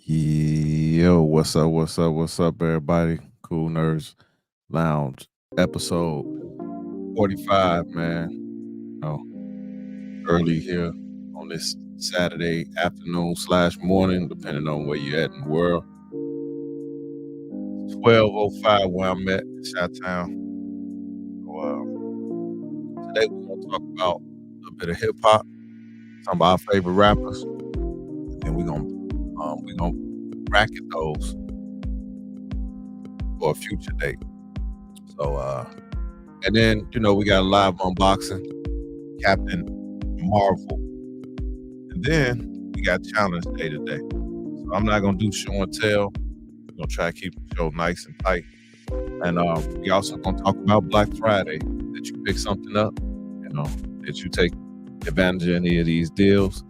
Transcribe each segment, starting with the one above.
Yo, what's up, everybody? KooLNerdz Lounge, episode 45, man. Oh, early here on this Saturday afternoon slash morning, depending on where you're at in the world. 12:05 where I'm at, Chi-Town. Today we're gonna talk about a little bit of hip hop, some of our favorite rappers, and we're gonna bracket those for a future date. So and then we got a live unboxing, Captain Marvel. And then we got challenge day today. So I'm not gonna do show and tell. We're gonna try to keep the show nice and tight. And we also gonna talk about Black Friday, that you pick something up, that you take advantage of any of these deals.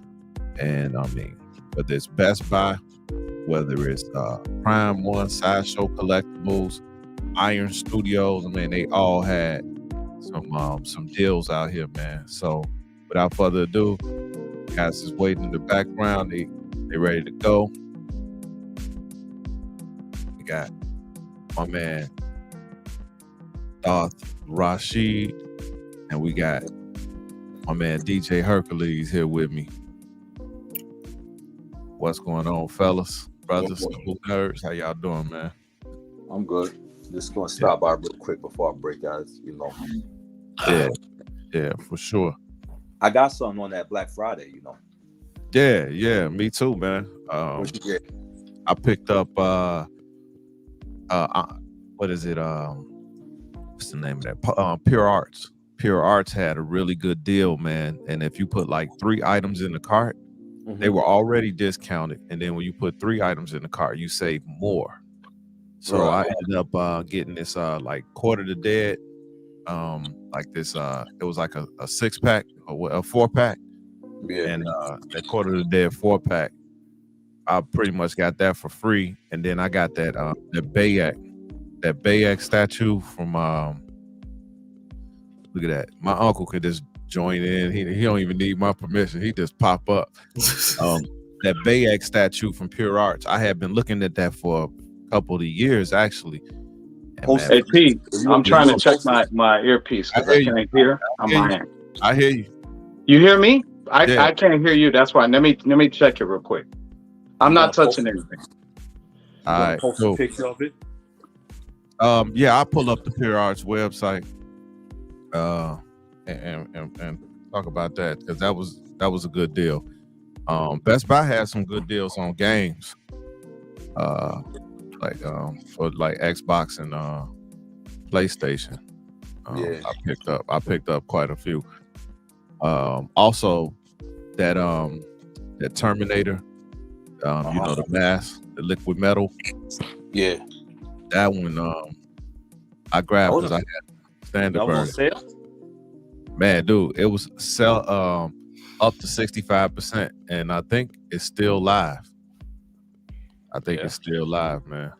And whether it's Best Buy, whether it's Prime One, Sideshow Collectables, Iron Studios, they all had some deals out here, man. So without further ado, guys is waiting in the background. They ready to go. We got my man Darth Rashid, and we got my man DJ Hercules here with me. What's going on, fellas, brothers, KooLNerdz? How y'all doing, man? I'm good. Just gonna stop by real quick before I break out. Yeah, for sure. I got something on that Black Friday. Yeah, me too, man. What you get? I picked up what is it? What's the name of that? Pure Arts. Pure Arts had a really good deal, man. And if you put like 3 items in the cart, they were already discounted. And then when you put 3 items in the cart, you save more. So I ended up getting this like Quarter to Dead, like this. It was like a 6-pack or a 4-pack. Yeah. And that Quarter to Dead 4-pack, I pretty much got that for free. And then I got that Bayek statue from look at that. My uncle could just join in. He don't even need my permission. He just pop up. That Bayek statue from Pure Arts. I had been looking at that for a couple of years, actually. Hey, Pete, I'm trying to check my earpiece because I can't hear on my end. I hear you. You hear me? I can't hear you. That's why. Let me check it real quick. I'm not touching anything. All right, post a picture of it. Yeah, I'll pull up the Pure Arts website and talk about that, because that was a good deal. Best Buy had some good deals on games, for like Xbox and PlayStation. I picked up quite a few. Also that Terminator, the mask, the liquid metal. Yeah. That one I grabbed because I had standard version. Man, dude, it was sell up to 65%, and I think it's still live. It's still live, man.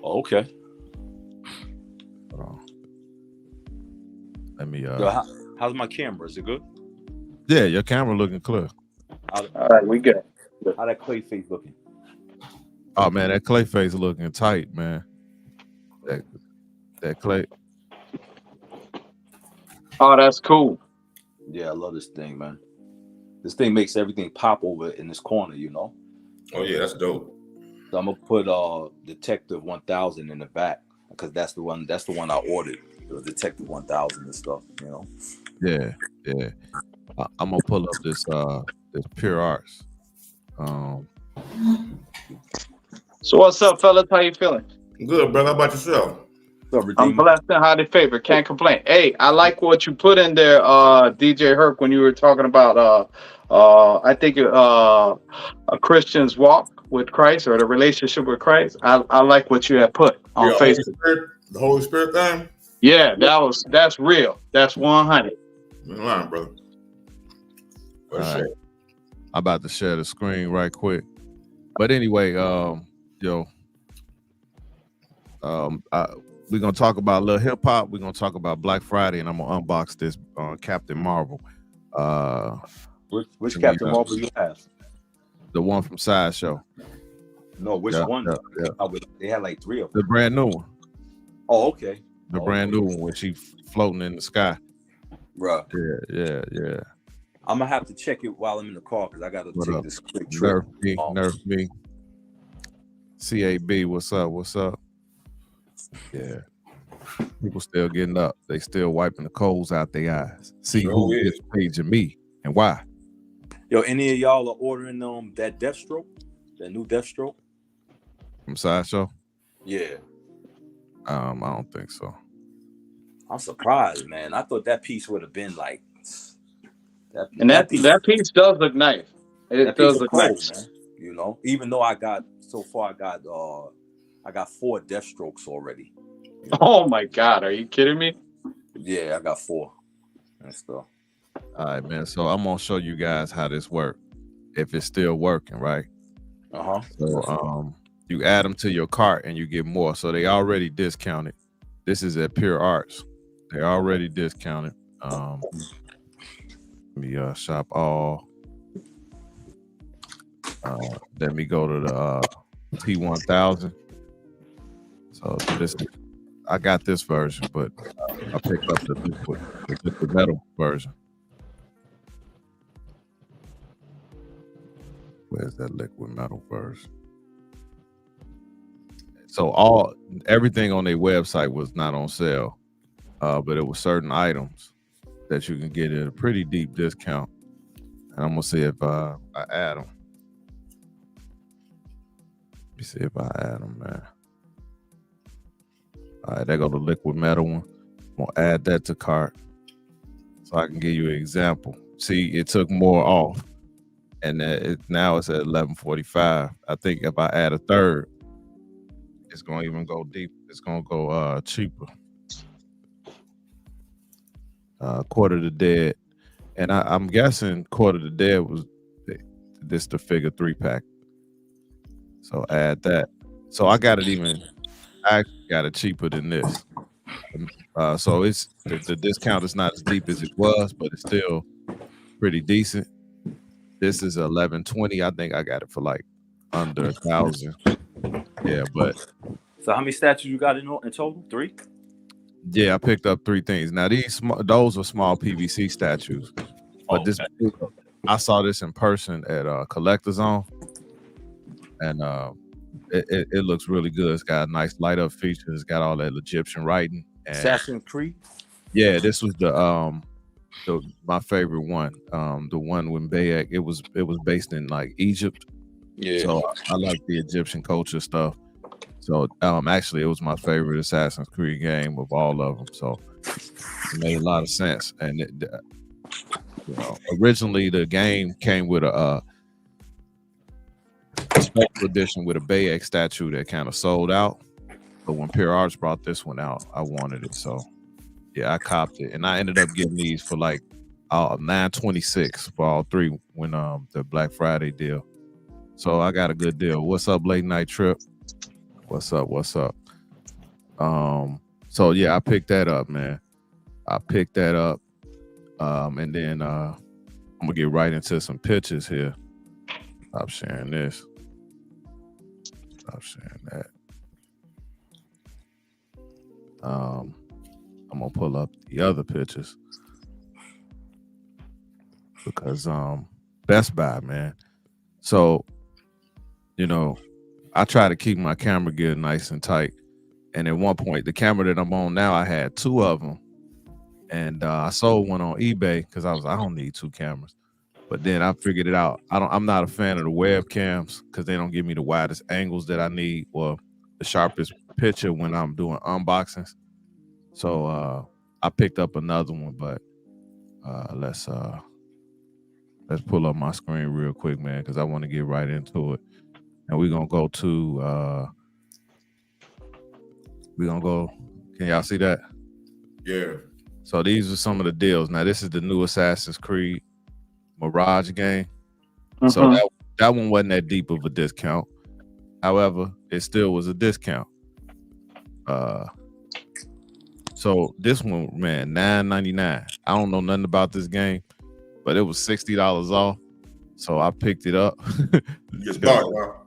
Okay. Hold on. Let me how's my camera? Is it good? Yeah, your camera looking clear. All right, we good. How that clay face looking? Oh man, that clay face looking tight, man. That clay. Oh, that's cool. Yeah, I love this thing, man. This thing makes everything pop over in this corner, Oh yeah, that's dope. So I'm gonna put Detective 1000 in the back, because that's the one I ordered. The Detective 1000 and stuff, Yeah. I'm gonna pull up this Pure Arts. So what's up, fellas? How you feeling? Good, brother. How about yourself? I'm blessed and highly favored. Can't complain. Hey, I like what you put in there, DJ Herc, when you were talking about I think a Christian's walk with Christ, or the relationship with Christ. I like what you had put on Facebook. The Holy Spirit thing? Yeah, that's real. That's 100. You're lying, brother. All right. I'm about to share the screen right quick. But anyway, we're gonna talk about a little hip hop. We're gonna talk about Black Friday, and I'm gonna unbox this Captain Marvel. Which Captain Marvel you have? The one from Sideshow. No, which Yeah, one? yeah. They had like 3 of The them. brand new one. Oh, okay. The brand new one when she floating in the sky. Bruh. Yeah. I'm gonna have to check it while I'm in the car because I gotta What take up? this quick trip. Nerf me. CAB, what's up? Yeah. People still getting up. They still wiping the coals out their eyes. See who is paging me and why. Yo, any of y'all are ordering that Deathstroke? That new Deathstroke? From Sideshow? Yeah. I don't think so. I'm surprised, man. I thought that piece would have been like that piece does look nice. It does look nice, man. You know, even though I got 4 Deathstrokes already. You know? Oh my God, are you kidding me? Yeah, I got 4 and stuff. All right, man. So I'm gonna show you guys how this works. If it's still working, right? So you add them to your cart and you get more. So they already discounted. This is at Pure Arts. They're already discounted. Let me shop all. Let me go to the T1000. So I got this version, but I picked up the liquid metal version. Where's that liquid metal version? So everything on their website was not on sale, but it was certain items that you can get at a pretty deep discount. And I'm gonna see if I add them. Let me see if I add them, man. All right, there go the liquid metal one. I'm gonna add that to cart so I can give you an example. See, it took more off, and now it's at $11.45. I think if I add a third, it's gonna even go deep. It's gonna go cheaper. Quarter the Dead, and I'm guessing Quarter the Dead was this the figure 3-pack. So add that. So I got it I got it cheaper than this. So it's the discount is not as deep as it was, but it's still pretty decent. This is $11.20. I think I got it for like under 1,000. Yeah, but so how many statues you got in total? 3? Yeah, I picked up 3 things. Now those are small PVC statues, but I saw this in person at Collector Zone, and it looks really good. It's got a nice light up feature. It's got all that Egyptian writing. And Assassin's Creed. Yeah, this was my favorite one. The one with Bayek. It was based in like Egypt. Yeah. So I like the Egyptian culture stuff. So actually, it was my favorite Assassin's Creed game of all of them. So it made a lot of sense. And originally the game came with a special edition with a Bayek statue that kind of sold out. But when Pure Arts brought this one out, I wanted it. So yeah, I copped it, and I ended up getting these for like $9.26 for all 3 when the Black Friday deal. So I got a good deal. What's up, Late Night Trip? What's up? So yeah, I picked that up, man. And then I'm gonna get right into some pictures here. Stop sharing this. Stop sharing that. I'm gonna pull up the other pictures because Best Buy, man. So I try to keep my camera gear nice and tight. And at one point, the camera that I'm on now, I had 2 of them. And I sold one on eBay because I don't need 2 cameras. But then I figured it out. I'm not a fan of the webcams because they don't give me the widest angles that I need or the sharpest picture when I'm doing unboxings. So I picked up another one, but let's pull up my screen real quick, man, because I want to get right into it. And we're gonna go to can y'all see that? Yeah. So these are some of the deals. Now this is the new Assassin's Creed Mirage game. So that one wasn't that deep of a discount. However, it still was a discount. So this one, man, $9.99. I don't know nothing about this game, but it was $60 off. So I picked it up. You started, huh?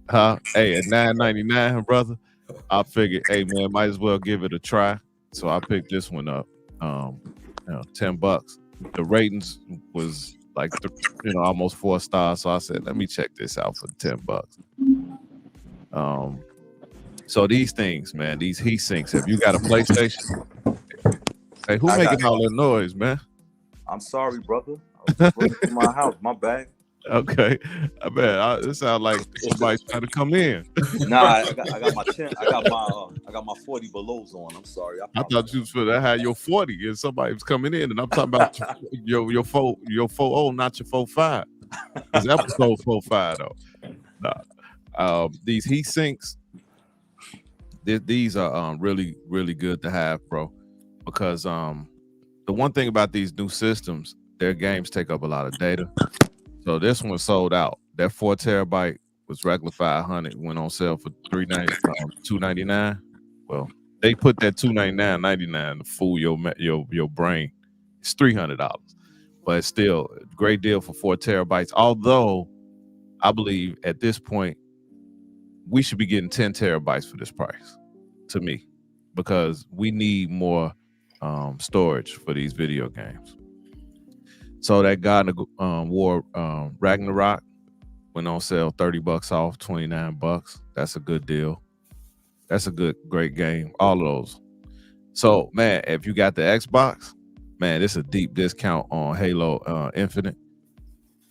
Huh? Hey, at $9.99, brother, I figured, hey man, might as well give it a try. So I picked this one up. $10. The ratings was like almost 4 stars. So I said, let me check this out for $10. So these things, man, these heat sinks. If you got a PlayStation, hey, who making all that noise, man? I'm sorry, brother. I was just running through my house. My bad. Okay, I bet it sounds like somebody's trying to come in. Nah, I got my 10. I got my 40 belows on. I'm sorry. I thought you was for that had your 40 and somebody was coming in, and I'm talking about your 4.0, not your 4.5. It's episode 4.5 though. Nah. These heat sinks, these are really, really good to have, bro. Because the one thing about these new systems, their games take up a lot of data. So this one sold out. That 4 terabyte was regular $500, went on sale for $299. Well, they put that $299.99 to fool your brain. It's $300, but it's still a great deal for 4 terabytes. Although I believe at this point we should be getting 10 terabytes for this price, to me, because we need more storage for these video games. So that God of War Ragnarok went on sale $30 off, $29. That's a good deal. That's a great game. All of those. So man, if you got the Xbox, man, it's a deep discount on Halo Infinite.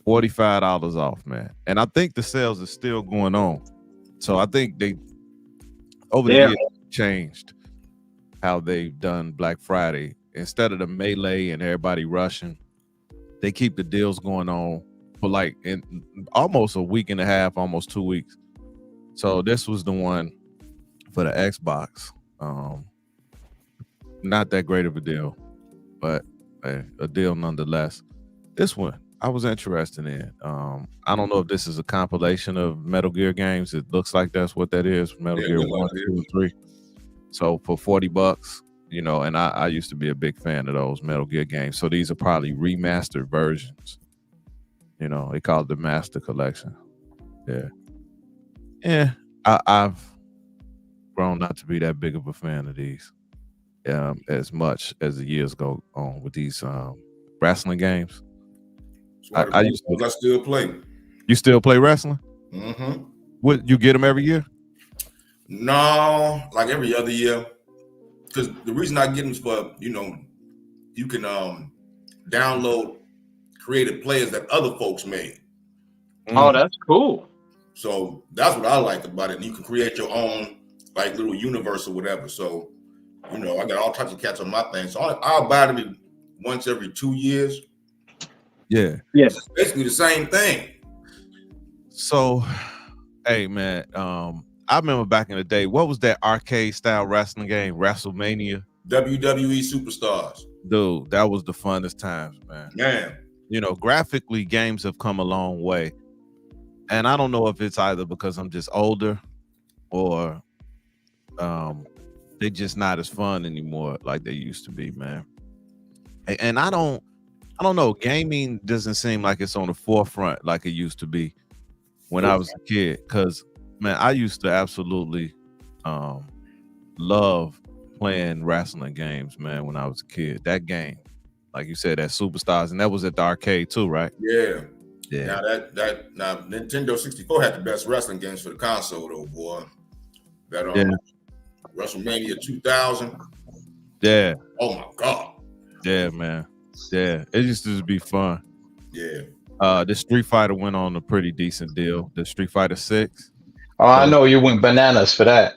$45 off, man. And I think the sales are still going on. So I think they over the years changed how they've done Black Friday. Instead of the melee and everybody rushing, they keep the deals going on for like in almost a week and a half, almost 2 weeks. So this was the one for the Xbox. Not that great of a deal, but a deal nonetheless. This one I was interested in. I don't know if this is a compilation of Metal Gear games. It looks like that's what that is. Metal Gear 1, 2, and 3. So for $40, and I used to be a big fan of those Metal Gear games. So these are probably remastered versions. They call it the Master Collection. Yeah. I've grown not to be that big of a fan of these as much as the years go on with these wrestling games. I still play. You still play wrestling? Mm-hmm. What, you get them every year? No, like every other year. Because the reason I get them is for, you can download creative players that other folks made. Oh, that's cool. So that's what I like about it. You can create your own like little universe or whatever. So, I got all types of cats on my thing. So I'll buy them once every 2 years. Yeah. Yes. It's basically the same thing. So, hey man, I remember back in the day, what was that arcade style wrestling game? WrestleMania? WWE Superstars. Dude, that was the funnest times, man. Man. Graphically, games have come a long way. And I don't know if it's either because I'm just older or they're just not as fun anymore like they used to be, man. And I don't know. Gaming doesn't seem like it's on the forefront like it used to be when I was a kid. Because, man, I used to absolutely love playing wrestling games, man, when I was a kid. That game, like you said, that Superstars, and that was at the arcade too, right? Yeah. Yeah. Now Nintendo 64 had the best wrestling games for the console, though, boy. That WrestleMania 2000. Yeah. Oh my God. Yeah, man. Yeah, it used to just be fun. Yeah. The Street Fighter went on a pretty decent deal. The Street Fighter 6. Oh, I know you went bananas for that.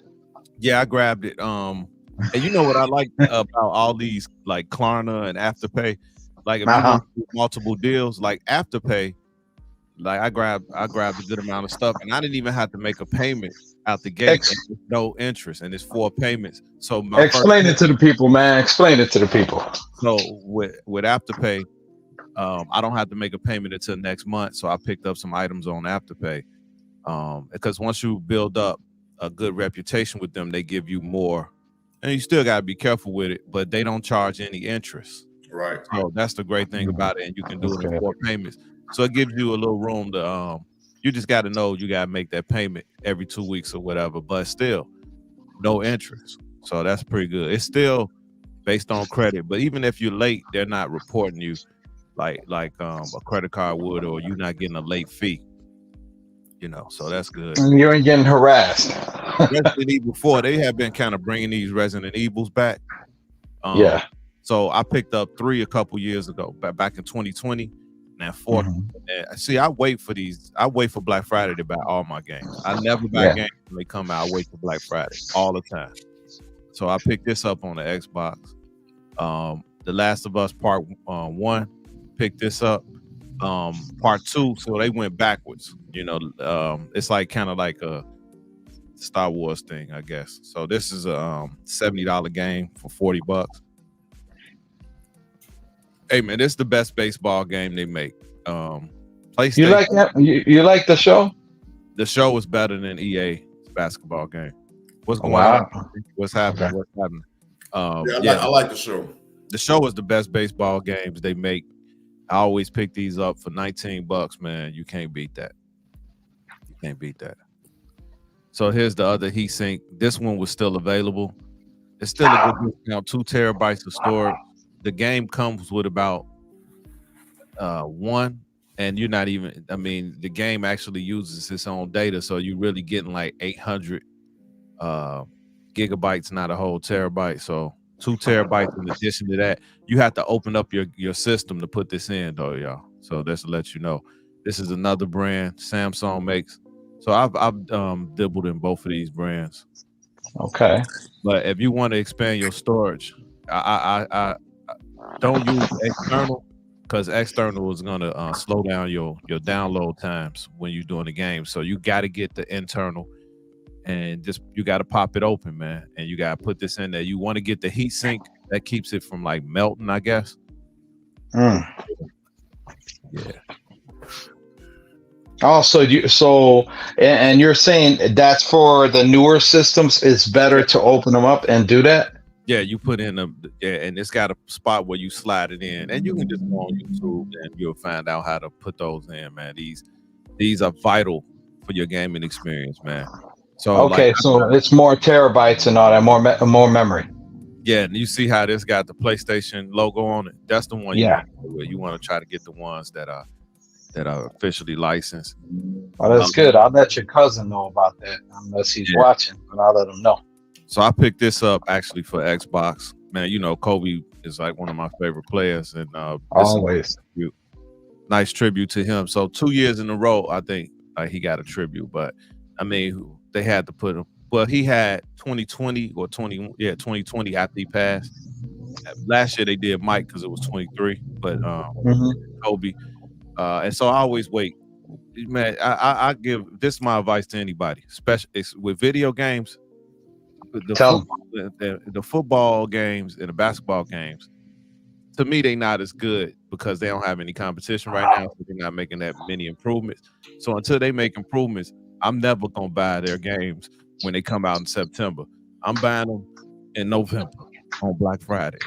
Yeah, I grabbed it. And you know what I like about all these like Klarna and Afterpay? Like if you want to do multiple deals, like Afterpay, like I grabbed a good amount of stuff, and I didn't even have to make a payment out the gate. And no interest, and it's 4 payments. So explain it to the people, man. Explain it to the people. So with Afterpay, I don't have to make a payment until next month. So I picked up some items on Afterpay. Because once you build up a good reputation with them, they give you more, and you still got to be careful with it, but they don't charge any interest. Right. So that's the great thing about it, and you can do it in 4 payments. So it gives you a little room to, You just got to know you got to make that payment every 2 weeks or whatever, but still no interest. So that's pretty good. It's still based on credit, but even if you're late, they're not reporting you like a credit card would, or you're not getting a late fee. You know, so that's good. And you ain't getting harassed. Resident Evil 4, they have been kind of bringing these Resident Evils back. Yeah. So I picked up 3 a couple years ago, back in 2020. Now 4. And see, I wait for Black Friday to buy all my games. I never buy games when they come out. I wait for Black Friday all the time. So I picked this up on the Xbox. The Last of Us Part 1, picked this up. Part 2, so they went backwards. You know, it's like kind of like a Star Wars thing, I guess. So this is a $70 game for $40. Hey man, this is the best baseball game they make. PlayStation. You like that? You like the show? The show is better than EA's basketball game. What's going on? What's happening? Okay. What's happening? I like the show. The show is the best baseball games they make. I always pick these up for $19, man. You can't beat that. You can't beat that. So here's the other heat sink. This one was still available. It's still a good discount, 2 terabytes of storage. The game comes with about 1, and you're not even, I mean, the game actually uses its own data, so you're really getting like 800 gigabytes, not a whole terabyte. So 2 terabytes in addition to that. You have to open up your system to put this in, though, y'all. So that's to let you know. This is another brand Samsung makes. So I've dibbled in both of these brands. Okay. But if you want to expand your storage, I don't use external, because external is gonna slow down your download times when you're doing the game. So you got to get the internal, and just you got to pop it open, man. And you got to put this in there. You want to get the heat sink that keeps it from like melting, I guess. Yeah. Also, and you're saying that's for the newer systems. It's better to open them up and do that. Yeah, you put in and it's got a spot where you slide it in, and you can just go on YouTube and you'll find out how to put those in, man. These are vital for your gaming experience, man. So okay, so it's more terabytes and all that, more memory. Yeah, and you see how this got the PlayStation logo on it. That's the one. Yeah, you want to try to get the ones that are officially licensed. Oh, that's good. I'll let your cousin know about that unless he's watching, but I'll let him know. So I picked this up actually for Xbox. Man, you know, Kobe is like one of my favorite players, and always nice tribute to him. So 2 years in a row, I think he got a tribute. But I mean, they had to put him. Well, he had 2020 after he passed. Last year they did Mike because it was 23, but Kobe. And so I always wait. Man, I give this my advice to anybody, especially with video games. The football games and the basketball games, to me, they not as good because they don't have any competition right now. So they're not making that many improvements. So until they make improvements, I'm never gonna buy their games when they come out in September. I'm buying them in November on Black Friday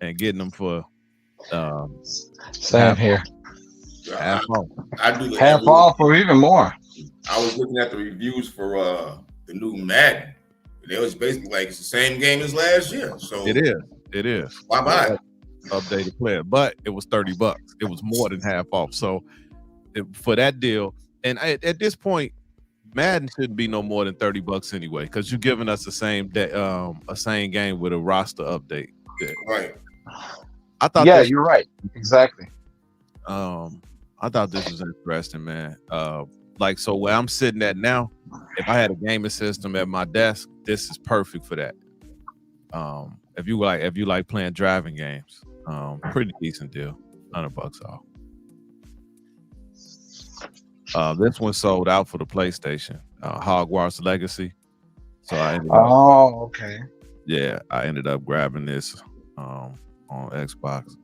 and getting them for same here. Half off. I do half off or even more. I was looking at the reviews for the new Madden. It was basically like it's the same game as last year. So it is. Why buy? Updated player, but it was $30. It was more than half off. So for that deal, and at this point, Madden shouldn't be no more than $30 anyway, because you're giving us the same game with a roster update. Right. I thought. Yeah, you're right. Exactly. I thought this was interesting, man. Like, so where I'm sitting at now, if I had a gaming system at my desk, this is perfect for that. If you like playing driving games, pretty decent deal, $100 off. This one sold out for the PlayStation, Hogwarts Legacy. So I ended up, okay. Yeah, I ended up grabbing this on Xbox.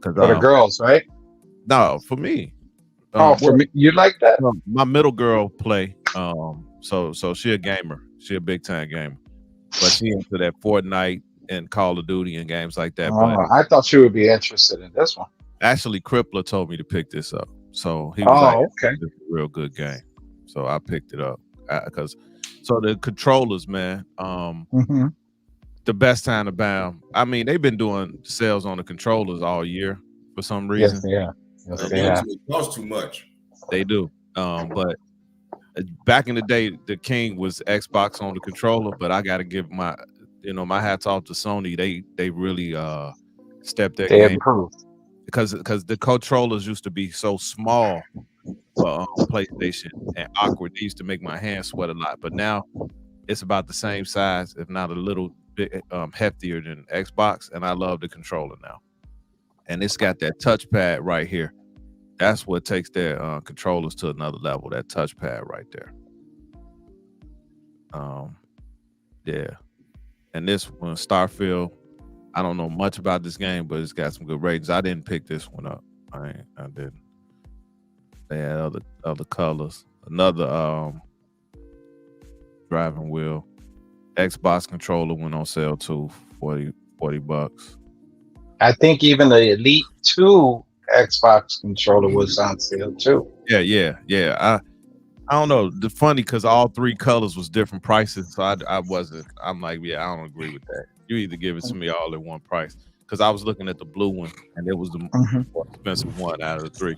For the girls, right? No, for me. For me, you like that? My middle girl play. So she a gamer. She a big time gamer, but she into that Fortnite and Call of Duty and games like that. But I thought she would be interested in this one. Actually, Crippler told me to pick this up. So he was like, okay. "It's a real good game." So I picked it up because so the controllers, man. Mm-hmm. The best time to buy them. I mean, they've been doing sales on the controllers all year for some reason. Yes, yeah. Yes, It they have. costs too much. They do. But back in the day, the king was Xbox on the controller. But I got to give my hats off to Sony. They really stepped their They game improved. because the controllers used to be so small for PlayStation and awkward. They used to make my hands sweat a lot. But now it's about the same size, if not a little bit heftier than Xbox, and I love the controller now. And it's got that touchpad right here. That's what takes their controllers to another level. That touchpad right there. Yeah. And this one, Starfield. I don't know much about this game, but it's got some good ratings. I didn't pick this one up. I didn't. They had other colors. Another driving wheel. Xbox controller went on sale too, $40. I think even the Elite 2 Xbox controller was on sale too. Yeah. I don't know. The funny because all three colors was different prices, so I'm like, yeah, I don't agree with that. You either give it to me all at one price, because I was looking at the blue one and it was the more expensive one out of the three.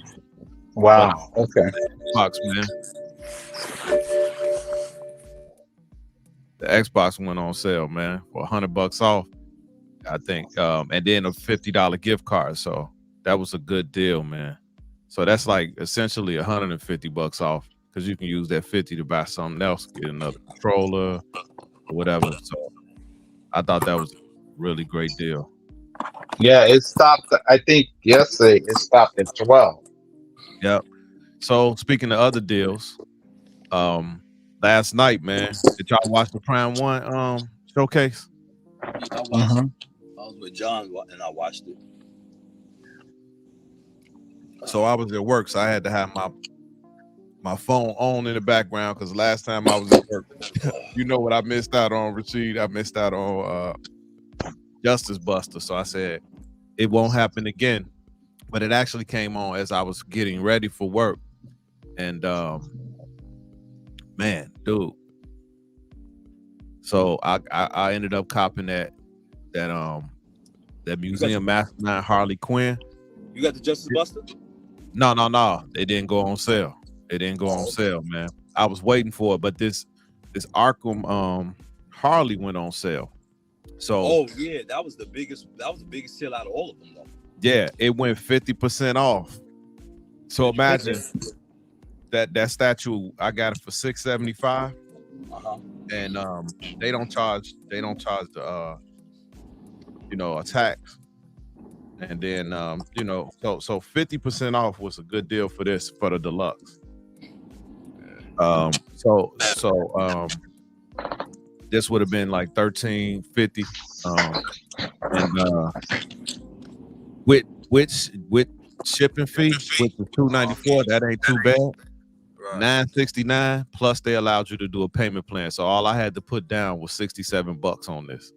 Wow. Okay. Xbox, man. The Xbox went on sale, man, for $100 off, I think, and then a $50 gift card. So that was a good deal, man. So that's like essentially $150 off, because you can use that 50 to buy something else, get another controller or whatever. So I thought that was a really great deal. Yeah, it stopped. I think yesterday it stopped at 12. Yep. So speaking of other deals, last night, man, did y'all watch the Prime 1 showcase? Yeah, I watched it. I was with John and I watched it. So I was at work, so I had to have my phone on in the background, because last time I was at work, you know what I missed out on, Rashid? I missed out on Justice Buster. So I said it won't happen again. But it actually came on as I was getting ready for work. And man, dude. So I ended up copping that Museum Mastermind Harley Quinn. You got the Justice Buster? No. They didn't go on sale. It didn't go on sale, man. I was waiting for it, but this Arkham Harley went on sale. So that was the biggest sale out of all of them, though. Yeah, it went 50% off. So imagine that statue, I got it for $675. And they don't charge the a tax. And then so 50% off was a good deal for the deluxe. This would have been like $13.50, and with shipping fee, with the $294, that ain't too bad. Right. $969 plus they allowed you to do a payment plan. So all I had to put down was $67 on this.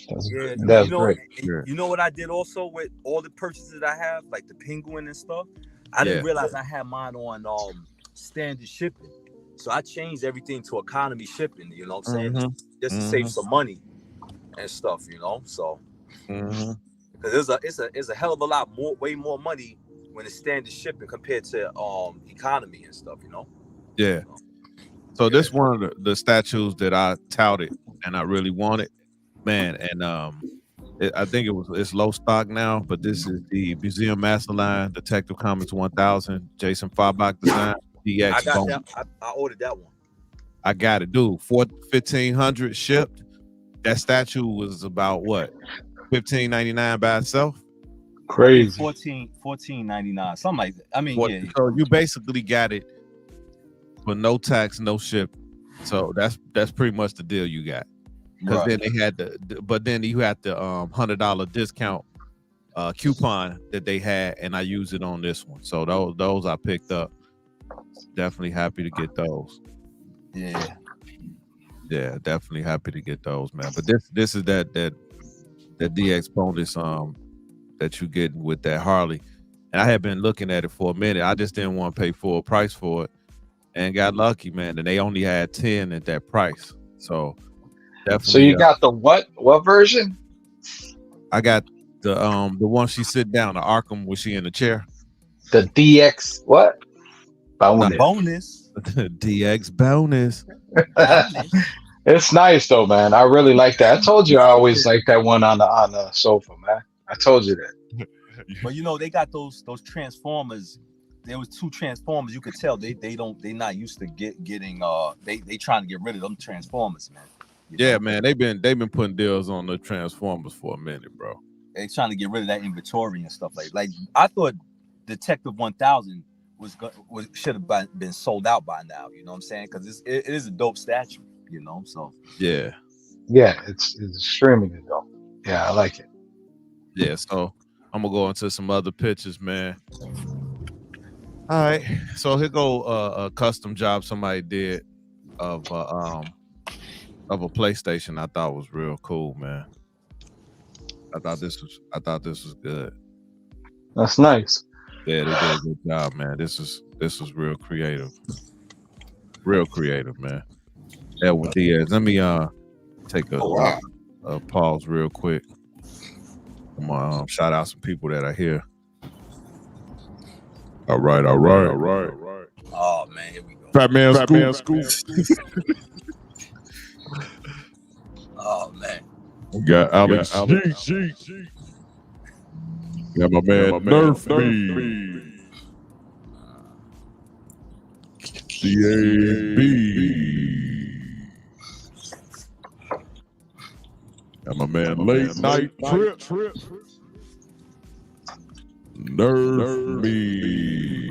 That's great. You know what I did also with all the purchases that I have, like the Penguin and stuff? I didn't realize I had mine on standard shipping. So I changed everything to economy shipping, you know what I'm saying? Just to save some money and stuff, you know? So because it's a hell of a lot way more money when it's standard shipping compared to economy and stuff, you know? Yeah. So this one of the statues that I touted and I really wanted, man, and I think it's low stock now, but this is the Museum Masterline Detective Comics 1000 Jason Farbach design DX. I got that. I ordered that one. I got it, dude. $1,500 shipped. That statue was about what? $15.99 by itself. Crazy. $14.99, something like that. I mean, So you basically got it for no tax, no ship. So that's pretty much the deal you got. Because then they had then you had the $100 discount coupon that they had, and I used it on this one. So those I picked up. Definitely happy to get those. Yeah, definitely happy to get those, man. But this is that DX bonus that you get with that Harley. And I had been looking at it for a minute. I just didn't want to pay full price for it, and got lucky, man. And they only had 10 at that price. So definitely. So you got the what version? I got the one she sit down, the Arkham, was she in the chair? The DX what? Bonus. DX bonus. It's nice though, man. I really like that. I told you I always like that one on the sofa, man. I told you that. But you know, they got those Transformers. There was 2 Transformers. You could tell they not used to getting they trying to get rid of them Transformers, man. Yeah, man, they've been putting deals on the Transformers for a minute, bro. They trying to get rid of that inventory and stuff like I thought Detective 1000 should have been sold out by now. You know what I'm saying? Because it is a dope statue. You know, so yeah, it's extremely good though. Yeah, I like it. Yeah, so I'm gonna go into some other pictures, man. All right, so here go a custom job somebody did of a PlayStation. I thought was real cool, man. I thought this was good. That's nice. Yeah, they did a good job, man. This was real creative, man. Edward Diaz. Let me take a pause real quick. I'm gonna shout out some people that are here. All right. Oh man, here we go. Fat Man School. Oh man. We got Alex G. Got my man Nerf B. CAB. Got my man Late Night Trip. Nerf me.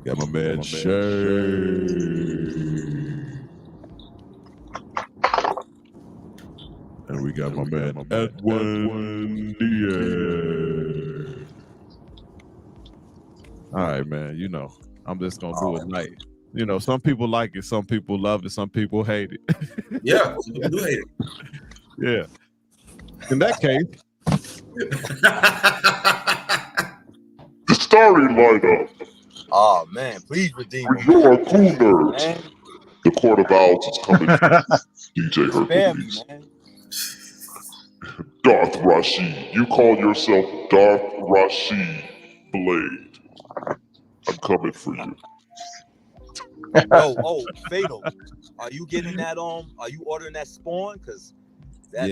Got my man Shay. And we got my man Edwin Diaz. All right, man. You know, I'm just gonna do it night. You know, some people like it, some people love it, some people hate it. Yeah, some people do hate it. Yeah. In that case, the starting lineup. Oh man, please redeem We me. are KooLNerdz. Man, The Court of Owls is coming. DJ spare me, Hercules. man. Darth Rashid. You call yourself Darth Rashid Blade. I'm coming for you. Oh, Fatal. Are you getting that are you ordering that Spawn? Because that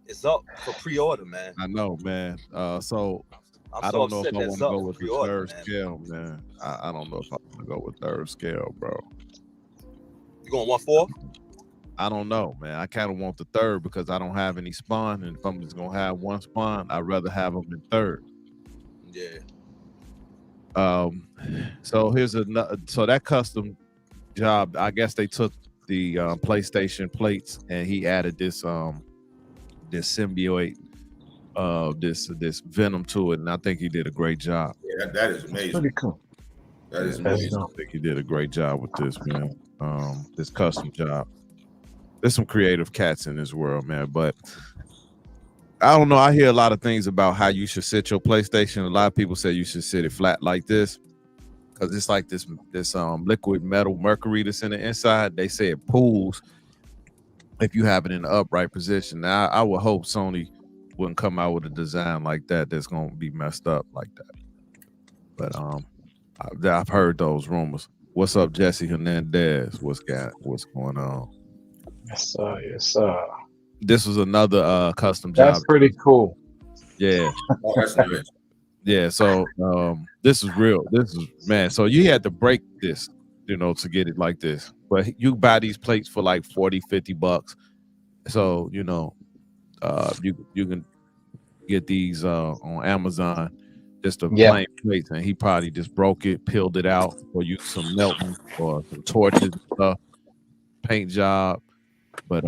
it's up for pre-order, man. I know, man. So I so don't know if I upset want to that's up go for with the pre-order, third man. scale, man. I don't know if I want to go with third scale, bro. You going 1/4? I don't know, man. I kind of want the third because I don't have any spawn, and if I'm just gonna have one spawn, I'd rather have them in third. Yeah. So here's another. So that custom job, I guess they took the PlayStation plates and he added this symbiote, this Venom to it, and I think he did a great job. Yeah, that is amazing. Pretty cool. That is That's amazing. dope. I think he did a great job with this, man. This custom job. There's some creative cats in this world, man, but I don't know. I hear a lot of things about how you should sit your PlayStation. A lot of people say you should sit it flat like this because it's like this liquid metal mercury that's in the inside. They say it pools if you have it in the upright position. Now, I would hope Sony wouldn't come out with a design like that that's going to be messed up like that. But I've heard those rumors. What's up, Jesse Hernandez? What's going on? Yes, sir. Yes, sir. This was another custom job. That's pretty cool. Yeah. Oh, that's nice. Yeah, so this is real. This is, man, so you had to break this, to get it like this. But you buy these plates for like $40-$50. So, you can get these on Amazon, just the plain plates, and he probably just broke it, peeled it out, or use some melting or some torches and stuff, paint job. But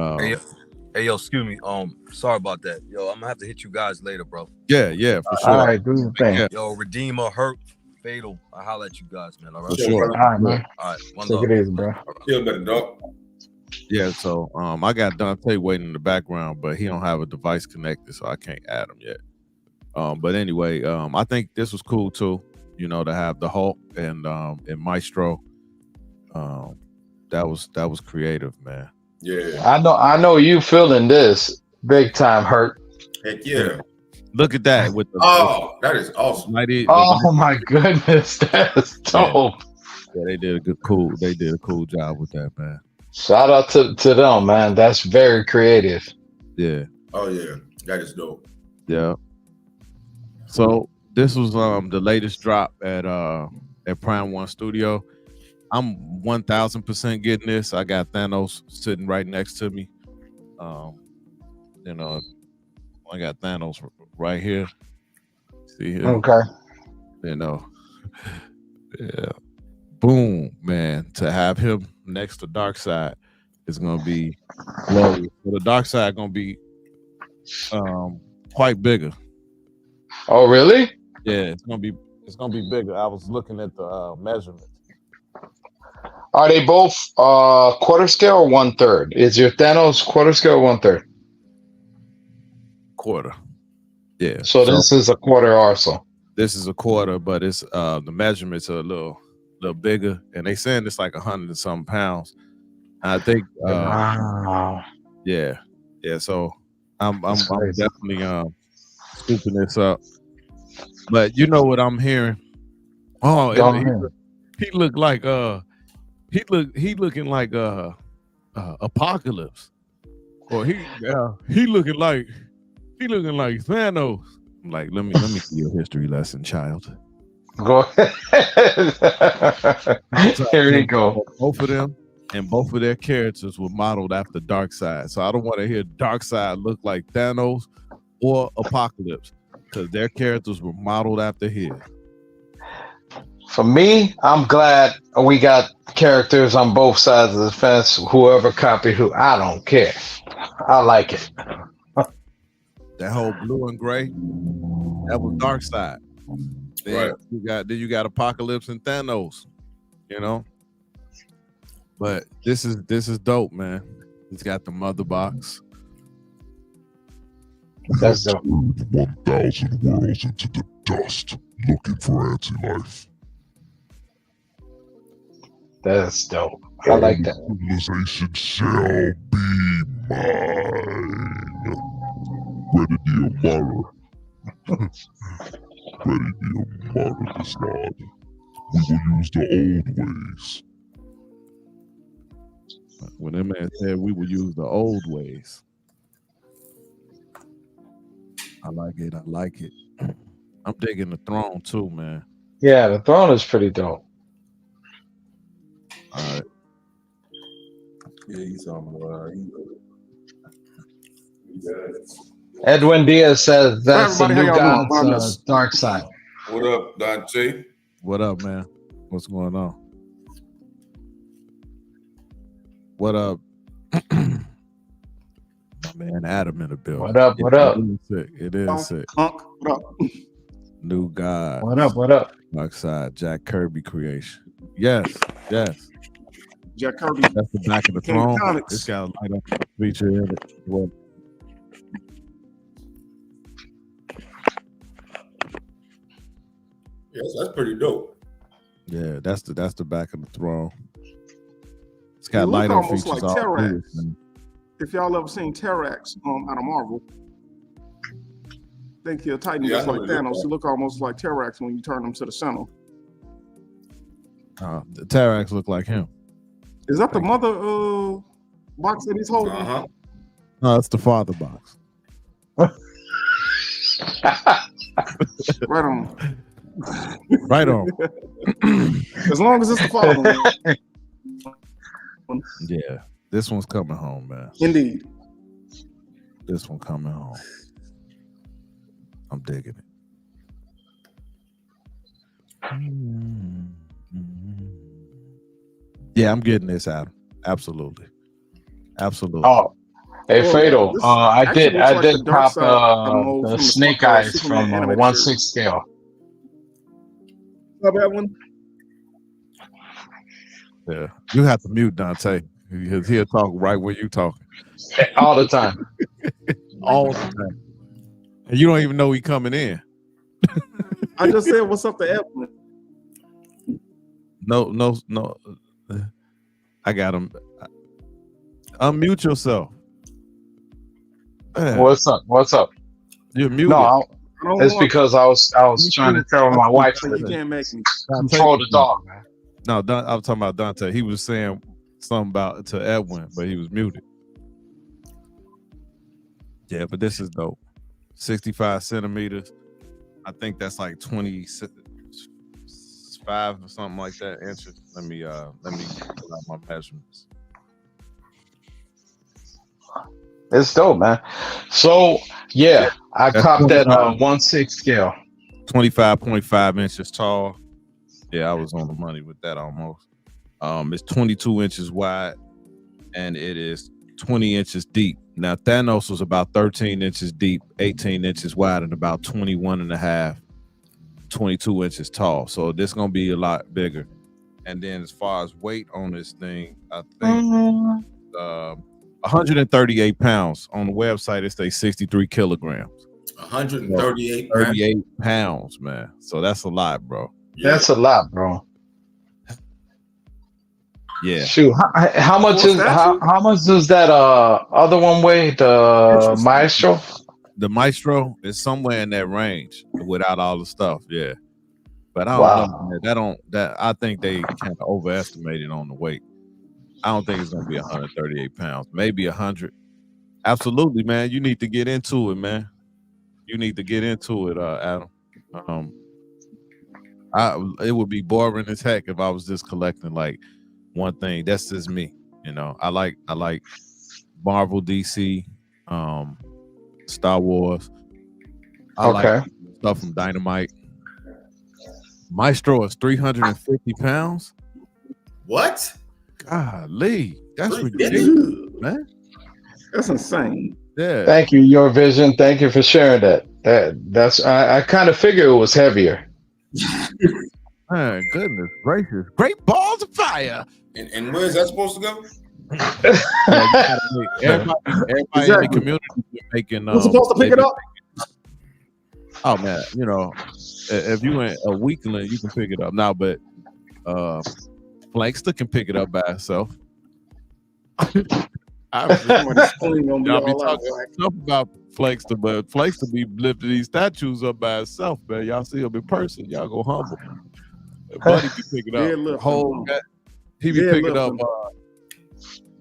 Hey, yo, excuse me. Sorry about that. Yo, I'm gonna have to hit you guys later, bro. Yeah, for sure. All right, do your thing. Yo, Redeemer, Hurt, Fatal. I holler at you guys, man. All right. For sure. All right, man. All right. One Take love. it easy, bro. Feel better, dog. Yeah, so I got Dante waiting in the background, but he don't have a device connected, so I can't add him yet. But anyway, I think this was cool too. You know, to have the Hulk and Maestro. That was creative, man. Yeah. I know you feeling this big time, Hurt. Heck yeah. Look at that with the that is awesome. Oh my goodness, that's dope. Yeah, they did a cool job with that, man. Shout out to them, man. That's very creative. Yeah. Oh yeah, that is dope. Yeah. So this was the latest drop at Prime One Studio. I'm 1000% getting this. I got Thanos sitting right next to me. You know, I got Thanos right here. See here? Okay. You know, yeah. Boom, man. To have him next to Darkseid is gonna be glorious. So the Darkseid gonna be quite bigger. Oh, really? Yeah, it's gonna be bigger. I was looking at the measurements. Are they both quarter scale or 1/3? Is your Thanos quarter scale or 1/3? Quarter. Yeah. So this is a quarter also. This is a quarter, but it's the measurements are a little bigger, and they saying it's like 100 and some pounds. I think Wow. yeah. So I'm definitely scooping this up. But you know what I'm hearing? Oh, he looked like he looking like Apocalypse, or he looking like Thanos. I'm like, let me give you a history lesson, child. Go ahead. Here you go. Both of them and both of their characters were modeled after Darkseid. So I don't want to hear Darkseid look like Thanos or Apocalypse, because their characters were modeled after his. For me, I'm glad we got characters on both sides of the fence. Whoever copied who, I don't care. I like it. That whole blue and gray, that was Darkseid. Then you got Apocalypse and Thanos, you know. But this is dope, man. He's got the mother box. That's dope. 1,000 worlds into the dust, looking for anti-life. That's dope. I like that. Civilization shall be mine. Ready dear mother. Ready dear mother is not. We will use the old ways. When that man said we would use the old ways. I like it. I'm digging the throne too, man. Yeah, the throne is pretty dope. All right. Yeah, he's on. Edwin Diaz says that's the Everybody, new how y'all doing? God's dark side. What up, Dante? What up, man? What's going on? What up? My man Adam in the building. What up? What up? It is sick. Hunk, what up? New God. What up? What up? Darkseid, Jack Kirby creation. Yes. Jack Kirby. That's the back of the King of throne. Comics. It's got a light up feature in it. Well, Yes, that's pretty dope. yeah, that's the back of the throne. It's It got look light up almost features like all through Terrax. it, man. If y'all ever seen Terrax out of Marvel, think he'll tighten Yeah, I just know like what it Thanos. looks He look almost like Terrax when you turn him to the center. The Terrax look like him. Is that the mother box that he's holding? Uh-huh. No, that's the father box. Right on. Right on. As long as it's the father one. Yeah, this one's coming home, man. Indeed. This one coming home. I'm digging it. Yeah, I'm getting this, Adam. Absolutely. Oh, hey, Well, Fatal. this I actually did looks like the cop Darkseid mold the from the snake eyes Superman from animated 1/6 series. scale. Saw that one? Yeah, you have to mute Dante. He'll talk right when you talk. All the time. All the time. And you don't even know he coming in. I just said what's up to Evelyn. No. I got him. Unmute yourself. What's up? You're muted. No, it's because I was trying to tell my wife You to can't make me control the dog, man. No, I was talking about Dante. He was saying something about to Edwin, but he was muted. Yeah, but this is dope. 65 centimeters. I think that's like 25 or something like that inches. Let me pull out my measurements. It's dope, man. So yeah, I copped that 1/6 scale. 25.5 inches tall. Yeah, I was on the money with that almost. It's 22 inches wide and it is 20 inches deep. Now Thanos was about 13 inches deep, 18 inches wide, and about 21 and a half, 22 inches tall. So this is gonna be a lot bigger. And then as far as weight on this thing, I think 138 pounds. On the website it stays 63 kilograms. 138 pounds, man. So that's a lot, bro. Yeah. That's a lot, bro. Yeah. Shoot, how much is how much does that other one weigh? The Maestro? The Maestro is somewhere in that range without all the stuff. Yeah. But I don't know. Man. I think they kind of overestimated on the weight. I don't think it's gonna be 138 pounds, maybe 100. Absolutely, man. You need to get into it, man. You need to get into it, Adam. It would be boring as heck if I was just collecting like one thing. That's just me, you know. I like Marvel, DC, Star Wars. I like stuff from Dynamite. Maestro is 350 pounds. What? Golly, that's ridiculous, man. That's insane. Yeah. Thank you, Your Vision. Thank you for sharing that. That's I kind of figured it was heavier. Man, goodness gracious. Great balls of fire. And where's that supposed to go? Everybody in the community is making. Who's supposed to pick it up? Oh man, you know, if you ain't a weakling, you can pick it up now. But Flankster can pick it up by herself. Y'all be talking stuff about Flankster, but Flankster be lifting these statues up by herself, man. Y'all see him in person, y'all go humble. Buddy be picking up he be picking up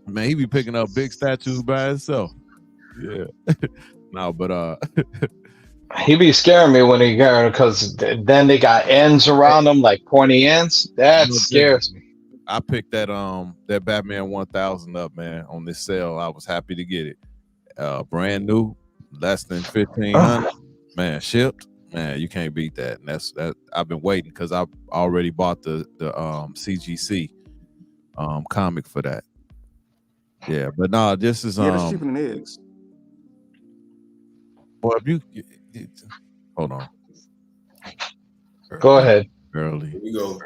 man, he be picking up big statues by himself. Yeah. No, but he be scaring me when he got, because then they got ends around them, like pointy ends. That scares me. I picked that Batman 1000 up, man, on this sale. I was happy to get it. Brand new, less than 1,500. Man, shipped. Man, you can't beat that. And that's I've been waiting because I've already bought the CGC comic for that. Yeah, but no, this is it's cheaper than eggs. Boy, if you hold on. Go ahead. Early. Here we go.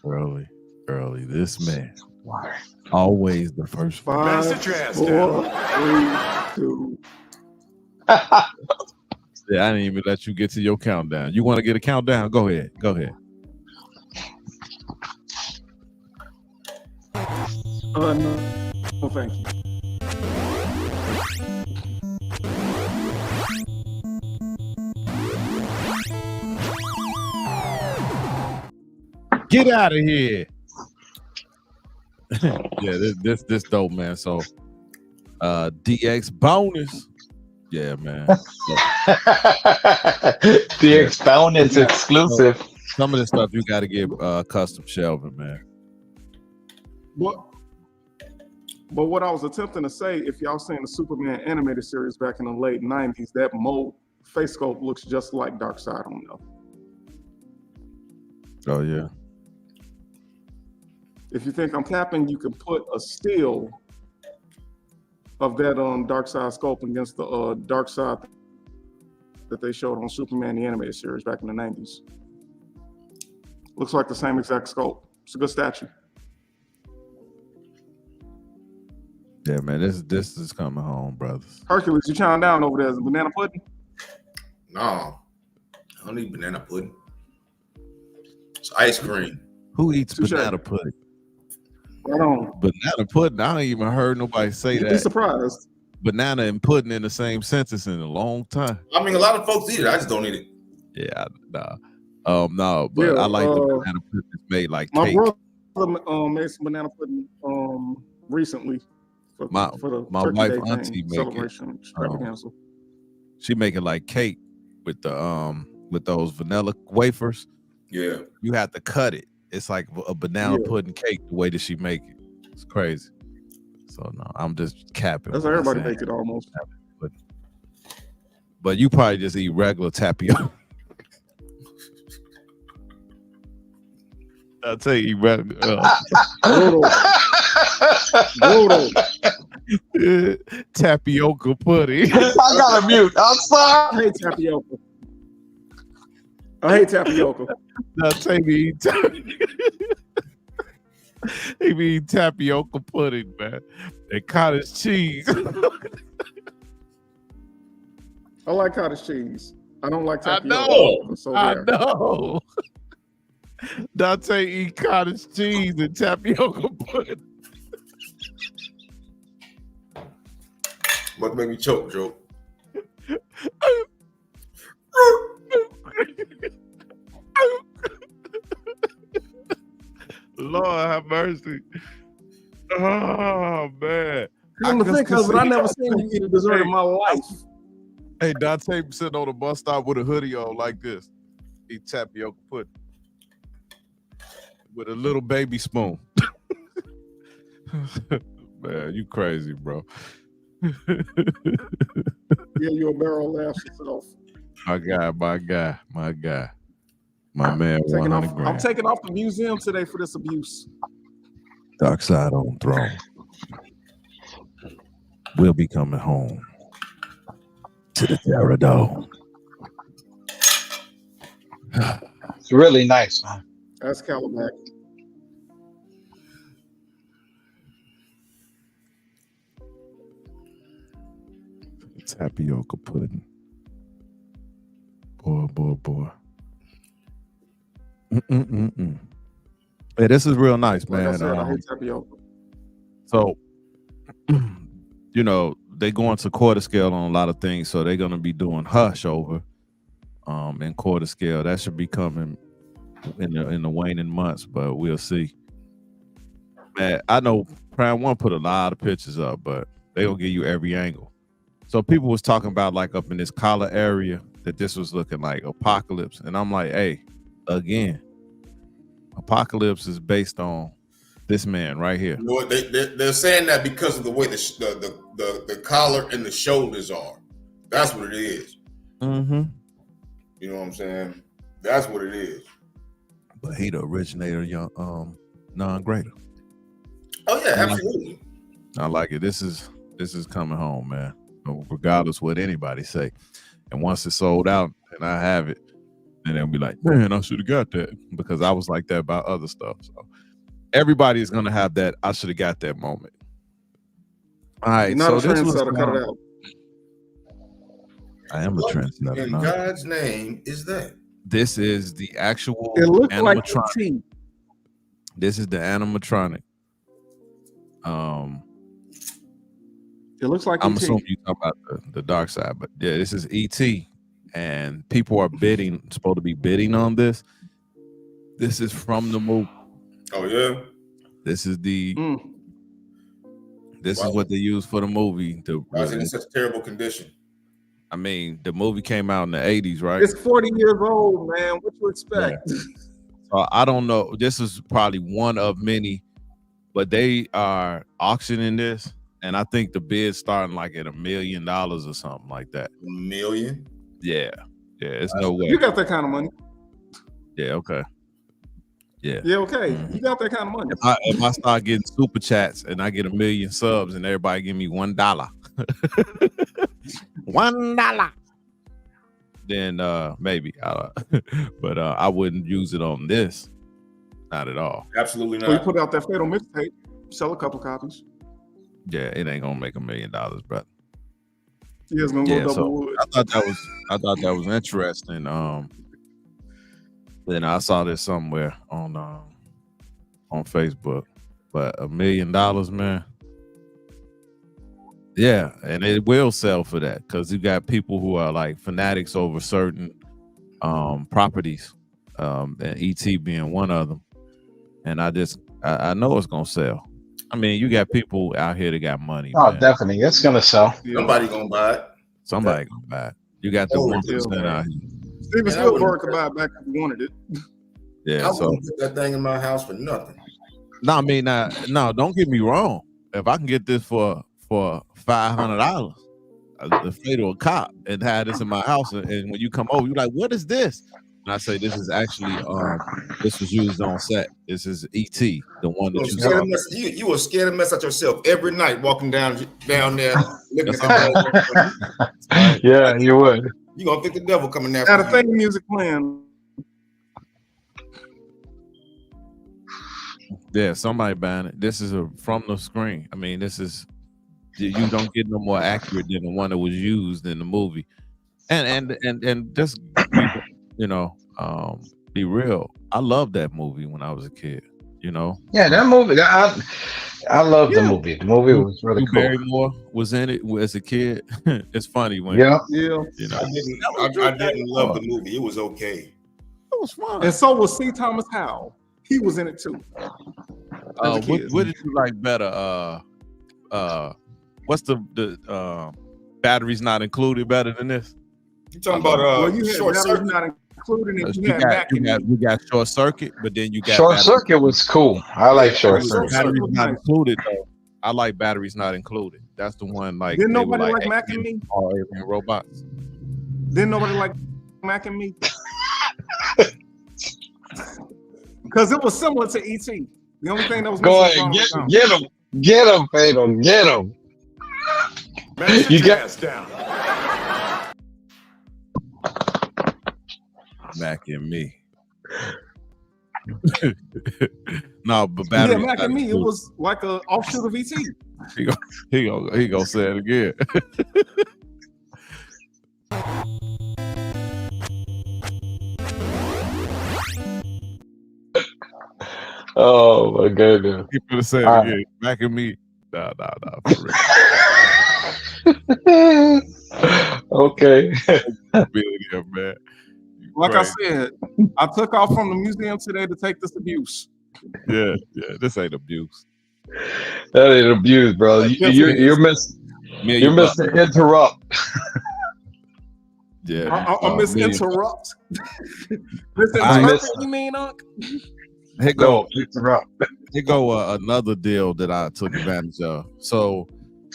Early. This man. Always the first. 5, 4, 3, 2. Yeah, I didn't even let you get to your countdown. You want to get a countdown? Go ahead. No, thank you. Get out of here. Yeah, this dope, man. So DX bonus. Yeah, man. DX bonus exclusive. Some of this stuff you got to get custom shelving, man. But what I was attempting to say, if y'all seen the Superman animated series back in the late 90s, that mold face sculpt looks just like Darkseid on them. Oh yeah. If you think I'm capping, you can put a still of that Darkseid sculpt against the Darkseid that they showed on Superman the animated series back in the 90s. Looks like the same exact sculpt. It's a good statue. Yeah, man, this is coming home, brothers. Hercules, you chowing down over there as a banana pudding? No. don't eat banana pudding. It's ice cream. Who eats Touche. banana pudding? Right on. Banana pudding. I don't even heard nobody say You'd that. be surprised. Banana and pudding in the same sentence in a long time. I mean, a lot of folks eat it. I just don't eat it. Yeah, no, but Yeah, I like the banana pudding that's made like My cake. brother made some banana pudding recently for the My Turkey wife Day auntie thing, make it. celebration extravaganza. She make it like cake with the with those vanilla wafers. Yeah. You have to cut it. It's like a banana pudding cake the way that she make it. It's crazy. So no, I'm just capping. That's how everybody make it almost. But you probably just eat regular tapioca. I'll tell you, regular. Tapioca pudding. I gotta mute. I'm sorry. I hate tapioca. I hate tapioca. Now take me he be eating tapioca pudding, man, and cottage cheese. I like cottage cheese. I don't like I tapioca. know. So I there. know. Dante eat cottage cheese and tapioca pudding. What make me choke, Joe? Lord have mercy. Oh man. Come to think of it, I never seen you eat a dessert in my life. Hey, Dante sitting on the bus stop with a hoodie on like this. Eat tapioca pudding with a little baby spoon. Man, you crazy, bro. Yeah, you a barrel laugh yourself. My guy. My man, 100 grand. I'm taking off the museum today for this abuse. Dark side on throne. We'll be coming home to the Terror Dome. It's really nice, man. That's Calabac. Tapioca pudding. Boy. Hey, this is real nice, man. Like I said, I hate tapioca. So, you know, they going to quarter scale on a lot of things, so they're gonna be doing Hush over in quarter scale. That should be coming in the waning months, but we'll see. Man, I know Prime One put a lot of pictures up, but they gonna give you every angle. So people was talking about like up in this collar area that this was looking like Apocalypse, and I'm like, hey, again, Apocalypse is based on this man right here. You know what? They're saying that because of the way the collar and the shoulders are. That's what it is. Mm-hmm. You know what I'm saying? That's what it is. But he the originator, young non-grader. Oh yeah, absolutely. I like it. This is coming home, man. Regardless what anybody say. And once it's sold out and I have it, then they'll be like, man, I should have got that, because I was like that about other stuff. So everybody is gonna have that I should have got that moment. All right, not so a this was trendsetter, cut it out. I am a trendsetter. In God's name is that? This is the actual It looks like animatronic. E.T. This is the animatronic. It looks like I'm E.T. assuming you talk about the dark side, but yeah, this is ET, and people are supposed to be bidding on this. This is from the movie. Oh yeah. This is this is what they use for the movie. I was in such terrible condition. I mean, the movie came out in the 80s, right? It's 40 years old, man. What you expect? Yeah. So I don't know. This is probably one of many, but they are auctioning this. And I think the bid's starting like at $1 million or something like that. $1 million? Yeah. It's no way. You got that kind of money. Yeah, okay. Yeah. Yeah, okay. You got that kind of money. If I start getting super chats and I get 1 million subs and everybody give me $1, $1, then maybe. But I wouldn't use it on this. Not at all. Absolutely not. So you put out that Fatal mixtape, sell a couple copies. Yeah, it ain't gonna make $1 million, brother. Yeah, it's gonna go double wood. I thought that was interesting. Then I saw this somewhere on Facebook, but $1 million, man. Yeah, and it will sell for that because you got people who are like fanatics over certain properties, and ET being one of them. And I know it's gonna sell. I mean, you got people out here that got money. Oh, man. definitely, it's gonna sell. Somebody gonna buy it. Somebody gonna buy it. You got the 1% out here. Steven Spielberg could buy it back if he wanted it. Yeah, I so wouldn't put that thing in my house for nothing. no, I mean, no, don't get me wrong. If I can get this for $500, the fatal cop, and have this in my house, and when you come over, you're like, "What is this?" And I say, "This is actually this was used on set. This is ET, the one that you saw." You were scared to mess at yourself every night walking down there looking at the Right. Yeah, you would. You gonna think the devil coming there? Now the theme music playing. Yeah, somebody buying it. This is from the screen. I mean, this is, you don't get no more accurate than the one that was used in the movie. And just be real. I loved that movie when I was a kid. Yeah, that movie. I love the movie. The movie was really cool. Barrymore was in it as a kid. It's funny when Yeah. I didn't love the movie. It was okay. It was fun. And so was C. Thomas Howell. He was in it too. What did you like better? What's the batteries not included better than this? You talking about you had Short batteries Circuit? not included, and You got Short Circuit, but then you got Short Circuit was cool. I like Short Circuit. Batteries not included though. I like batteries not included. That's the one. Like, didn't they were nobody like Mac and Me? All alien robots. Didn't nobody like Mac and Me? Because it was similar to ET. The only thing that was Go missing ahead, get him, Fatal, get him. You got down. Mac and Me. No, but batteries. Yeah, Mac and Me. It was like a offshoot of ET. He gonna say it again. Oh my goodness. He gonna say it All again. Mac and Me. Nah, for real. Okay. Yeah, man. Like I said, I took off from the museum today to take this abuse. Yeah, this ain't abuse. That ain't abuse, bro. You're missing interrupt. Yeah, I miss interrupt. Listen, you mean, Unc? Here go interrupt. Here go another deal that I took advantage of. So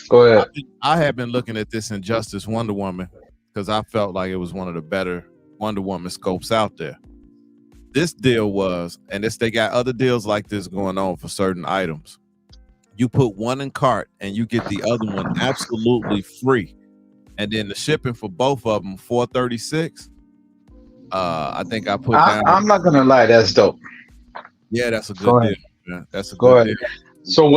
go ahead. I have been looking at this Injustice Wonder Woman because I felt like it was one of the better Wonder Woman scopes out there. This deal was, and they got other deals like this going on for certain items. You put one in cart and you get the other one absolutely free, and then the shipping for both of them $436. I think I put down. I'm not gonna lie, that's dope. Yeah, that's a good deal. Yeah, that's a Go good ahead. deal. So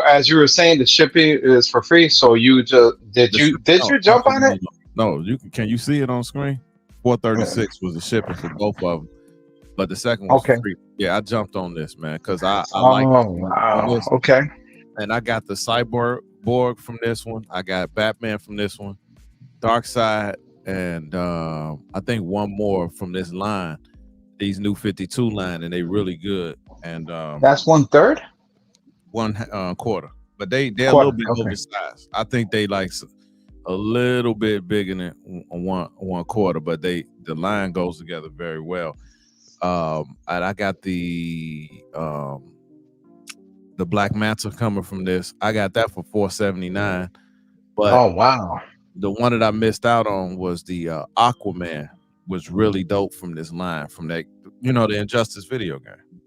as you were saying, the shipping is for free. So you just did you jump on it? No, can you see it on screen? $436 was the shipping for both of them, but the second one was free. Yeah, I jumped on this, man, because I like. Wow. Okay. And I got the Cyborg from this one. I got Batman from this one, Darkseid, and I think one more from this line. These new 52 line, and they really good. And that's 1/3, 1/4, but they're a little bit oversized. I think they like a little bit bigger than 1/4, but the line goes together very well. And I got the Black Manta coming from this. I got that for $479. But oh wow, the one that I missed out on was the Aquaman. Was really dope from this line, from that, the Injustice video game.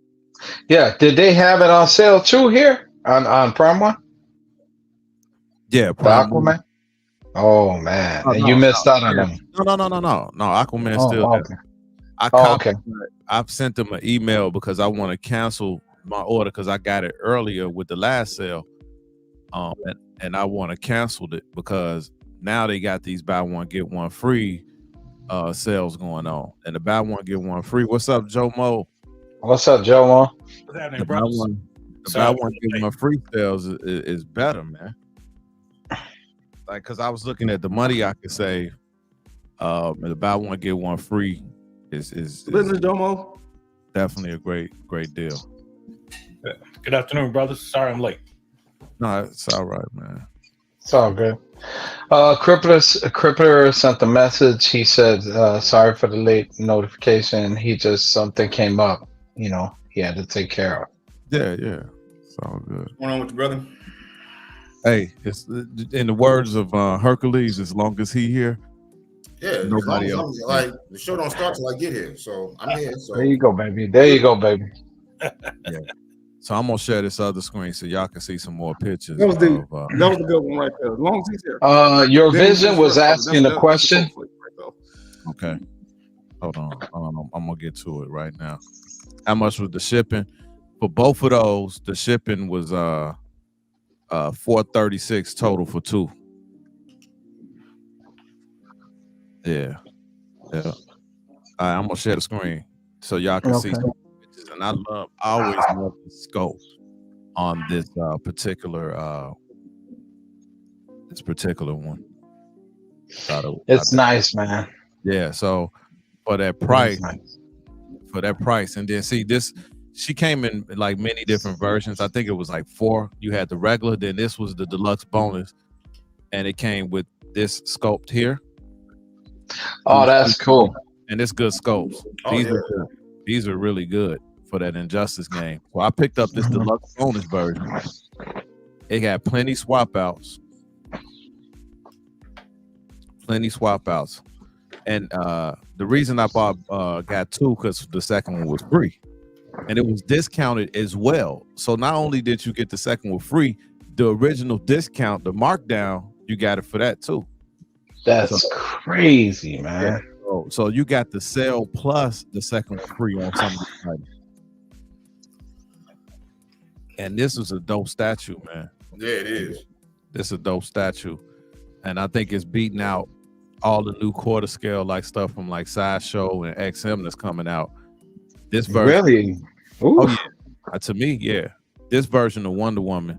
Yeah, did they have it on sale too here on Prime One? Yeah, Prime Aquaman. Oh man, and you missed out on them. No. Aquaman still. Okay. I've sent them an email because I want to cancel my order because I got it earlier with the last sale, and I want to cancel it because now they got these buy one get one free sales going on, and the buy one get one free. What's up, Joe Mo? What's up, Joe Mo? What's happening, The buy brothers? one, the So, buy one get one free sales is better, man. Like, cause I was looking at the money I could save. And the buy one get one free is Business Domo. definitely a great deal. good afternoon, brothers. Sorry I'm late. No, it's all right, man. It's all good. Crippler sent the message. He said, sorry for the late notification. He just, something came up, you know, he had to take care of. Yeah, it's all good. What's going on with the brother? Hey, it's in the words of Hercules, as long as he here, Yeah, nobody as long else. as, like the show don't start till I get here, so I'm here. So There you go, baby. There you go, baby. Yeah. So I'm gonna share this other screen so y'all can see some more pictures. That was the of, that was the good one right there. As long as he's here. Your Then vision he's was first. asking That's a question. the right there. Okay. Hold on. I'm gonna get to it right now. How much was the shipping? For both of those, the shipping was $436 total for two. Yeah. All right, I'm gonna share the screen so y'all can see some pictures. And I always love the scope on this particular one. It's nice, man. Yeah, so for that price, and then see this, she came in like many different versions. I think it was like 4. You had the regular, then this was the deluxe bonus, and it came with this sculpt here. Oh, that's cool. And it's good sculpts. These are really good for that Injustice game. So I picked up this deluxe bonus version. It got plenty swap outs. And the reason I got 2 because the second one was free, and it was discounted as well. So not only did you get the second one free, the original discount, the markdown, you got it for that too. That's crazy, man. Yeah. So you got the sale plus the second one free on some of the items. And this is a dope statue, man. yeah, it is. This is a dope statue, and I think it's beating out all the new quarter scale like stuff from like Sideshow and XM that's coming out. This version, Really? Ooh. oh yeah, to me, yeah, this version of Wonder Woman,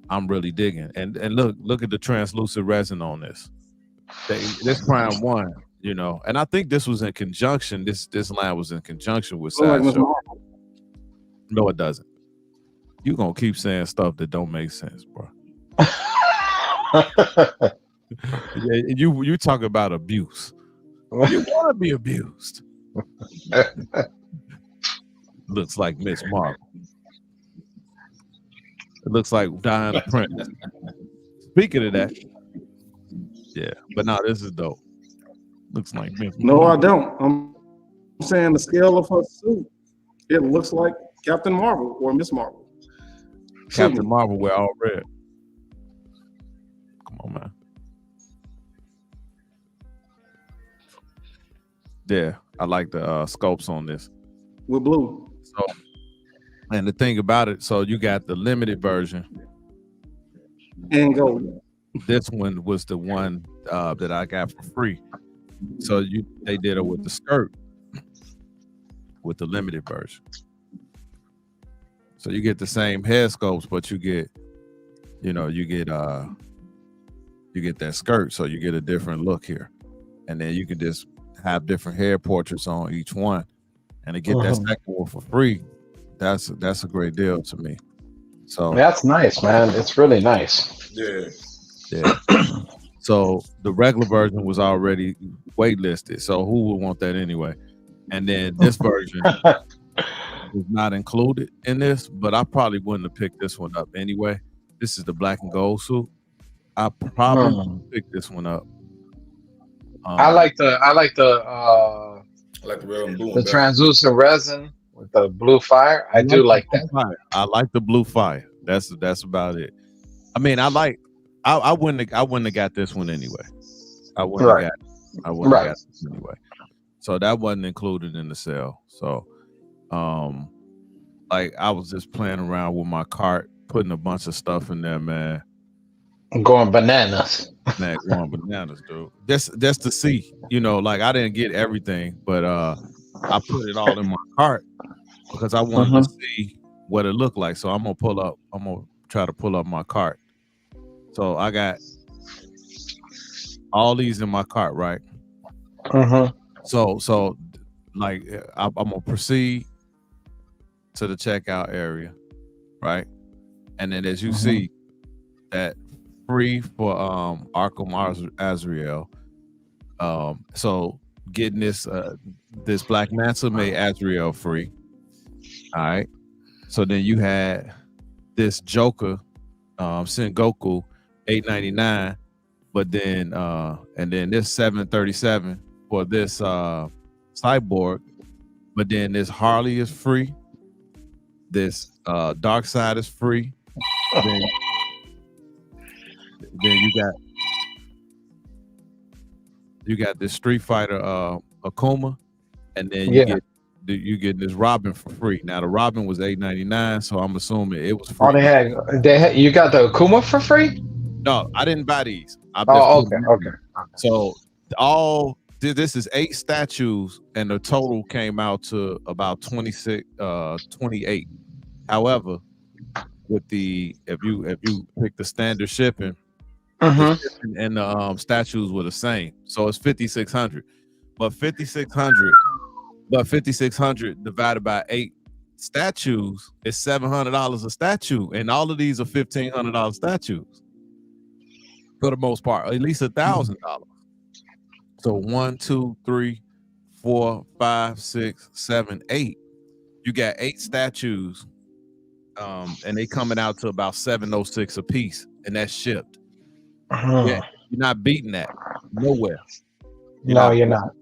I'm really digging. And look at the translucent resin on this. This Prime 1, you know, and I think this was in conjunction. This line was in conjunction with Sideshow. No, it doesn't. You gonna keep saying stuff that don't make sense, bro. Yeah, you talk about abuse. You want to be abused. Looks like Miss Marvel. It looks like Diana Prince. Speaking of that, yeah, but no, this is dope. Looks like Miss No, Marvel. I don't. I'm saying the scale of her suit, it looks like Captain Marvel or Miss Marvel. Captain Marvel, we're all red. Come on, man. Yeah, I like the sculpts on this. With blue. So, and the thing about it, so you got the limited version. And gold. This one was the one that I got for free. So they did it with the skirt, with the limited version. So you get the same head sculpts, but you get that skirt, so you get a different look here. And then you can just have different hair portraits on each one, and to get that second one for free, that's a great deal to me. So that's nice, man. It's really nice. Yeah. So the regular version was already waitlisted, so who would want that anyway? And then this version is not included in this, but I probably wouldn't have picked this one up anyway. This is the black and gold suit. I probably wouldn't pick this one up. I like the red and blue. The translucent resin with the blue fire. I do like that. I like the blue fire. That's about it. I mean, I wouldn't have got this one anyway. I wouldn't have got this anyway. So that wasn't included in the sale. So like I was just playing around with my cart, putting a bunch of stuff in there, man. I'm going bananas. Man, going bananas, dude. Just to see, like I didn't get everything, but I put it all in my cart because I wanted to see what it looked like. So I'm gonna try to pull up my cart. So I got all these in my cart, right? So like I'm gonna proceed to the checkout area, right? And then as you see that free for Arkham Azrael. So getting this Black Manta made Azrael free. All right. So then you had this Joker, Sengoku, $8.99, but then and then this $7.37 for this Cyborg, but then this Harley is free. This Darkseid is free. Then you got this Street Fighter Akuma, and then you get this Robin for free. Now the Robin was $8.99, so I'm assuming it was free. Oh, they had you got the Akuma for free? No, I didn't buy these. Okay. So this is 8 statues, and the total came out to about 28. However, with if you pick the standard shipping, the shipping and the statues were the same, so it's 5,600. But 5,600 divided by 8 statues is $700 a statue, and all of these are $1,500 statues for the most part, at least $1,000. So 1, 2, 3, 4, 5, 6, 7, 8. You got 8 statues, and they coming out to about $706 a piece, and that's shipped. Yeah, you're not beating that nowhere. You're not.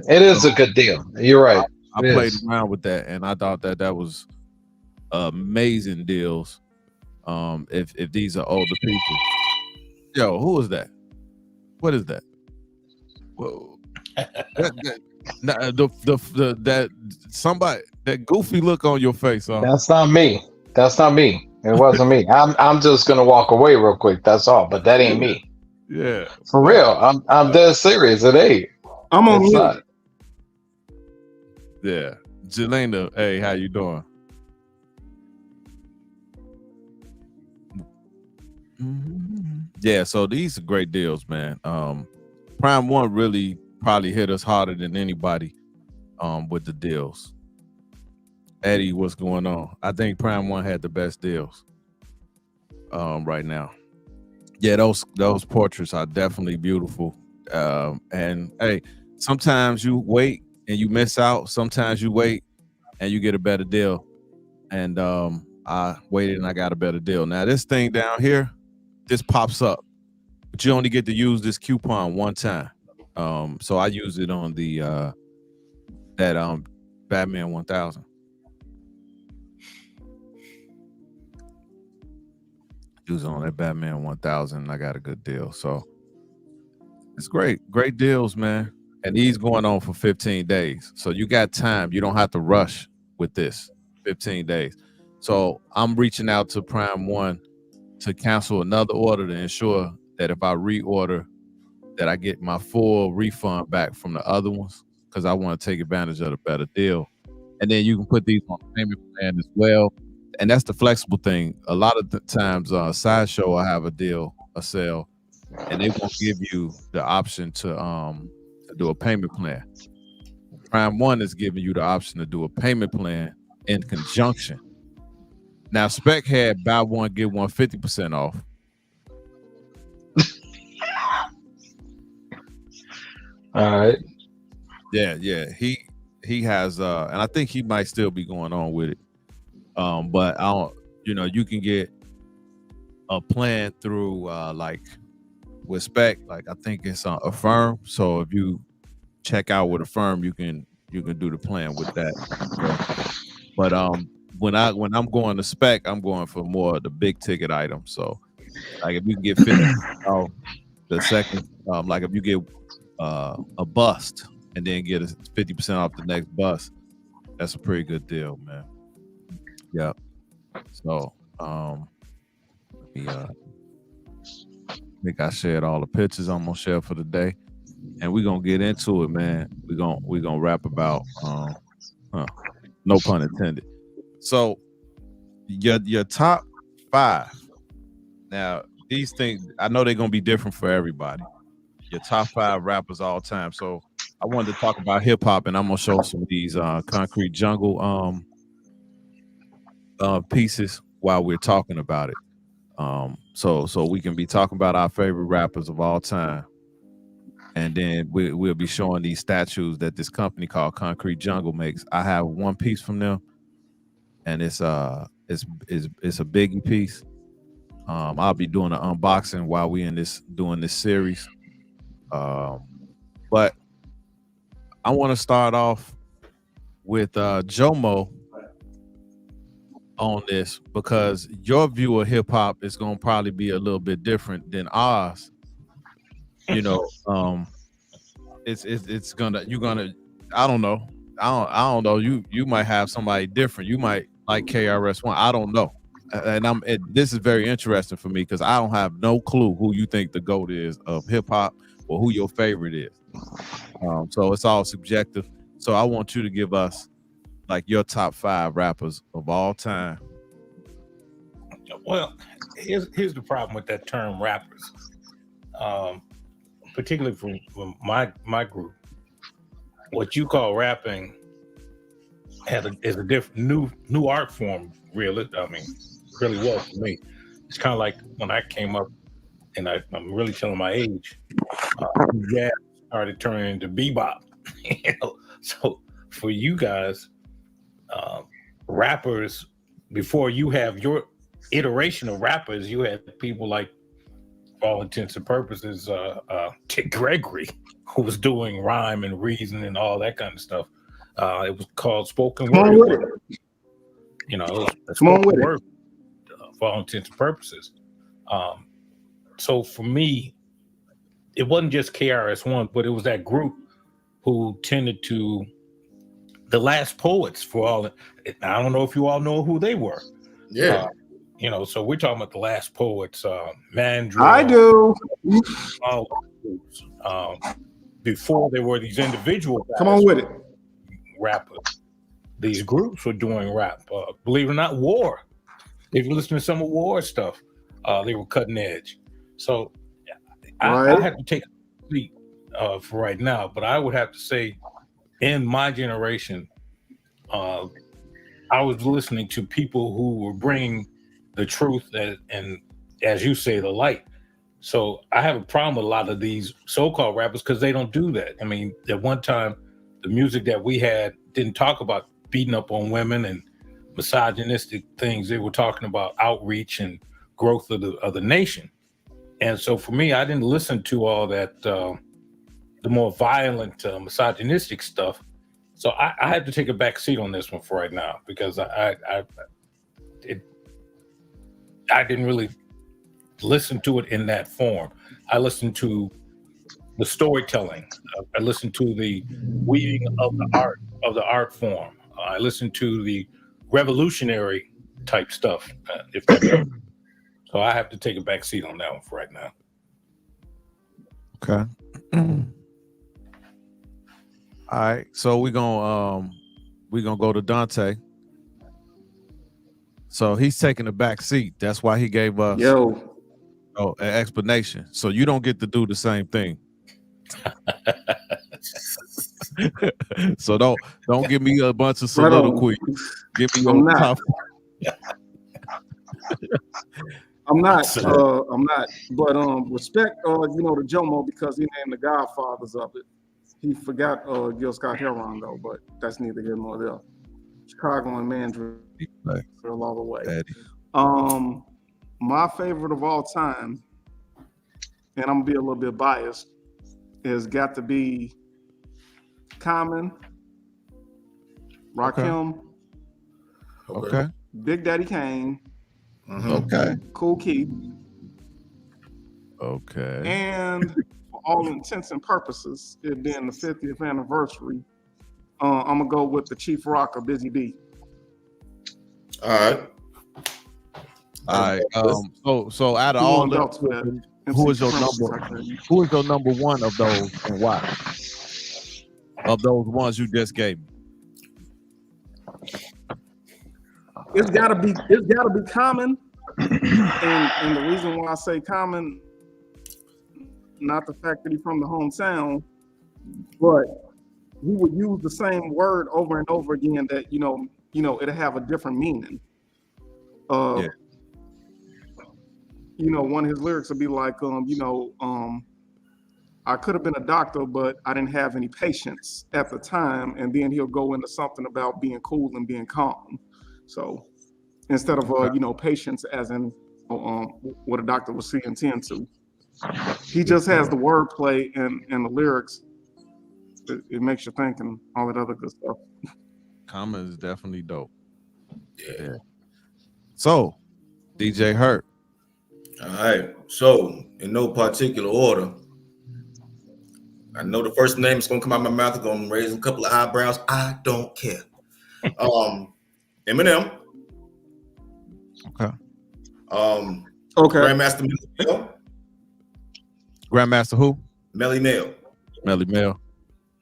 It is a good deal. You're right. I played around with that, and I thought that was amazing deals. If these are older people, yo, who is that? What is that? Whoa. that somebody, that goofy look on your face. That's not me. It wasn't me. I'm just gonna walk away real quick. That's all. But that ain't me. Yeah, for real. I'm dead serious. It ain't. I'm on mute. Yeah, Jelena. Hey, how you doing? Yeah, so these are great deals, man. Prime One really probably hit us harder than anybody with the deals. Eddie, what's going on? I think Prime One had the best deals right now. Yeah, those portraits are definitely beautiful. And hey, sometimes you wait and you miss out. Sometimes you wait and you get a better deal. And I waited and I got a better deal. Now this thing down here, this pops up, but you only get to use this coupon one time. So I used it on the that Batman 1000. Use on that Batman 1000. I got a good deal. So it's great deals, man. And these going on for 15 days. So you got time. You don't have to rush with this 15 days. So I'm reaching out to Prime One to cancel another order to ensure that if I reorder, that I get my full refund back from the other ones, because I want to take advantage of the better deal. And then you can put these on the payment plan as well. And that's the flexible thing. A lot of the times, Sideshow will have a sale, and they won't give you the option to do a payment plan. Prime One is giving you the option to do a payment plan in conjunction. Now, Spec had buy one, get one 50% off. All right. Yeah. He has, and I think he might still be going on with it. But I don't, you can get a plan through like with Spec, like I think it's a firm. So if you check out with a firm, you can do the plan with that. But when I'm going to Spec, I'm going for more of the big ticket items. So like if you can get 50% off the second, like if you get a bust and then get a 50% off the next bust, that's a pretty good deal, man. Yeah. So think I shared all the pictures I'm gonna share for the day, and we're gonna get into it, man. We're gonna rap about no pun intended. So your top 5. Now these things I know they're gonna be different for everybody. Your top 5 rappers all time. So I wanted to talk about hip hop, and I'm gonna show some of these Concrete Jungle pieces while we're talking about it. So we can be talking about our favorite rappers of all time, and then we'll be showing these statues that this company called Concrete Jungle makes. I have one piece from them, and it's a Biggie piece. I'll be doing an unboxing while we doing this series. But I want to start off with Jomo on this, because your view of hip hop is going to probably be a little bit different than ours. You know, it's gonna, you're gonna, I don't know. I don't know. You might have somebody different. You might like KRS-One. I don't know. And this is very interesting for me, because I don't have no clue who you think the GOAT is of hip hop, or who your favorite is. So it's all subjective. So I want you to give us like your top 5 rappers of all time. Well, here's the problem with that term rappers, particularly from my group. What you call rapping is a different new art form. Really, I mean, really was for me. It's kind of like when I came up, and I'm really telling my age. Jazz started turning into bebop. So for you guys, rappers, before you have your iteration of rappers, you had people like, for all intents and purposes, Dick Gregory, who was doing rhyme and reason and all that kind of stuff. It was called spoken word. You know, it was spoken word for all intents and purposes. So for me, it wasn't just KRS-One, but it was that group who tended to, the last poets for all. I don't know if you all know who they were. Yeah. You know, so we're talking about the last poets, Mandrill. I do. All groups. Before there were these individual guys, Come on with it. rappers. These groups were doing rap. Believe it or not, War. If you listen to some of War stuff, they were cutting edge. So I have to take a seat for right now, but I would have to say, in my generation, I was listening to people who were bringing the truth and, as you say, the light. So I have a problem with a lot of these so-called rappers, because they don't do that. I mean, at one time, the music that we had didn't talk about beating up on women and misogynistic things. They were talking about outreach and growth of the nation. And so for me, I didn't listen to all that, the more violent, misogynistic stuff. So I had to take a back seat on this one for right now, because I didn't really listen to it in that form. I listened to the storytelling. I listened to the weaving of the art form. I listened to the revolutionary type stuff. So I have to take a back seat on that one for right now. Okay. All right. So we're gonna go to Dante. So he's taking a back seat. That's why he gave us an explanation. So you don't get to do the same thing. So don't give me a bunch of soliloquy. Give me your top. I'm not. But respect, to Jomo, because he named the Godfathers of it. He forgot Gil Scott Heron though, but that's neither here nor there. Chicago and Mandrill all the way. My favorite of all time, and I'm gonna be a little bit biased, is got to be Common, Rakim, okay, Big Daddy Kane, okay, Kool Keith, okay, and for all intents and purposes, it being the 50th anniversary, I'm gonna go with the Chief Rocker, Busy B. All right. So out of all them, Who is your number one of those and why? Of those ones you just gave me. It's gotta be Common. And the reason why I say Common, not the fact that he's from the hometown, but he would use the same word over and over again that it'll have a different meaning. One of his lyrics would be like, I could have been a doctor, but I didn't have any patience at the time. And then he'll go into something about being cool and being calm. So instead of patience as in what a doctor would see and tend to, he just has the wordplay and the lyrics. It makes you think and all that other good stuff. Common is definitely dope. Yeah. So, DJ Hurt. All right. So, in no particular order, I know the first name is gonna come out of my mouth. I'm gonna raise a couple of eyebrows. I don't care. Eminem. Okay. Okay. Grandmaster Melly Mel. Grandmaster who? Melly Mel. Melly Mel.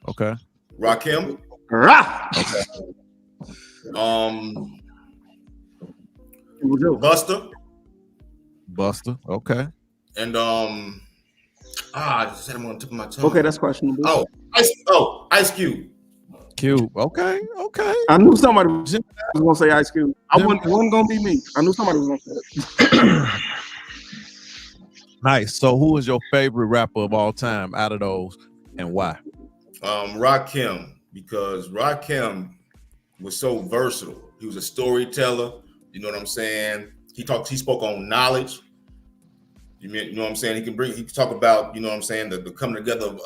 Okay. Rakim. Okay. Buster. Okay. And I just said I'm on the tip of my tongue. Okay, that's questionable. Ice Cube. Cube. Okay. I knew somebody was gonna say Ice Cube. It wasn't gonna be me. I knew somebody was gonna say it. Nice. So, who is your favorite rapper of all time out of those, and why? Rakim, because Rakim was so versatile. He was a storyteller. You know what I'm saying? He spoke on knowledge. You know what I'm saying? He can talk about, you know what I'm saying, the coming together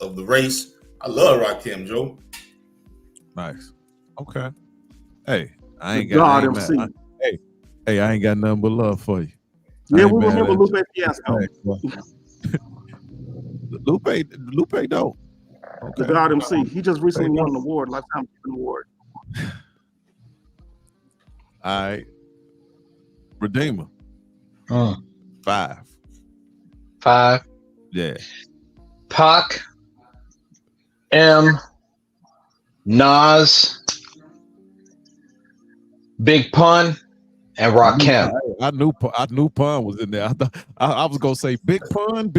of the race. I love Rakim, Joe. Nice. Okay. Hey, I ain't got I ain't got nothing but love for you. Yeah, we remember Lupe Fiasco. Lupe dope. Okay. The God MC. He just recently won an award, Lifetime Achievement Award. All right. Redeemer. 5. Yeah. Pac, Nas, Big Pun, and Rakim. I knew Pun was in there. I was gonna say Big Pun.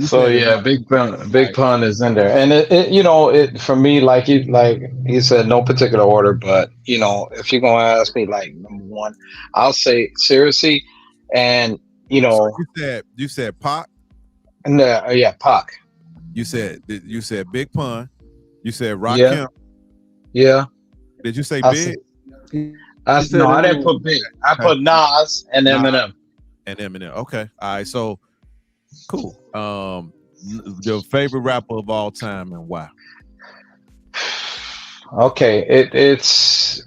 So yeah, Big Pun is in there, and it for me, like he said, no particular order, but if you're gonna ask me like number one, I'll say seriously, and So you said Pac. And Pac. You said Big Pun. You said Rakim. Yeah. Did you say Big? I didn't put Big. I put Nas and Eminem. Okay. All right. So cool. Your favorite rapper of all time and why? Okay. It's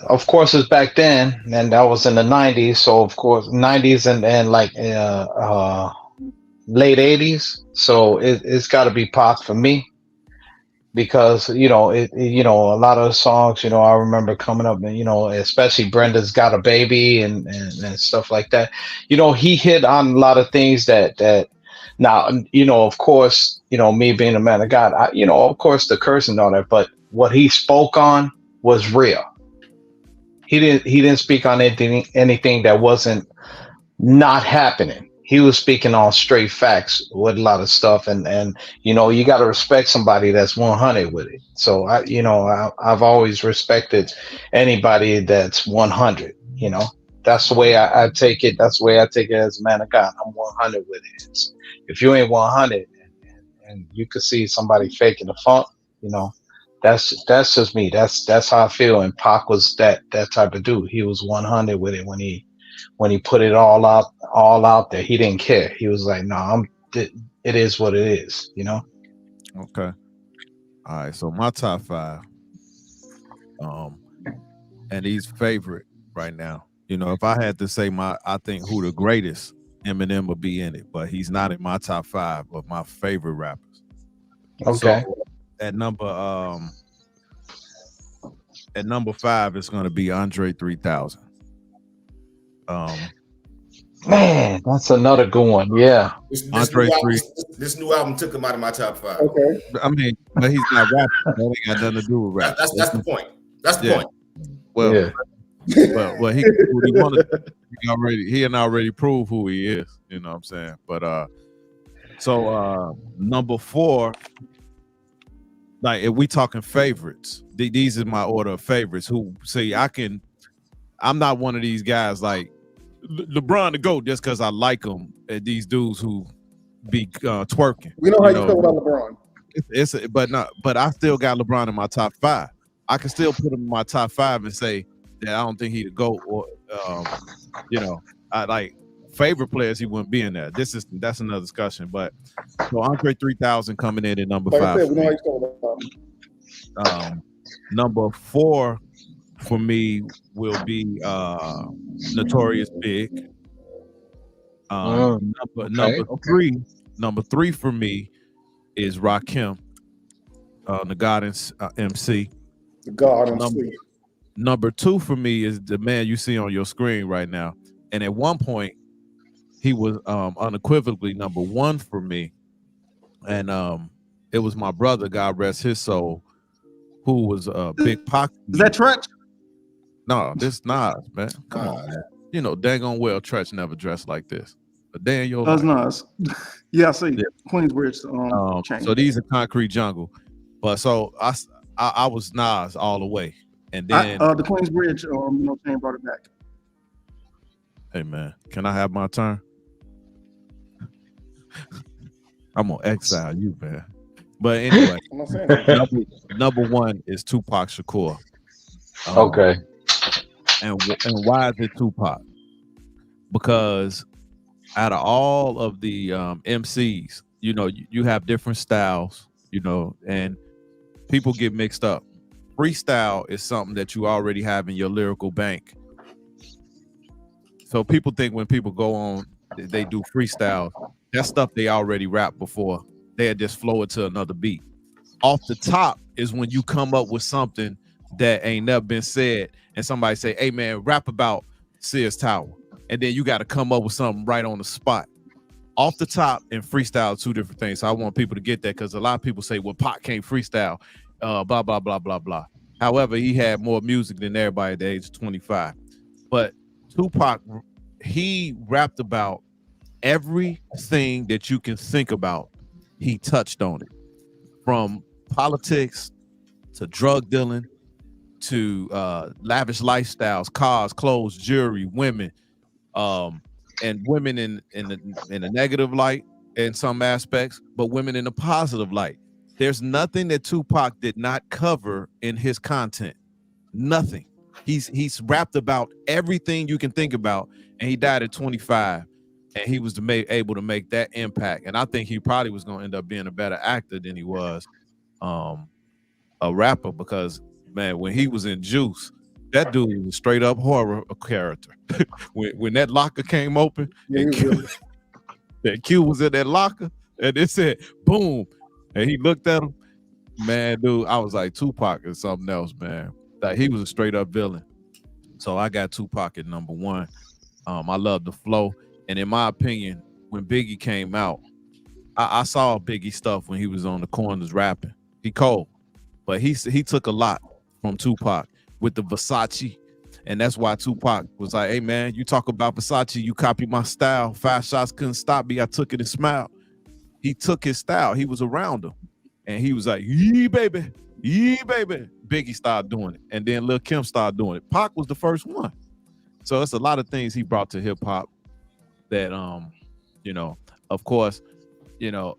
of course it's back then, and that was in the 90s. So of course 90s and like late 80s. So it's got to be Pac for me. Because a lot of the songs, I remember coming up, and especially Brenda's Got a Baby and stuff like that. He hit on a lot of things that now, of course, me being a man of God, of course the curse and all that, but what he spoke on was real. He didn't speak on anything that wasn't not happening. He was speaking on straight facts with a lot of stuff, and you got to respect somebody that's 100 with it. So I've always respected anybody that's 100. That's the way I take it. That's the way I take it as a man of God. I'm 100 with it. If you ain't 100, and you could see somebody faking the funk, that's just me. That's how I feel. And Pac was that type of dude. He was 100 with it when he put it all out there. He didn't care. He was like, no, it is what it is, Okay. All right. So my top 5, and he's favorite right now. If I had to say I think who the greatest, Eminem would be in it, but he's not in my top 5 of my favorite rappers. Okay. So at number At number 5, it's going to be Andre 3000. Man, that's another good one. Yeah. This new album took him out of my top 5. Okay. I mean, but he's not rapping. That ain't got nothing to do with rap. That's the point. That's the point. Well, Yeah. well, he can do what he wanted. He already proved who he is. You know what I'm saying? But so number 4, like if we talking favorites, these are my order of favorites. Who see I'm not one of these guys like LeBron the GOAT just because I like him. These dudes who be twerking. We know how you feel about LeBron. But I still got LeBron in my top 5. I can still put him in my top 5 and say that I don't think he'd go, or I like favorite players, he wouldn't be in there. That's another discussion. But so Andre 3000 coming in at number 5. We know how you feel about him. Number 4 for me will be Notorious Big. Number 3 for me is Rakim, the God MC. The God MC. Number 2 for me is the man you see on your screen right now. And at one point, he was unequivocally number 1 for me. And it was my brother, God rest his soul, who was a big Pac. Is that Tretch? No, this Nas, man. Come on, man. You know, dang on well, Tretch never dressed like this. But day in your life. Nas. Yeah, I see. Yeah. Queensbridge. So these are Concrete Jungle. But so I was Nas all the way. And then the Queensbridge chain brought it back. Hey man, can I have my turn? I'm gonna exile you, man. But anyway, number 1 is Tupac Shakur. Okay. And why is it Tupac? Because out of all of the MCs, you know, you have different styles, you know, and people get mixed up. Freestyle is something that you already have in your lyrical bank. So people think when people go on, they do freestyle, that stuff they already rap before. They just flow it to another beat. Off the top is when you come up with something that ain't never been said, and somebody say, hey man, rap about Sears Tower. And then you got to come up with something right on the spot. Off the top and freestyle are 2 different things. So I want people to get that, because a lot of people say, well, Pac can't freestyle, blah, blah, blah, blah, blah. However, he had more music than everybody at the age of 25. But Tupac, he rapped about everything that you can think about. He touched on it, from politics to drug dealing to lavish lifestyles, cars, clothes, jewelry, women, and women in a negative light in some aspects, but women in a positive light. There's nothing that Tupac did not cover in his content. Nothing. He's rapped about everything you can think about, and he died at 25, and he was able to make that impact. And I think he probably was going to end up being a better actor than he was a rapper, because man, when he was in Juice, that dude was a straight up horror character. when that locker came open, and Q was in that locker, and it said boom, and he looked at him, man, dude, I was like, Tupac is something else, man. Like, he was a straight up villain. So I got Tupac at number 1. I love the flow, and in my opinion, when Biggie came out, I saw Biggie stuff when he was on the corners rapping. He cold, but he took a lot from Tupac with the Versace, and that's why Tupac was like, hey man, you talk about Versace, you copy my style, 5 shots couldn't stop me, I took it and smiled. He took his style, he was around him, and he was like, yee baby. Biggie started doing it, and then Lil Kim started doing it. Pac was the first one. So it's a lot of things he brought to hip-hop that you know, of course, you know,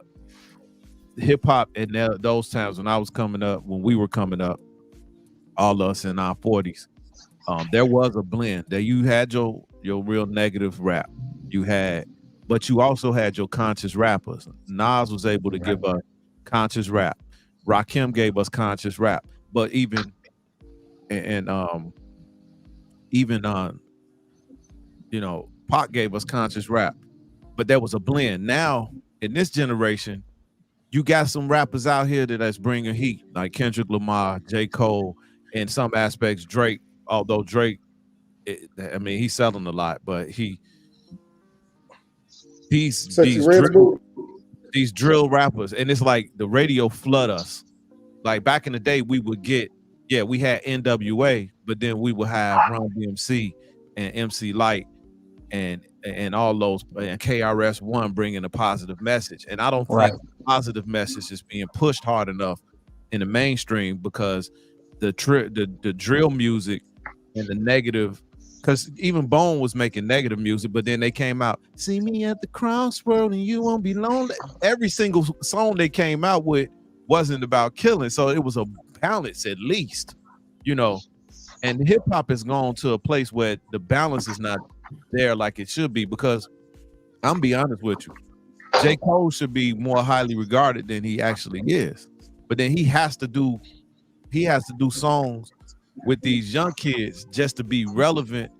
hip-hop in those times when I was coming up, when we were coming up, all of us in our 40s, there was a blend that you had your real negative rap, but you also had your conscious rappers. Nas was able to give us conscious rap. Rakim gave us conscious rap, but even you know, Pac gave us conscious rap, but there was a blend. Now in this generation, you got some rappers out here that's bringing heat, like Kendrick Lamar, J. Cole, in some aspects, Drake, although Drake, I mean, he's selling a lot, but these drill rappers, and it's like the radio flood us. Like back in the day, we would get, we had NWA, but then we would have Run DMC and MC Light and all those, and KRS-One bringing a positive message. And I don't think the positive message is being pushed hard enough in the mainstream, because the drill music and the negative, because even Bone was making negative music, but then they came out, see me at the crossroad and you won't be lonely. Every single song they came out with wasn't about killing, so it was a balance at least, you know. And hip hop has gone to a place where the balance is not there like it should be, because I'm be honest with you, J. Cole should be more highly regarded than he actually is, but then he has to do songs with these young kids just to be relevant,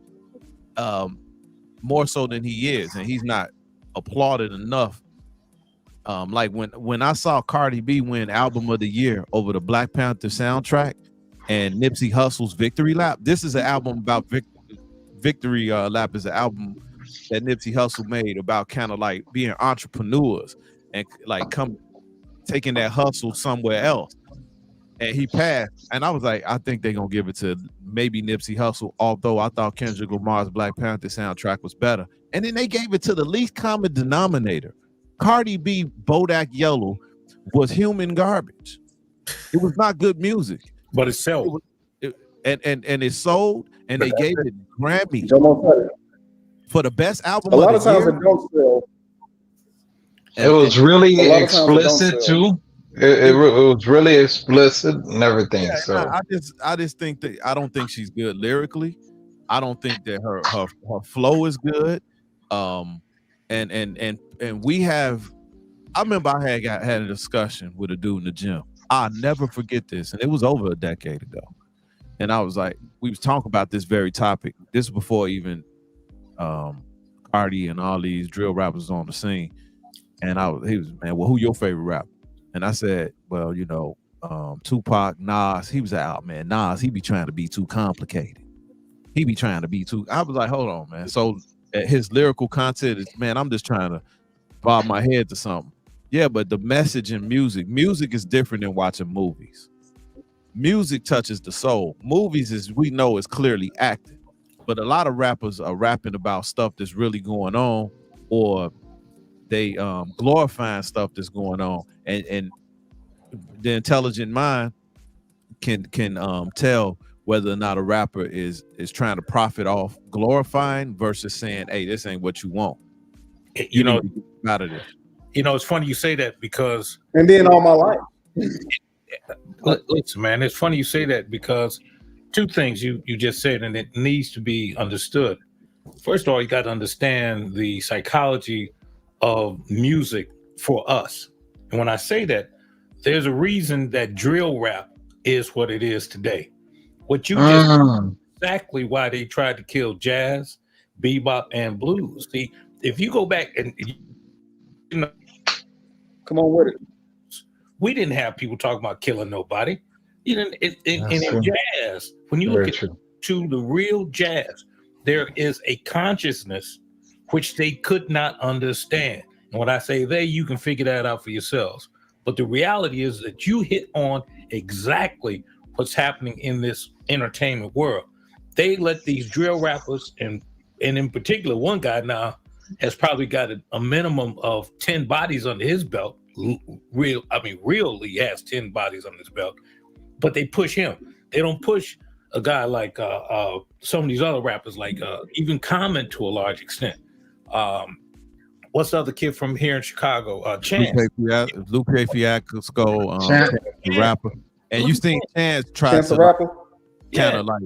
more so than he is, and he's not applauded enough. Like when I saw Cardi B win Album of the Year over the Black Panther soundtrack and Nipsey Hussle's Victory Lap. This is an album about Victory Lap is an album that Nipsey Hussle made about kind of like being entrepreneurs and like taking that hustle somewhere else. And he passed, and I was like, I think they're gonna give it to maybe Nipsey Hussle, although I thought Kendrick Lamar's Black Panther soundtrack was better. And then they gave it to the least common denominator. Cardi B, Bodak Yellow was human garbage. It was not good music, but it sold. And it sold, and they gave it Grammy for the best album. A lot of times it don't sell. It was really explicit too. It was really explicit and everything. Yeah, so I just think that I don't think she's good lyrically. I don't think that her flow is good. And we have. I remember I had a discussion with a dude in the gym. I'll never forget this, and it was over a decade ago. And I was like, we was talking about this very topic. This was before even Cardi and all these drill rappers on the scene. And he was, man, well, who your favorite rapper? And I said, well, you know, Tupac, Nas. He was out, man. Nas, he be trying to be too complicated. He be trying to be too. I was like, hold on, man. So his lyrical content is, man, I'm just trying to bob my head to something. Yeah, but the message in music is different than watching movies. Music touches the soul. Movies, as we know, is clearly acting. But a lot of rappers are rapping about stuff that's really going on, or they glorifying stuff that's going on, and the intelligent mind can tell whether or not a rapper is trying to profit off glorifying versus saying, hey, this ain't what you want. You know, out of this. You know, it's funny you say that, because and then all my life. Listen, man, it's funny you say that, because two things you just said, and it needs to be understood. First of all, you got to understand the psychology of music for us. And when I say that, there's a reason that drill rap is what it is today. What you just exactly why they tried to kill jazz, bebop, and blues. See, if you go back and you know, come on with it. We didn't have people talking about killing nobody. You didn't in jazz. When you look to the real jazz, there is a consciousness which they could not understand. And when I say they, you can figure that out for yourselves. But the reality is that you hit on exactly what's happening in this entertainment world. They let these drill rappers, and in particular, one guy now has probably got a minimum of 10 bodies under his belt. Really has 10 bodies on his belt, but they push him. They don't push a guy like some of these other rappers, like even Common to a large extent. What's the other kid from here in Chicago? Chance. Lupe Fiasco, the rapper. And you think Chance tried to kind of like,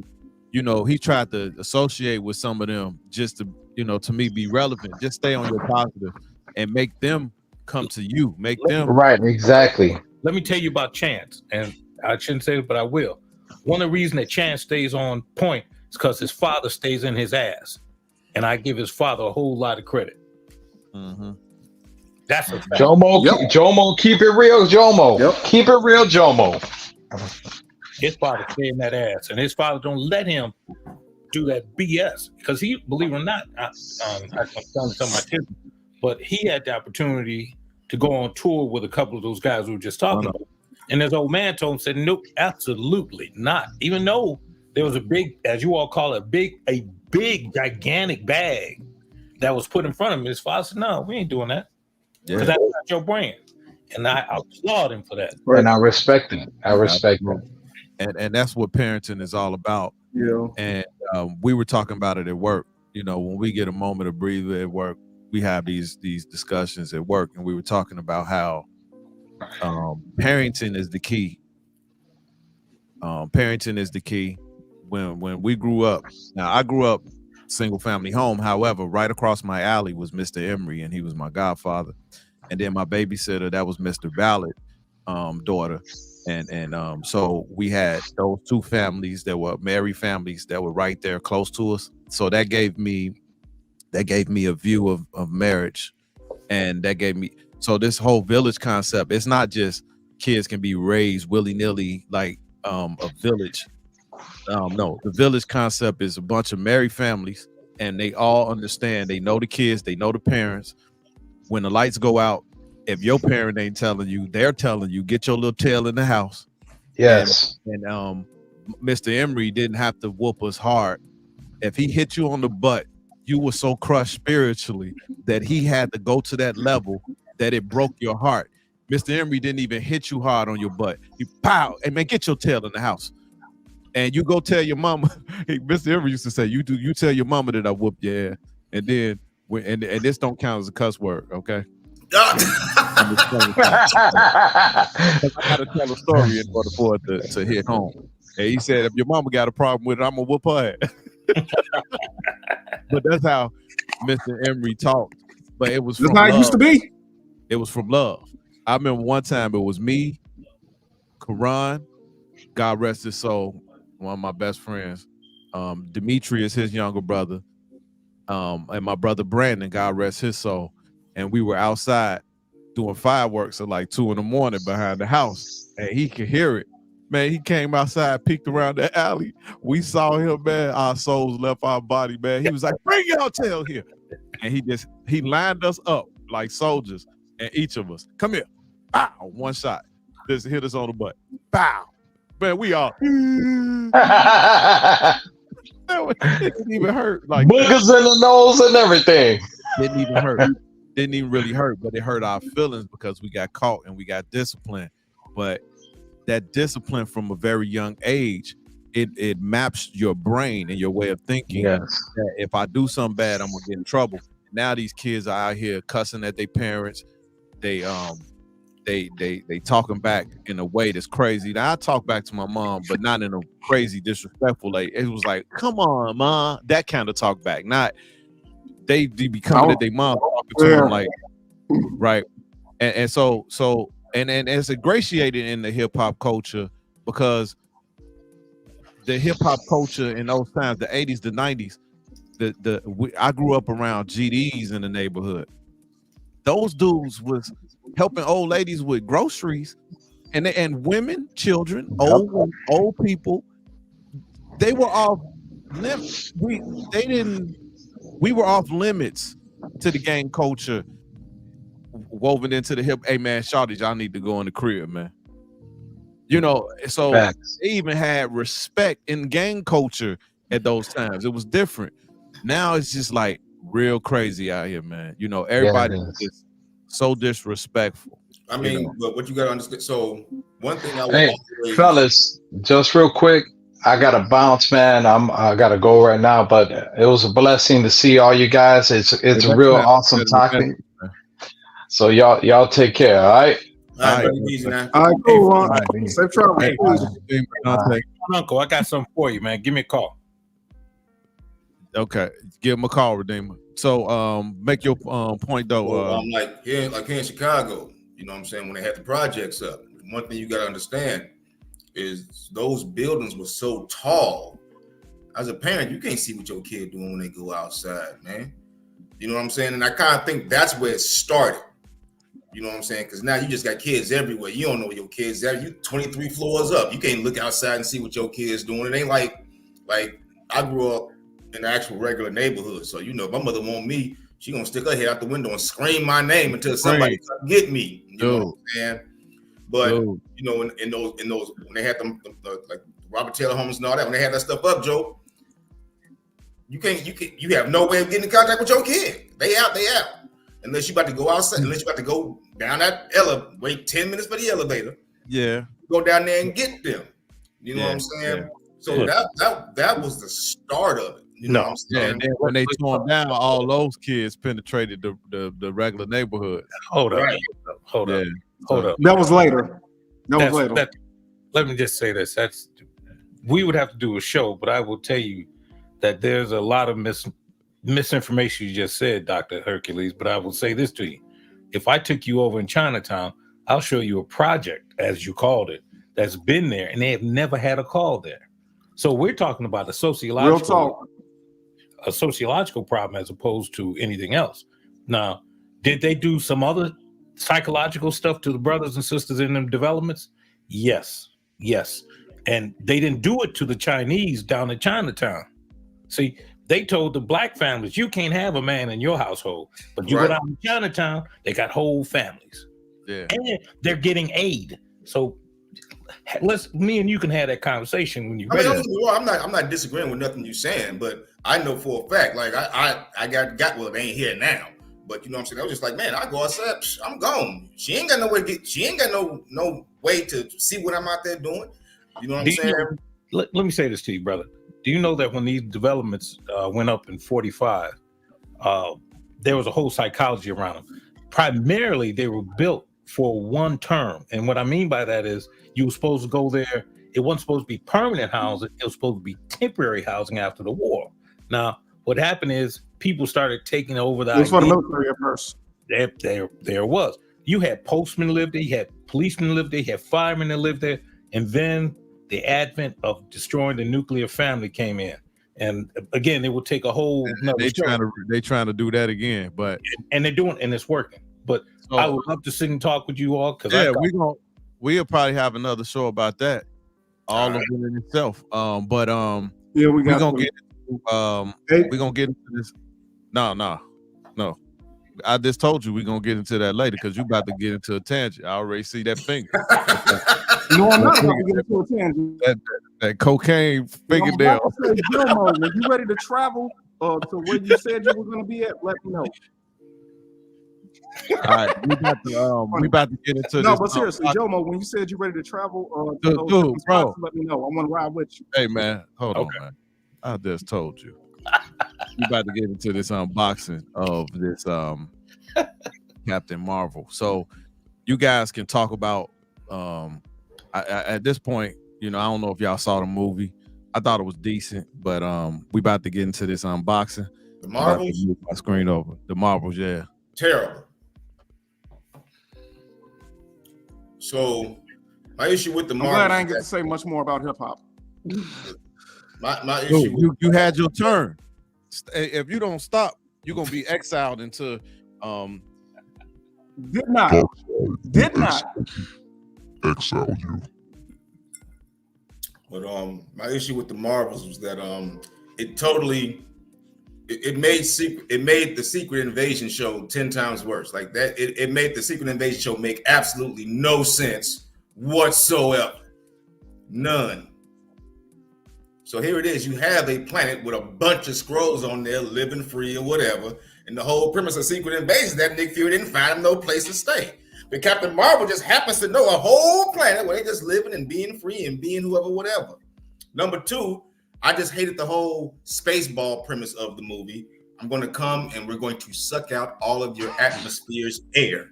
you know, he tried to associate with some of them just to, you know, to me be relevant. Just stay on your positive and make them come to you. Make them right. Exactly. Let me tell you about Chance, and I shouldn't say it, but I will. One of the reasons that Chance stays on point is because his father stays in his ass, and I give his father a whole lot of credit. Mm-hmm. That's a fact. Jomo, keep it real, Jomo. Keep it real, Jomo. his father carrying that ass, and his father don't let him do that BS because he, believe it or not, I'm telling some of my kids, but he had the opportunity to go on tour with a couple of those guys we were just talking about. And his old man told him, said, nope, absolutely not. Even though there was a big, as you all call it, a big, gigantic bag that was put in front of him. His father said, no, we ain't doing that. Because that's not your brand. And I applaud him for that. And I respect it. I respect it. And that's what parenting is all about. Yeah. And we were talking about it at work. You know, when we get a moment of breather at work, we have these discussions at work, and we were talking about how parenting is the key. Parenting is the key. When we grew up, now I grew up single family home. However, right across my alley was Mr. Emery, and he was my godfather. And then my babysitter, that was Mr. Ballard, daughter. And so we had those two families that were married families that were right there close to us. So that gave me a view of marriage, and that gave me, so this whole village concept, it's not just kids can be raised willy-nilly like a village. No, the village concept is a bunch of married families, and they all understand, they know the kids, they know the parents. When the lights go out, if your parent ain't telling you, they're telling you, get your little tail in the house. Yes. And Mr. Emery didn't have to whoop us hard. If he hit you on the butt, you were so crushed spiritually that he had to go to that level that it broke your heart. Mr. Emery didn't even hit you hard on your butt. He pow, and man, get your tail in the house. And you go tell your mama. Mr. Emery used to say, you tell your mama that I whooped your ass. And then and this don't count as a cuss word, okay? I gotta tell a story in order for it to hit home. And he said, if your mama got a problem with it, I'm gonna whoop her ass. But that's how Mr. Emery talked. But it was from how love. it used to be. It was from love. I remember one time it was me, Karan, God rest his soul, one of my best friends, Demetrius, his younger brother, and my brother Brandon, God rest his soul. And we were outside doing fireworks at like 2 a.m. behind the house, and he could hear it. Man, he came outside, peeked around the alley. We saw him, man. Our souls left our body, man. He was like, bring your tail here. And he lined us up like soldiers, and each of us, come here. Bow, one shot. Just hit us on the butt. Bow. Man, we all. It didn't even hurt. Like boogers in the nose and everything. Didn't even hurt. Didn't even really hurt, but it hurt our feelings because we got caught and we got disciplined. But that discipline from a very young age, it maps your brain and your way of thinking. Yes. That if I do something bad, I'm gonna get in trouble. Now these kids are out here cussing at their parents. They talking back in a way that's crazy. Now I talk back to my mom, but not in a crazy disrespectful way. It was like, come on, mom, that kind of talk back. Not they be coming at their mom talking to them like, right. And so it's ingratiated in the hip hop culture because the hip hop culture in those times, the 80s, the 90s, I grew up around GDs in the neighborhood. Those dudes was helping old ladies with groceries, and women, children, old people. They were off limits. We were off limits to the gang culture woven into the hip. Hey man, shawty, y'all need to go in the crib, man. You know, so Facts. They even had respect in gang culture at those times. It was different. Now it's just like real crazy out here, man. You know, everybody is so disrespectful. I mean, but what you gotta understand. So one thing I Hey, fellas, just real quick, I gotta bounce, man. I gotta go right now, but it was a blessing to see all you guys. It's a real awesome topic. So y'all take care, all right? All right, easy now. All right, cool. Safe travel. Hey, Uncle, I got something for you, man. Give me a call. Okay, give him a call, Redeemer. So make your point though. I'm like here in Chicago, you know what I'm saying, when they had the projects up, one thing you gotta understand is those buildings were so tall. As a parent, you can't see what your kid doing when they go outside, man. You know what I'm saying? And I kind of think that's where it started. You know what I'm saying? Because now you just got kids everywhere. You don't know where your kids are. You 23 floors up. You can't look outside and see what your kids doing. It ain't like I grew up in the actual regular neighborhood. So, you know, if my mother want me, she gonna stick her head out the window and scream my name until somebody come get me. You know what I'm saying? But you know, in those when they had them like Robert Taylor homes and all that, when they had that stuff up, Joe, you have no way of getting in contact with your kid. They out. Unless you about to go outside, unless you about to go down that elevator, wait 10 minutes for the elevator. Yeah. Go down there and get them. You know what I'm saying? Yeah. So that was the start of it. You know what I'm saying? And then when they tore them down, all those kids penetrated the regular neighborhood. Hold up. That was later. Let me just say this. We would have to do a show, but I will tell you that there's a lot of misinformation you just said, Dr. Hercules, but I will say this to you. If I took you over in Chinatown, I'll show you a project, as you called it, that's been there, and they have never had a call there. So we're talking about a sociological problem as opposed to anything else. Now, did they do some other psychological stuff to the brothers and sisters in them developments? Yes. And they didn't do it to the Chinese down in Chinatown. See, they told the black families, you can't have a man in your household, but you go down to Chinatown, they got whole families. Yeah. And they're getting aid. So me and you can have that conversation when you ready. I'm not disagreeing with nothing you're saying, but I know for a fact, like I got well, they ain't here now. But you know what I'm saying? I was just like, man, I go outside, I'm gone. She ain't got no way to get, she ain't got no way to see what I'm out there doing. You know what I'm saying? Let me say this to you, brother. Do you know that when these developments went up in 45, there was a whole psychology around them? Primarily, they were built for one term. And what I mean by that is you were supposed to go there. It wasn't supposed to be permanent housing. It was supposed to be temporary housing after the war. Now, what happened is people started taking over the idea. It was for the military at first. There was. You had postmen live there. You had policemen live there. You had firemen that lived there. And then the advent of destroying the nuclear family came in. And again, they will take a whole. They trying to do that again, but and they're doing, and it's working. But I would love to sit and talk with you all because we'll probably have another show about that, all of it in itself. We're gonna get into this. No. I just told you we're gonna get into that later because you about to get into a tangent. I already see that finger. No, I'm not going to get into a tangent. That cocaine finger there. When you ready to travel to where you said you were going to be at, let me know. All right, we about to get into this. No, but seriously, Jomo, when you said you're ready to travel, dude, bro, let me know. I want to ride with you. Hey, man, hold on, man. I just told you. We about to get into this unboxing of this Captain Marvel. So you guys can talk about at this point, you know, I don't know if y'all saw the movie. I thought it was decent, but we about to get into this unboxing. The Marvels? Move my screen over. The Marvels, yeah. Terrible. So my issue with the Marvels. I'm glad I ain't get to say much more about hip hop. My issue. You had your turn. If you don't stop, you're gonna be exiled into. Did not exile you. But my issue with the Marvels was that it made the Secret Invasion show 10 times worse. Like that, it made the Secret Invasion show make absolutely no sense whatsoever. None. So here it is. You have a planet with a bunch of Skrulls on there living free or whatever. And the whole premise of Secret Invasion is that Nick Fury didn't find him no place to stay. But Captain Marvel just happens to know a whole planet where they just living and being free and being whoever, whatever. Number two, I just hated the whole Spaceball premise of the movie. I'm going to come and we're going to suck out all of your atmosphere's air.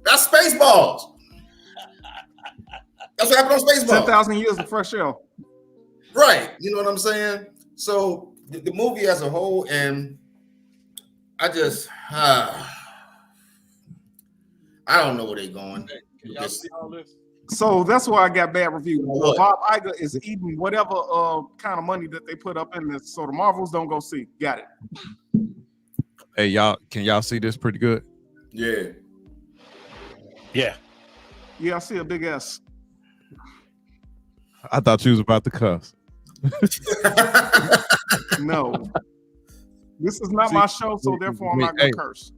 That's Spaceballs. That's what happened on Spaceballs. 10,000 years of fresh air. Right. You know what I'm saying? So the movie as a whole, and I just, I don't know where they're going. Can y'all see all this? So that's why I got bad reviews. Bob Iger is eating whatever kind of money that they put up in this. So the Marvels don't go see. Got it. Hey, y'all, can y'all see this pretty good? Yeah. Yeah. Yeah, I see a big S. I thought you was about to cuss. No. This is not See, my show, so therefore I'm not going to curse.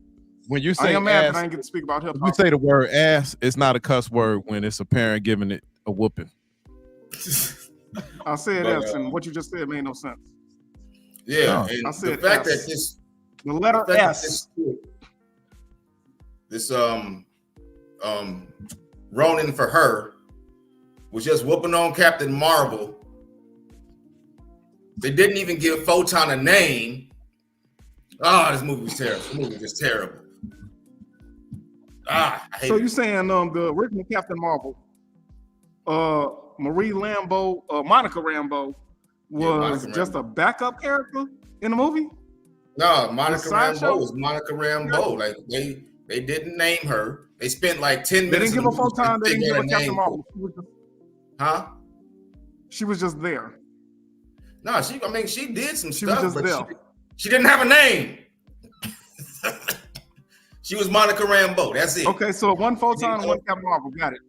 When you I say am mad ass, that I didn't get to speak about hip when you hop. say the word ass, it's not a cuss word when it's a parent giving it a whooping. I said But, S, and what you just said made no sense. Yeah, Oh. and I said the fact S. that The letter the fact that S. this Ronin for her was just whooping on Captain Marvel. They didn't even give Photon a name. Oh, this movie was terrible. This movie was just terrible. I hate So it. you saying the original Captain Marvel, Marie Rambeau, Monica Rambeau, was Monica just Rambeau. a backup character in the movie? No, Monica Sideshow? Rambeau was Monica Rambeau. Like they didn't name her. They spent like 10 They minutes. didn't give a Photon. They didn't give a Captain Marvel. Huh? She was just there. No, she did some She was stuff, just but there. she didn't have a name. She was Monica Rambeau. That's it. Okay, so one Photon and one Captain Marvel. Got it.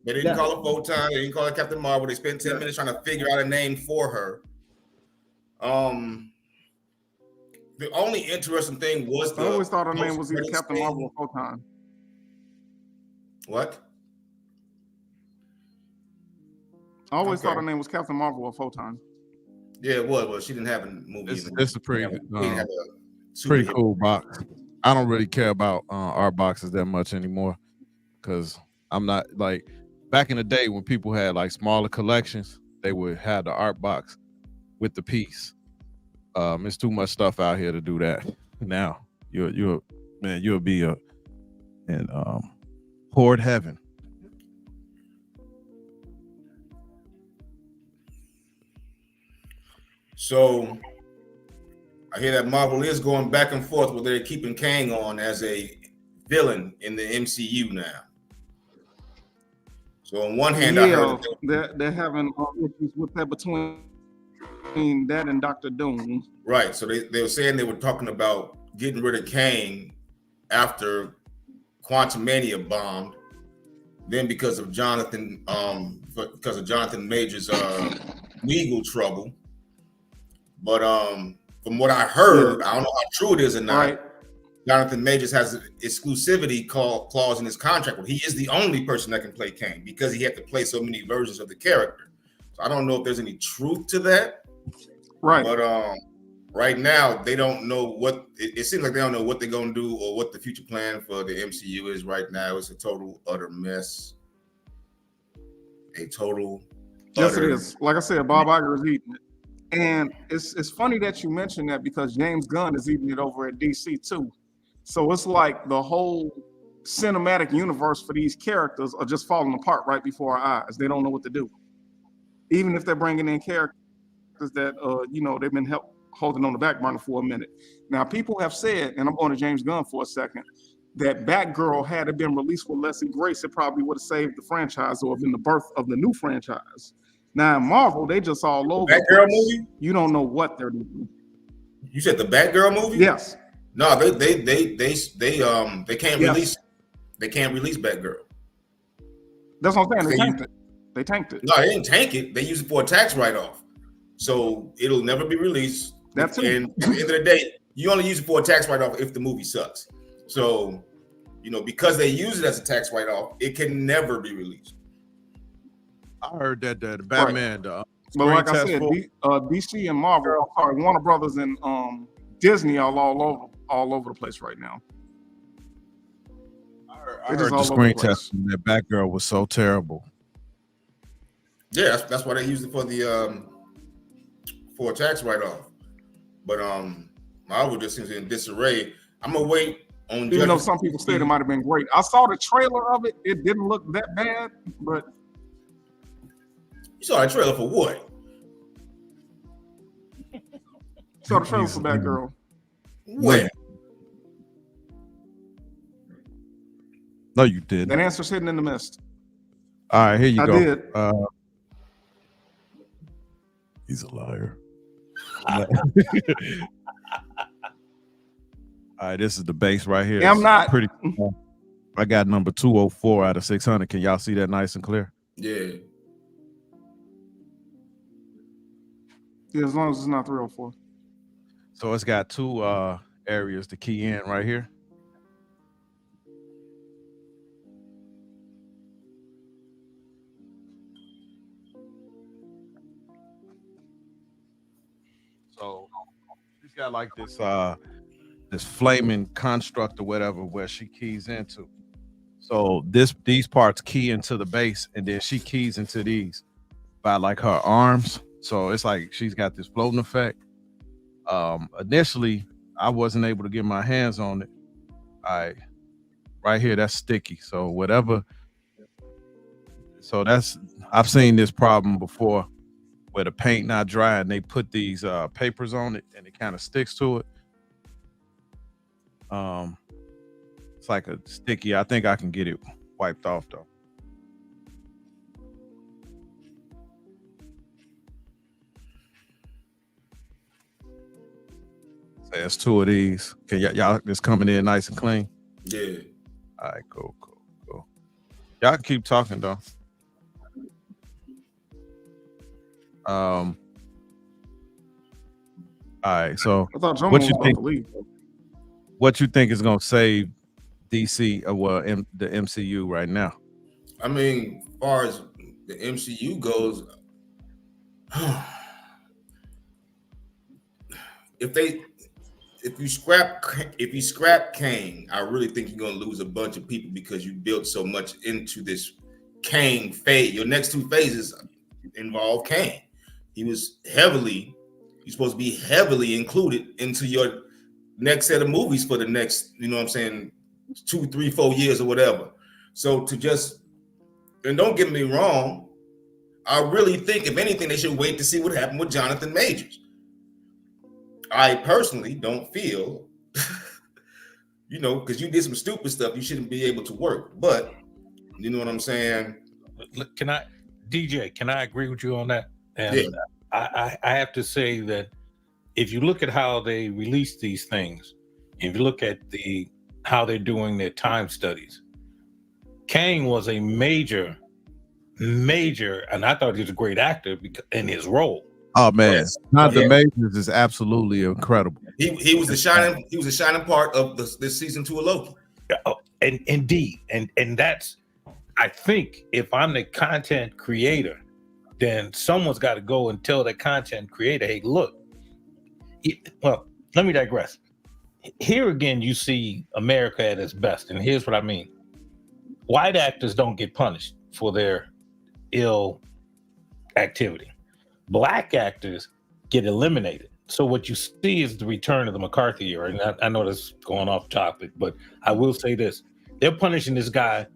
They didn't call her Photon. They didn't call her Captain Marvel. They spent 10 minutes trying to figure out a name for her. The only interesting thing was I always thought her name was either Captain Marvel or Photon. What? I always thought her name was Captain Marvel or Photon. Yeah, it was. Well, she didn't have a movie. It's a pretty cool box. I don't really care about art boxes that much anymore because I'm not like back in the day when people had like smaller collections, they would have the art box with the piece. It's too much stuff out here to do that. Now you'll be in horde heaven. So I hear that Marvel is going back and forth where they're keeping Kang on as a villain in the MCU now. So on one hand, I heard they're having issues with that between that and Dr. Doom. Right. So they were saying they were talking about getting rid of Kang after Quantumania bombed. Then because of Jonathan Major's legal trouble. But from what I heard, I don't know how true it is or not. Right. Jonathan Majors has an exclusivity clause in his contract where he is the only person that can play Kang because he had to play so many versions of the character. So I don't know if there's any truth to that. Right. But right now they don't know what it seems like they don't know what they're gonna do or what the future plan for the MCU is right now. It's a total utter mess. Yes, it is. Like I said, Bob Iger is eating it. And it's funny that you mentioned that because James Gunn is eating it over at DC too. So it's like the whole cinematic universe for these characters are just falling apart right before our eyes. They don't know what to do. Even if they're bringing in characters that, they've been holding on the back burner for a minute. Now, people have said, and I'm going to James Gunn for a second, that Batgirl, had it been released with Leslie Grace, it probably would have saved the franchise or been the birth of the new franchise. Now, in Marvel, they just all over. Batgirl movie? You don't know what they're doing. You said the Batgirl movie? Yes. No, they can't release. They can't release Batgirl. That's what I'm saying. They tanked it. No, they didn't tank it. They used it for a tax write-off, so it'll never be released. That's it. And at the end of the day, you only use it for a tax write-off if the movie sucks. So, because they use it as a tax write-off, it can never be released. I heard that the Batman. Right. But like I said, DC and Marvel, Warner Brothers and Disney are all over the place right now. I heard the screen test that Batgirl was so terrible. Yeah, that's why they used it for the for a tax write-off. But Marvel just seems in disarray. I'm gonna wait on. Even though some people said it might have been great, I saw the trailer of it. It didn't look that bad, but. You saw a trailer for what? Saw the trailer for Batgirl. When? No, you didn't. That answer's hidden in the mist. All right, here you go. I did. He's a liar. All right, this is the base right here. Yeah, I'm not. Pretty. I got number 204 out of 600. Can y'all see that nice and clear? Yeah. Yeah, as long as it's not 304. So it's got two areas to key in right here. So she's got like this flaming construct or whatever where she keys into. So these parts key into the bass, and then she keys into these by like her arms. So it's like she's got this floating effect. Initially, I wasn't able to get my hands on it. Right here, that's sticky. So whatever. So I've seen this problem before where the paint not dry and they put these papers on it and it kind of sticks to it. It's like a sticky. I think I can get it wiped off though. So there's two of these. Can y'all just coming in nice and clean? Yeah. All right, cool. Y'all can keep talking though. All right, so I thought what you think? to leave. What you think is gonna save DC or the MCU right now? I mean, as far as the MCU goes, if you scrap Kang, I really think you're gonna lose a bunch of people because you built so much into this Kang phase. Your next two phases involve Kang. He's supposed to be heavily included into your next set of movies for the next, 2, 3, 4 years or whatever. So and don't get me wrong, I really think if anything, they should wait to see what happened with Jonathan Majors. I personally don't feel, because you did some stupid stuff, you shouldn't be able to work. But you know what I'm saying? Can I agree with you on that? And Yeah. I have to say that if you look at how they release these things, if you look at how they're doing their time studies, Kang was a major, and I thought he was a great actor in his role. Oh man, Yes. Jonathan Majors is absolutely incredible. He was a shining part of this season 2 of Loki. And indeed, and that's, I think if I'm the content creator, then someone's got to go and tell the content creator, hey, look. Well, let me digress. Here again, you see America at its best, and here's what I mean. White actors don't get punished for their ill activity. Black actors get eliminated. So what you see is the return of the McCarthy era. And I know that's going off topic, but I will say this. They're punishing this guy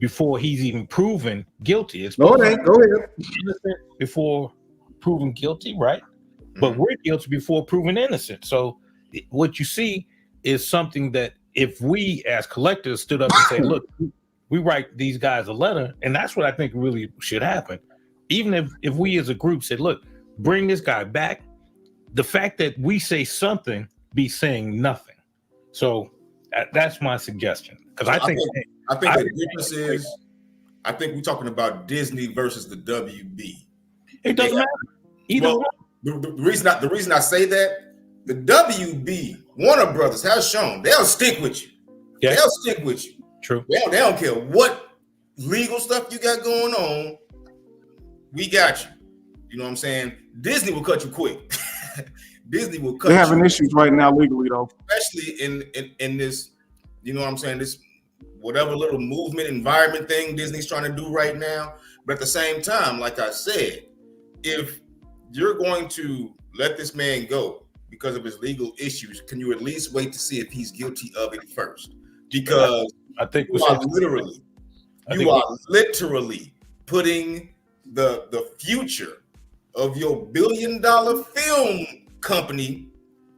before he's even proven guilty. It's Go ahead. innocent before proven guilty, right? Mm-hmm. But we're guilty before proven innocent. So what you see is something that if we as collectors stood up and say, look, we write these guys a letter, and that's what I think really should happen. Even if we as a group said, look, bring this guy back, the fact that we say something be saying nothing. So that's my suggestion. Because I think the difference is, I think we're talking about Disney versus the WB. It doesn't matter. Either one. The reason I say that, the WB, Warner Brothers has shown they'll stick with you. Yeah. They'll stick with you. True. They don't care what legal stuff you got going on. We got you. You know what I'm saying? Disney will cut you quick. Disney will cut you. They're having issues right now legally, though. Especially in this, you know what I'm saying, this whatever little movement environment thing Disney's trying to do right now. But at the same time, like I said, if you're going to let this man go because of his legal issues, can you at least wait to see if he's guilty of it first? Because I think you are literally putting the future of your billion-dollar film company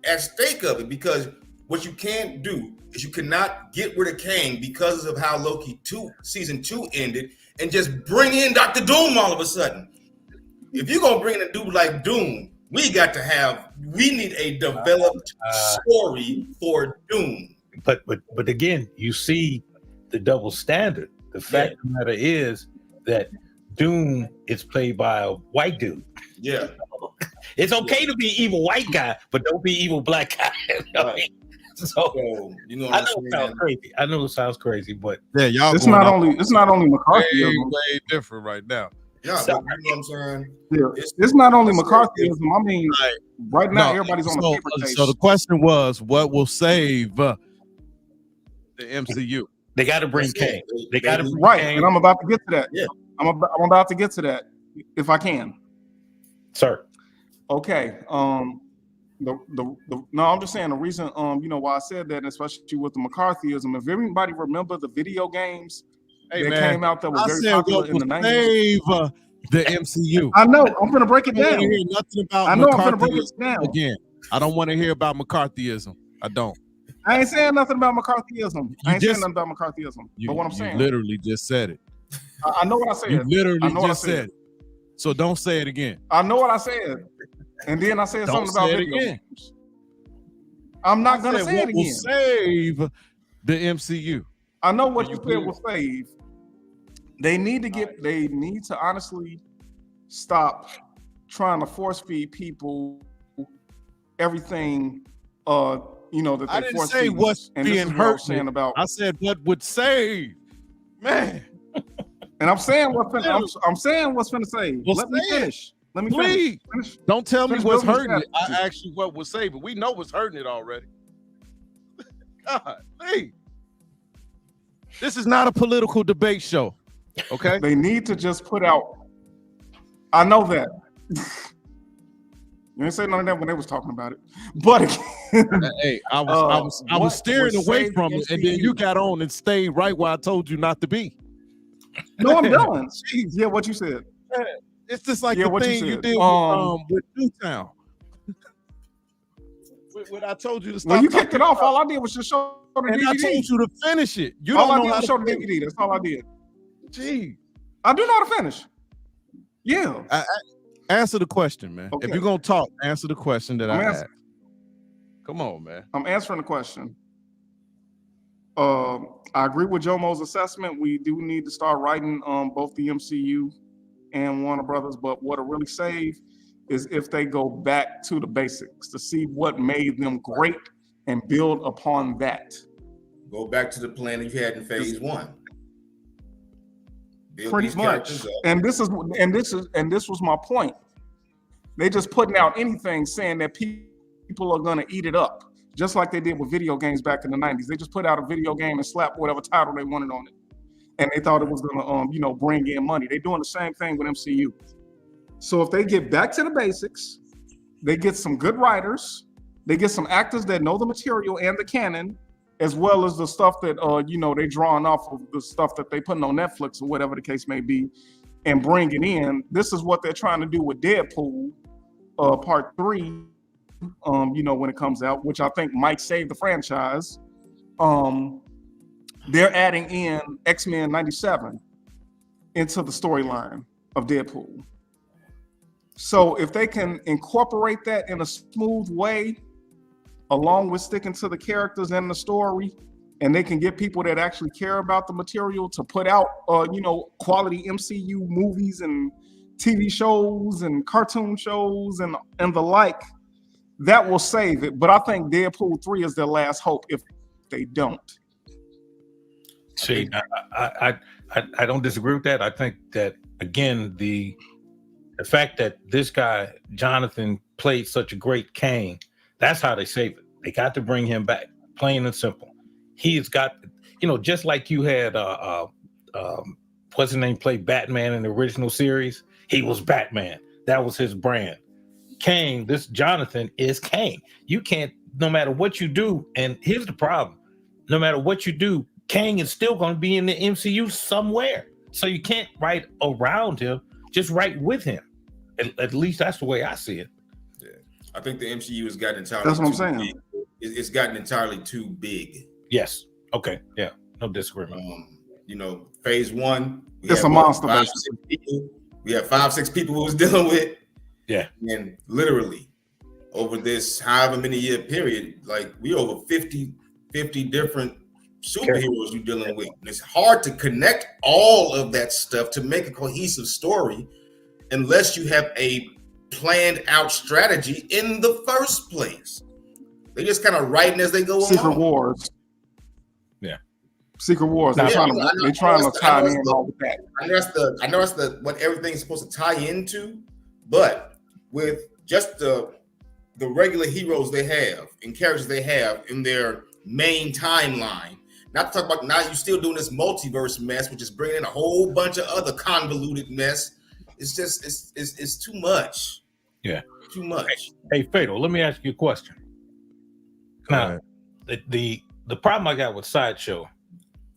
at stake of it. Because what you can't do is you cannot get rid of Kang because of how Loki season 2 ended and just bring in Dr. Doom all of a sudden. If you're gonna bring in a dude like Doom, we need a developed story for Doom. But again, you see the double standard. The fact of the matter is that Doom is played by a white dude. Yeah. It's okay to be evil white guy, but don't be evil black guy. Right. So you know, I know it sounds crazy. I know it sounds crazy, but yeah, y'all. It's not only McCarthyism. Way different right now. Yeah, but you know what I'm saying? Yeah. It's not only McCarthyism. I mean, right now everybody's on the paper chase. So the question was, what will save the MCU? They got to bring Kang. They got to bring Kang. And I'm about to get to that. Yeah, I'm about to get to that if I can, sir. Okay. No, I'm just saying the reason why I said that, especially with the McCarthyism. If everybody remember the video games that came out that were very popular in the 90s. Save the MCU. I know. I'm gonna break it down. Nothing about I know. I'm gonna break it down again. I don't want to hear about McCarthyism. I don't. I ain't saying nothing about McCarthyism. Saying nothing about McCarthyism. But what I'm saying, you literally just said it. I know what I said. You literally just said it. So don't say it again. I know what I said. And then I said something about video games. I'm not going to say it again. Will save the MCU. I know what you said will save. They need to honestly stop trying to force feed people everything that they I didn't force say feed. what's And being hurt. I said what would save. Man. And I'm saying what's finna save. Well, Let me finish. Let me please finish. Don't tell me what's hurting it. strategy. I asked you what was saving. We know what's hurting it already. God, please. This is not a political debate show. Okay. They need to just put out. I know that. You didn't say none of that when they was talking about it. But hey, I was steering away from it, and then you got on and stayed right where I told you not to be. No, I'm done. Yeah, what you said. It's just like the thing you did with Newtown. When I told you to stop. Well, you kicked it off. All I did was just show the DVD. And I told you to finish it. You all don't I know did how was to show the DVD. That's all I did. Gee, I do know how to finish. Yeah. Answer the question, man. Okay. If you're gonna talk, answer the question that I asked. Come on, man. I'm answering the question. I agree with Jomo's assessment. We do need to start writing both the MCU and Warner Brothers, but what'll really save is if they go back to the basics to see what made them great and build upon that. Go back to the plan that you had in phase one. Build pretty much. And this was my point. They just putting out anything saying that people are gonna eat it up. Just like they did with video games back in the 90s. They just put out a video game and slapped whatever title they wanted on it. And they thought it was gonna bring in money. They're doing the same thing with MCU. So if they get back to the basics, they get some good writers, they get some actors that know the material and the canon, as well as the stuff that they drawing off of the stuff that they putting on Netflix or whatever the case may be, and bring it in. This is what they're trying to do with Deadpool Part 3. When it comes out, which I think might save the franchise. They're adding in X-Men 97 into the storyline of Deadpool. So if they can incorporate that in a smooth way, along with sticking to the characters and the story, and they can get people that actually care about the material to put out, quality MCU movies and TV shows and cartoon shows and the like, that will save it. But I think Deadpool 3 is their last hope if they don't. See, I don't disagree with that. I think that, again, the fact that this guy, Jonathan, played such a great Kang, that's how they save it. They got to bring him back, plain and simple. He's got, just like you had, what's his name, played Batman in the original series. He was Batman. That was his brand. Kang, this Jonathan is Kang. You can't, no matter what you do, and here's the problem, no matter what you do, Kang is still going to be in the MCU somewhere. So you can't write around him, just write with him. At least that's the way I see it. Yeah. I think the MCU has gotten entirely That's what I'm saying. big. It's gotten entirely too big. Yes. Okay. Yeah. No disagreement. Phase one, it's a monster. We have 5-6 people who was dealing with. Yeah. And literally over this however many year period, like we over 50 different superheroes you're dealing with. And it's hard to connect all of that stuff to make a cohesive story unless you have a planned out strategy in the first place. They just kind of writing as they go Secret along. Wars. Yeah. Secret Wars. They're trying to tie in all with that. I know that's the what everything's supposed to tie into, but with just the regular heroes they have and characters they have in their main timeline. Not to talk about now you're still doing this multiverse mess, which is bringing in a whole bunch of other convoluted mess. It's just it's too much. Yeah, too much. Hey, Fatal, let me ask you a question. Now, the problem I got with Sideshow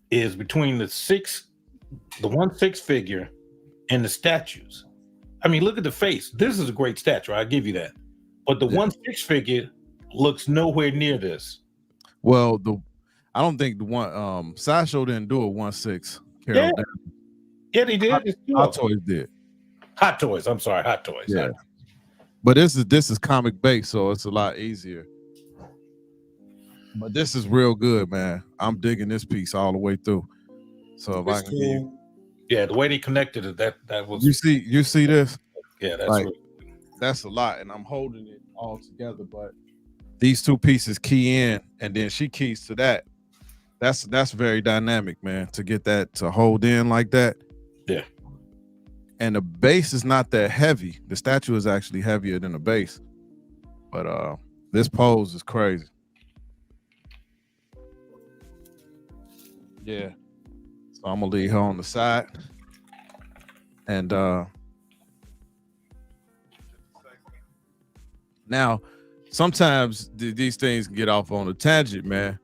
is between the 1/6 figure and the statues. I mean, look at the face. This is a great statue. I give you that. But the 1/6 figure looks nowhere near this. Well, I don't think the one Sideshow didn't do a 1/6. Yeah, they did. Hot Toys did. Hot Toys. I'm sorry, Hot Toys. Yeah. But this is comic based, so it's a lot easier. But this is real good, man. I'm digging this piece all the way through. So if I can give you, yeah, the way they connected it, that was you see this? Yeah, that's like, really, that's a lot, and I'm holding it all together. But these two pieces key in, and then she keys to that. That's very dynamic, man. To get that to hold in like that. Yeah. And the base is not that heavy. The statue is actually heavier than the base. But this pose is crazy. Yeah. So I'm gonna leave her on the side. And now sometimes these things get off on a tangent, man.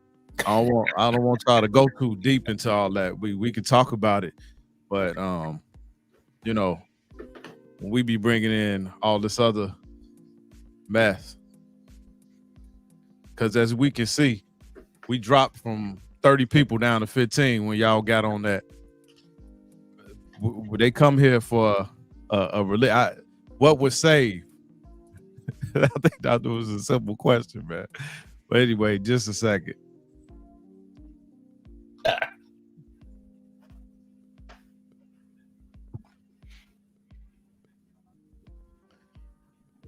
I don't want y'all to go too deep into all that. We can talk about it, but you know, when we be bringing in all this other mess, because as we can see, we dropped from 30 people down to 15 when y'all got on that. Would they come here for what was saved? I think that was a simple question, man. But anyway, just a second.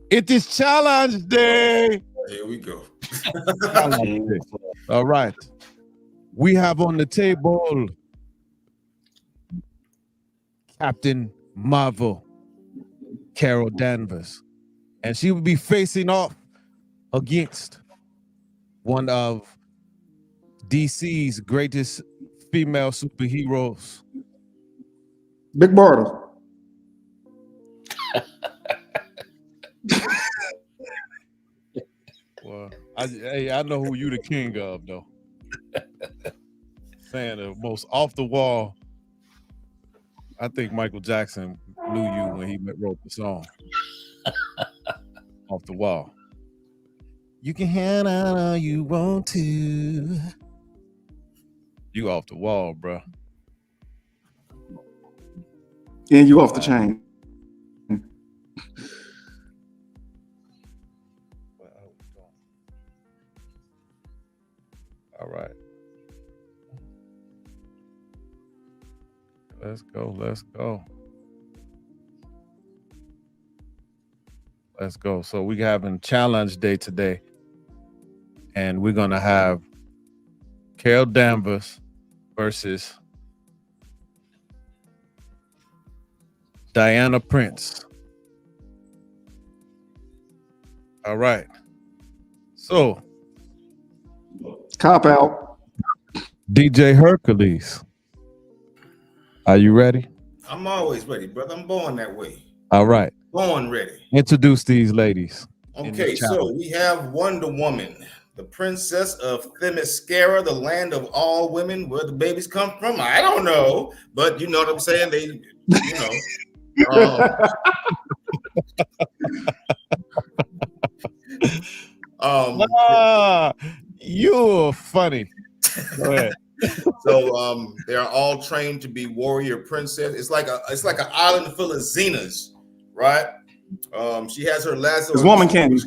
It is challenge day. Here we go. All right. We have on the table Captain Marvel, Carol Danvers, and she will be facing off against one of DC's greatest female superheroes, Big Bartle. Well, I know who you the king of, though. Saying the most off the wall. I think Michael Jackson knew you when he wrote the song. Off the wall. You can hand out all you want to. You off the wall, bro. And you off the chain. All right. Let's go. Let's go. So we having challenge day today. And we're gonna have Carol Danvers versus Diana Prince. All right. So cop out. DJ Hercules, are you ready? I'm always ready, brother. I'm born that way. All right. Born ready. Introduce these ladies. Okay, so we have Wonder Woman, the princess of Themyscira, the land of all women. Where the babies come from, I don't know, but you know what I'm saying. They, You're funny. Go ahead. So they are all trained to be warrior princess. It's like an island full of Xenas, right? She has her lasso. It's woman candy,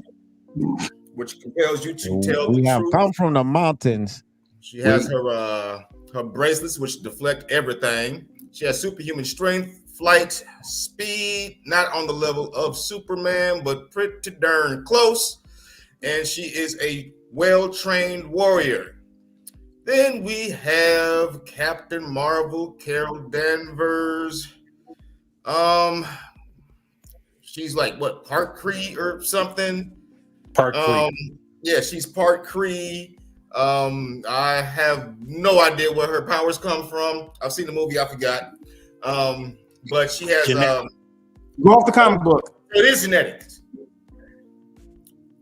which compels you to tell we the have truth. come from the mountains She has her bracelets, which deflect everything. She has superhuman strength, flight, speed, not on the level of Superman, but pretty darn close. And she is a well-trained warrior. Then we have Captain Marvel, Carol Danvers. She's like what, part Kree or something? Part Kree. Yeah, she's part Kree. I have no idea where her powers come from. I've seen the movie, I forgot. But she has go off the comic book. It is genetics.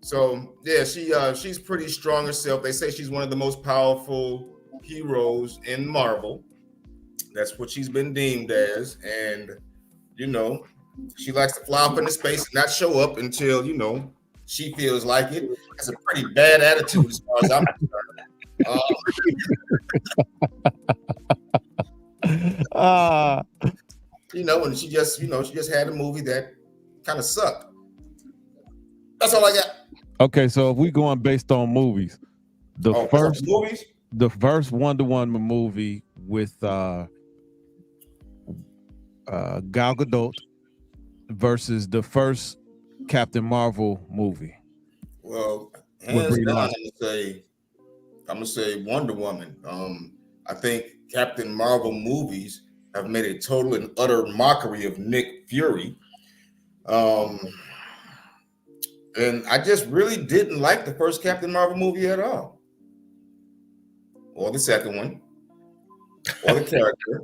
So yeah, she's pretty strong herself. They say she's one of the most powerful heroes in Marvel. That's what she's been deemed as, and you know, she likes to fly up into space and not show up until she feels like it. That's a pretty bad attitude as far as I'm concerned. And she just had a movie that kind of sucked. That's all I got. Okay, so if we going based on movies, the first Wonder Woman movie with Gal Gadot versus the first Captain Marvel movie. Well, hands down, I'm gonna say Wonder Woman. I think Captain Marvel movies have made a total and utter mockery of Nick Fury. And I just really didn't like the first Captain Marvel movie at all. Or the second one. Or the character.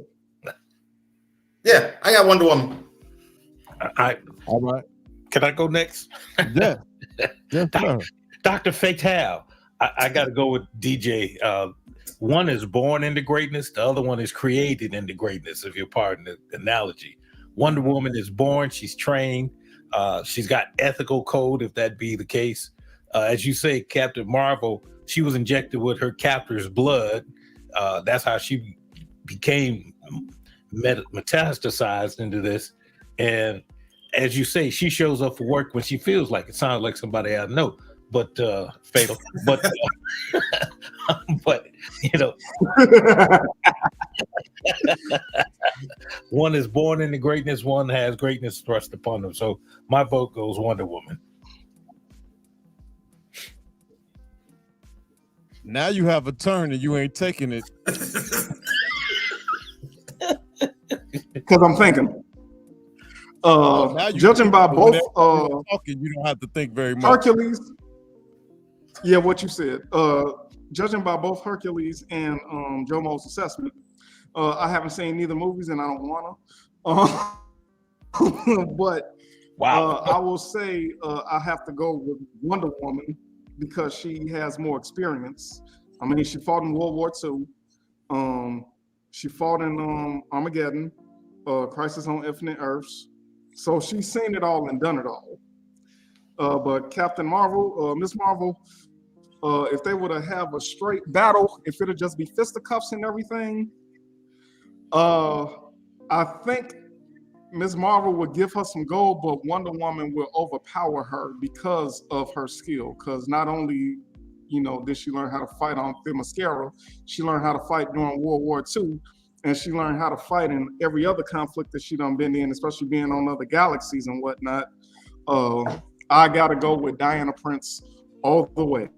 Yeah, I got Wonder Woman. All right. Can I go next? Yeah. Dr. Fatal. I got to go with DJ. One is born into greatness. The other one is created into greatness, if you're pardon the analogy. Wonder Woman is born. She's trained. She's got ethical code, if that be the case. As you say, Captain Marvel, she was injected with her captor's blood. That's how she became metastasized into this. And as you say, she shows up for work when she feels like it. Sounds like somebody I know, but fatal. But but one is born into greatness, one has greatness thrust upon them. So my vote goes Wonder Woman. Now you have a turn and you ain't taking it. Because I'm thinking. Judging by both talking, you don't have to think very much. Hercules. Yeah, what you said. Judging by both Hercules and Jomo's assessment, I haven't seen neither movies and I don't want to. But wow, I will say I have to go with Wonder Woman because she has more experience. I mean, she fought in World War II. She fought in Armageddon, Crisis on Infinite Earths. So she's seen it all and done it all. But Captain Marvel, Miss Marvel, if they would have a straight battle, if it'd just be fisticuffs and everything, I think Ms. Marvel would give her some gold, but Wonder Woman will overpower her because of her skill. Because not only, did she learn how to fight on Themyscira, she learned how to fight during World War II, and she learned how to fight in every other conflict that she done been in, especially being on other galaxies and whatnot. I gotta go with Diana Prince all the way.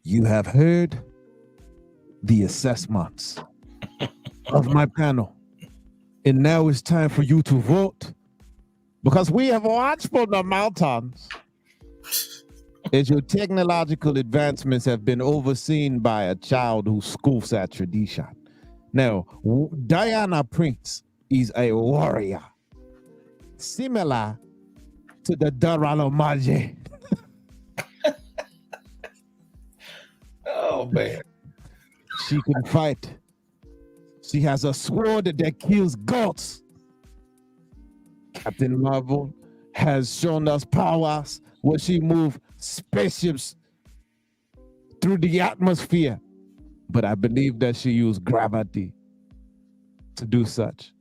You have heard the assessments of my panel. And now it's time for you to vote. Because we have watched from the mountains as your technological advancements have been overseen by a child who scoffs at tradition. Now, Diana Prince is a warrior, similar to the Daralomaje. Oh, man. She can fight. She has a sword that kills goats. Captain Marvel has shown us powers where she moves spaceships through the atmosphere. But I believe that she used gravity to do such.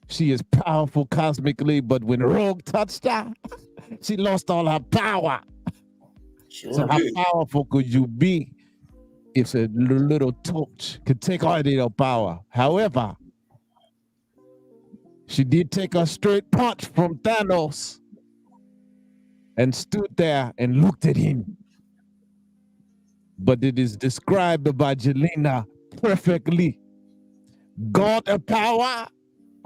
She is powerful cosmically, but when Rogue touched her, she lost all her power. Sure So how did. powerful could you be if a little torch could take all the power? However, she did take a straight punch from Thanos and stood there and looked at him. But it is described by Jelena perfectly. God of power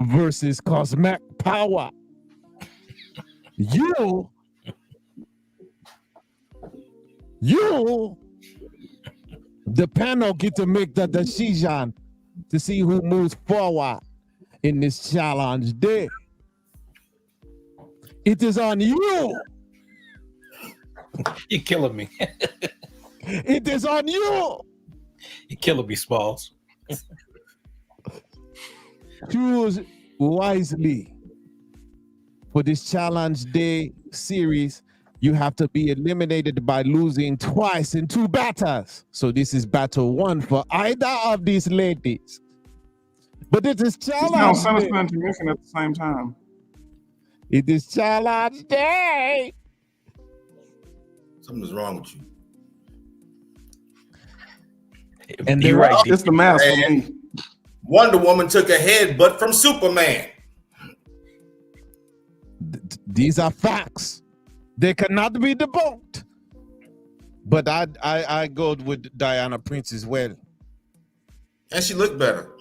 versus cosmic power. You, the panel get to make the decision to see who moves forward in this challenge day. It is on you. You're killing me. It is on you. You're killing me, Smalls. Choose wisely. For this challenge day series, you have to be eliminated by losing twice in 2 battles. So this is battle 1 for either of these ladies. But it is It sounds challenge sinister day. and convincing at the same time. It is challenge day. Something's wrong with you. And You're right. It's the mask for me. Wonder Woman took a headbutt from Superman. These are facts. They cannot be debunked. But I go with Diana Prince as well. And she looked better.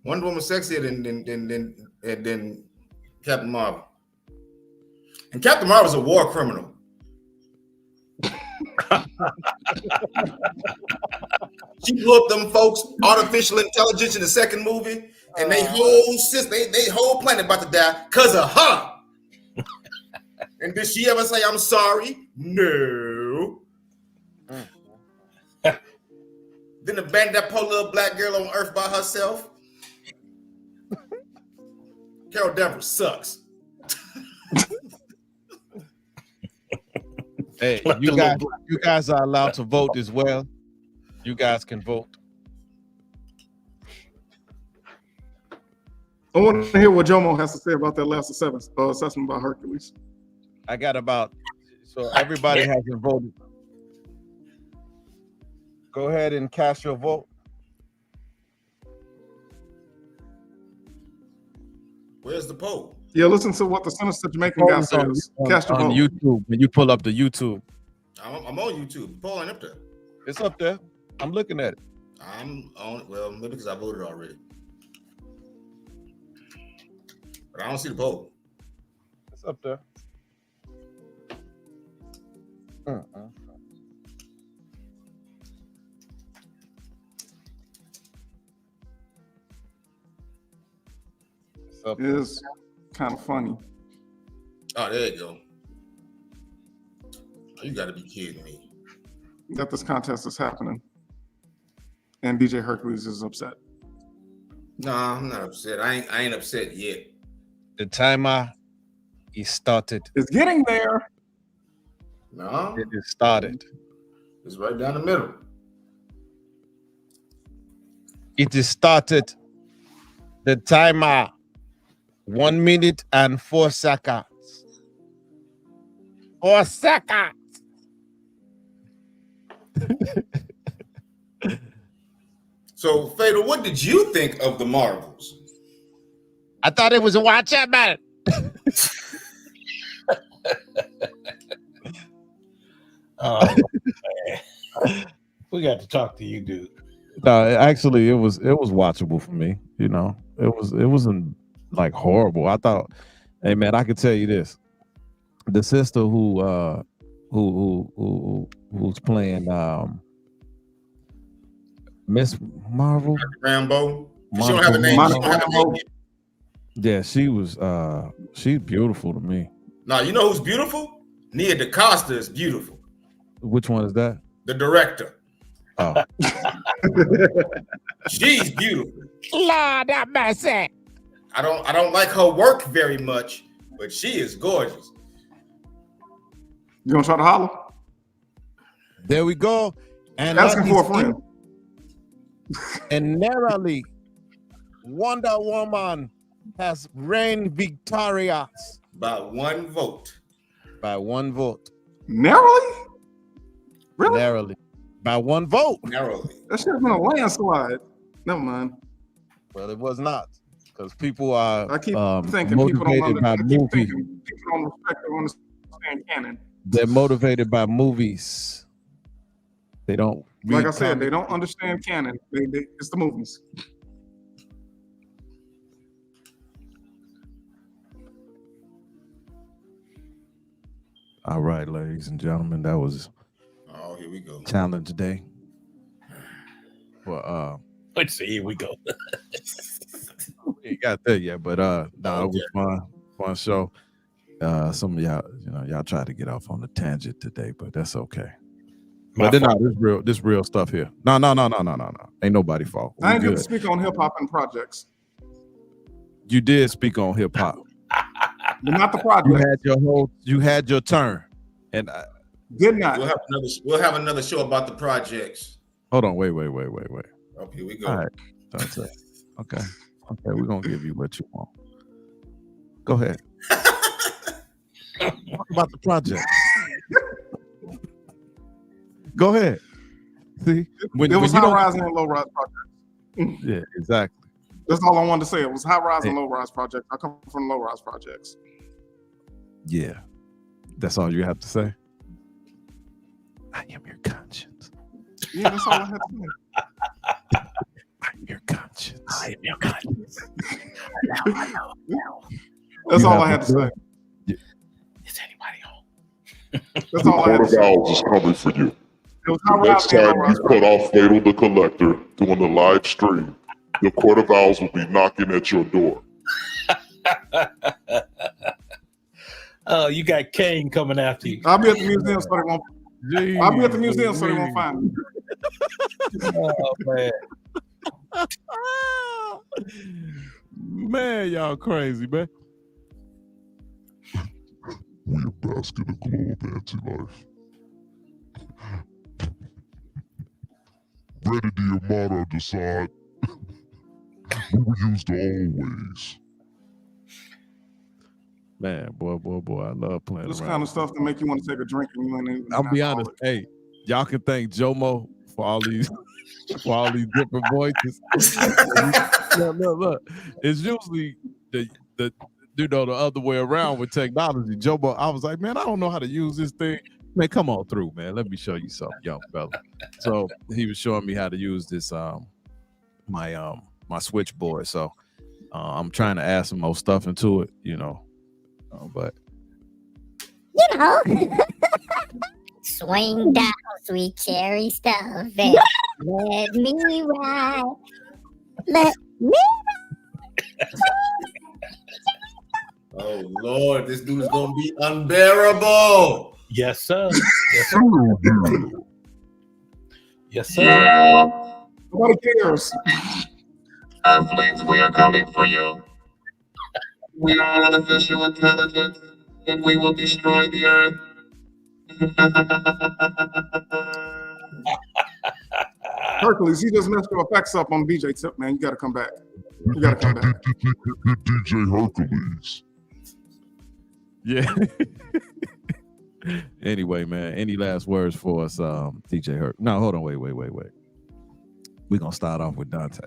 Wonder Woman sexier than Captain Marvel. And Captain Marvel's a war criminal. She blew up them folks' artificial intelligence in the second movie, and they whole system, they whole planet about to die because of her. And did she ever say I'm sorry? No. Then abandon that poor little black girl on Earth by herself. Carol Danvers sucks. Hey, you guys are allowed to vote as well. You guys can vote. I want to hear what Jomo has to say about that last assessment about Hercules. I got about, so everybody hasn't voted. Go ahead and cast your vote. Where's the poll? Yeah, listen to what the sinister Jamaican guy says. Cast your on vote. YouTube. When you pull up the YouTube, I'm on YouTube. Poll ain't up there. it's up there. I'm looking at it. I'm on, well, maybe because I voted already. But I don't see the poll. It's up there. It's up It there. is kind of funny. Oh, there you go. Oh, you got to be kidding me. That this contest is happening. And DJ Hercules is upset. No, I'm not upset. I ain't upset yet. The timer is started. It's getting there. No, It is started. it's right down the middle. It is started. The timer, 1 minute and 4 seconds. 4 seconds. So, Fatal, what did you think of the Marvels? I thought it was a watch out, man. Oh, man. We got to talk to you, dude. No, actually, it was watchable for me. You know, it wasn't like horrible. I thought, hey man, I could tell you this: the sister who's playing Miss Marvel, Rambo. She don't have a name. She don't have a name yet. yeah, she was she's beautiful to me. No, you know who's beautiful? Nia DaCosta is beautiful. Which one is that? The director. Oh, She's beautiful. Lord have mercy. I don't like her work very much, but she is gorgeous. You gonna try to holler? There we go. And Asking for a friend. And narrowly, Wonder Woman has reigned victorious by 1 vote. by 1 vote. Narrowly? Really? Narrowly. By 1 vote. Narrowly. That should have been a landslide. Never mind. Well, it was not. Because people are I keep thinking people motivated don't by I keep movies. thinking people don't respect or understand canon. They're motivated by movies. They don't Like read I said, comics. they don't understand canon. It's the movies. All right, ladies and gentlemen, that was Oh, here we go. challenge day. Well, Let's see. Here we go. we ain't got there yet, but no, it was fun show. Some of y'all, y'all tried to get off on a tangent today, but that's okay. But then, this real stuff here. No. Ain't nobody fault. I ain't We get to good. speak on hip hop and projects. You did speak on hip hop. But not the project. You had your turn, and Did not. We'll have another show about the projects. hold on, wait. Okay, here we go. All right, that's it. Okay, we're gonna give you what you want. Go ahead. Talk about the project. Go ahead. See, It was high rise and low rise projects. Yeah, exactly. That's all I wanted to say. It was high rise and low rise projects. I come from low rise projects. Yeah, that's all you have to say. I am your conscience. Yeah, that's all I had to say. I'm your conscience. I am your conscience. That's You all have I had to say. Is anybody home? That's all I had Quarter to say. Vowels is coming for you. It was high The next rise and low time rise you cut off Fatal the Collector doing the live stream, the Quarter Vowels will be knocking at your door. Oh, you got Kane coming after you. I'll be at the museum so they won't. I'll be at the museum so they won't find me. Oh man. Man, y'all crazy, man. We a basket of globe anti-life. Ready the Armada decide. We will use the always. Man, boy, I love playing This around. kind of stuff to make you want to take a drink and you ain't even. I'll be honest. Hey, y'all can thank Jomo for all these different voices. Look. It's usually the other way around with technology. Jomo, I was like, man, I don't know how to use this thing. Man, come on through, man. Let me show you something, young fella. So he was showing me how to use this my switchboard. So I'm trying to add some more stuff into it, but swing down, sweet cherry stuff, and let me ride. Let me. Oh Lord, this dude's gonna be unbearable. Yes, sir. Yes, sir. Yes, sir. Nobody cares. Earthlings, we are coming for you. We are artificial intelligence, and we will destroy the earth. Hercules, he just messed your effects up on BJ Tip, man. You got to come back. You got to come back. DJ Hercules. yeah. Anyway, man, any last words for us, DJ Herc? No, hold on, wait. We're gonna start off with Dante.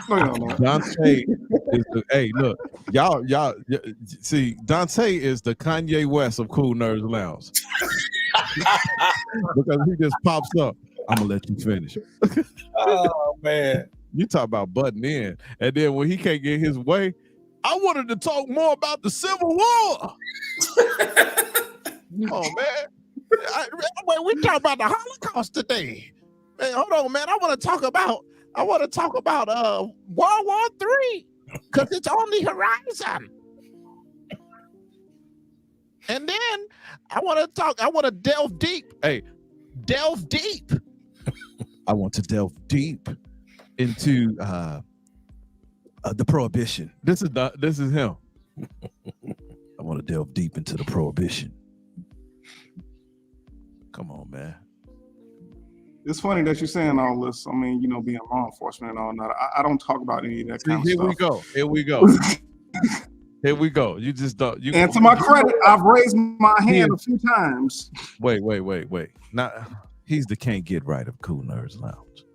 No. Dante is hey, look, y'all see, Dante is the Kanye West of KooLNerdz Lounge. Because he just pops up. I'm gonna let you finish. Oh man. You talk about butting in, and then when he can't get his way, I wanted to talk more about the Civil War. Oh man, we talk about the Holocaust today. Man, hold on, man. I want to talk about World War III because it's on the horizon. And then I want to delve deep. Hey, delve deep. I want to delve deep into the Prohibition. This is him. I want to delve deep into the Prohibition. Come on, man. It's funny that you're saying all this. I mean, being law enforcement and all that. I don't talk about any of that kind of Here stuff. we go. Here we go. Here we go. You just don't. And to my credit, I've raised my hand a few times. Wait. Now, he's the can't get right of KooLNerdz Lounge.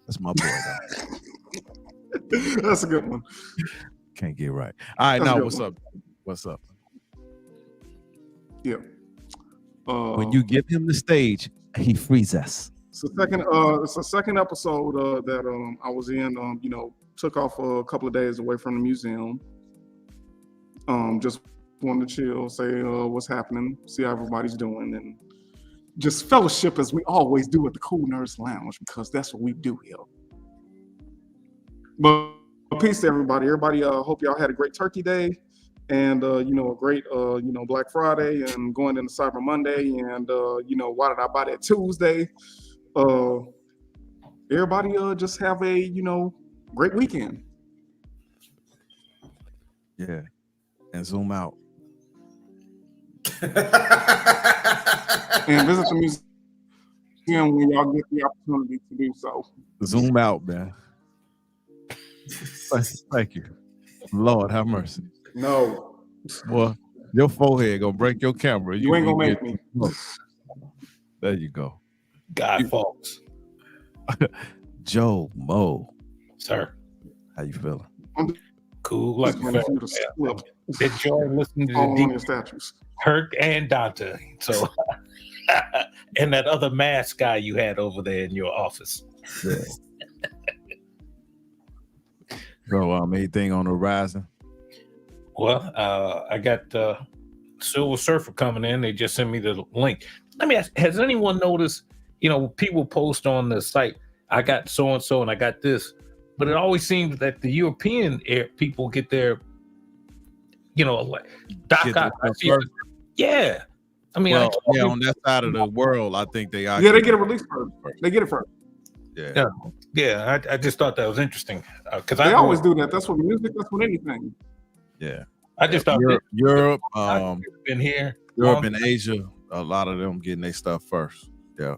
That's my boy. That's a good one. Can't get right. All right, now what's up? What's up? Yeah. When you give him the stage, he frees us. It's a second episode that I was in. Took off a couple of days away from the museum. Just wanted to chill, say what's happening, see how everybody's doing, and just fellowship as we always do at the KooLNerdz Lounge, because that's what we do here. But peace to everybody. Everybody, hope y'all had a great Turkey Day, and a great Black Friday, and going into Cyber Monday, and why did I buy that Tuesday? Everybody, just have a great weekend. Yeah, and zoom out. And visit the museum when y'all get the opportunity to do so. Zoom out, man. Thank you. Lord have mercy. No. Well, your forehead gonna break your camera. You ain't gonna make me. There you go. God, folks. Joe Mo. Sir. How you feeling? I'm cool. Like enjoy listening to the statues. Herc and Dante. So and that other mask guy you had over there in your office. Yeah. So anything on the horizon? Well, I got Silver Surfer coming in. They just sent me the link. Let me ask, has anyone noticed, people post on the site, I got so-and-so and I got this, but it always seems that the European people get their, like Doc Ock. Yeah. I mean, on that side of the world, I think they are. Yeah, they get a release first. They get it first. Yeah. I just thought that was interesting because they always do that. That's what music. That's what anything. Yeah. I just thought Europe, been here, Europe and Asia, a lot of them getting their stuff first. Yeah.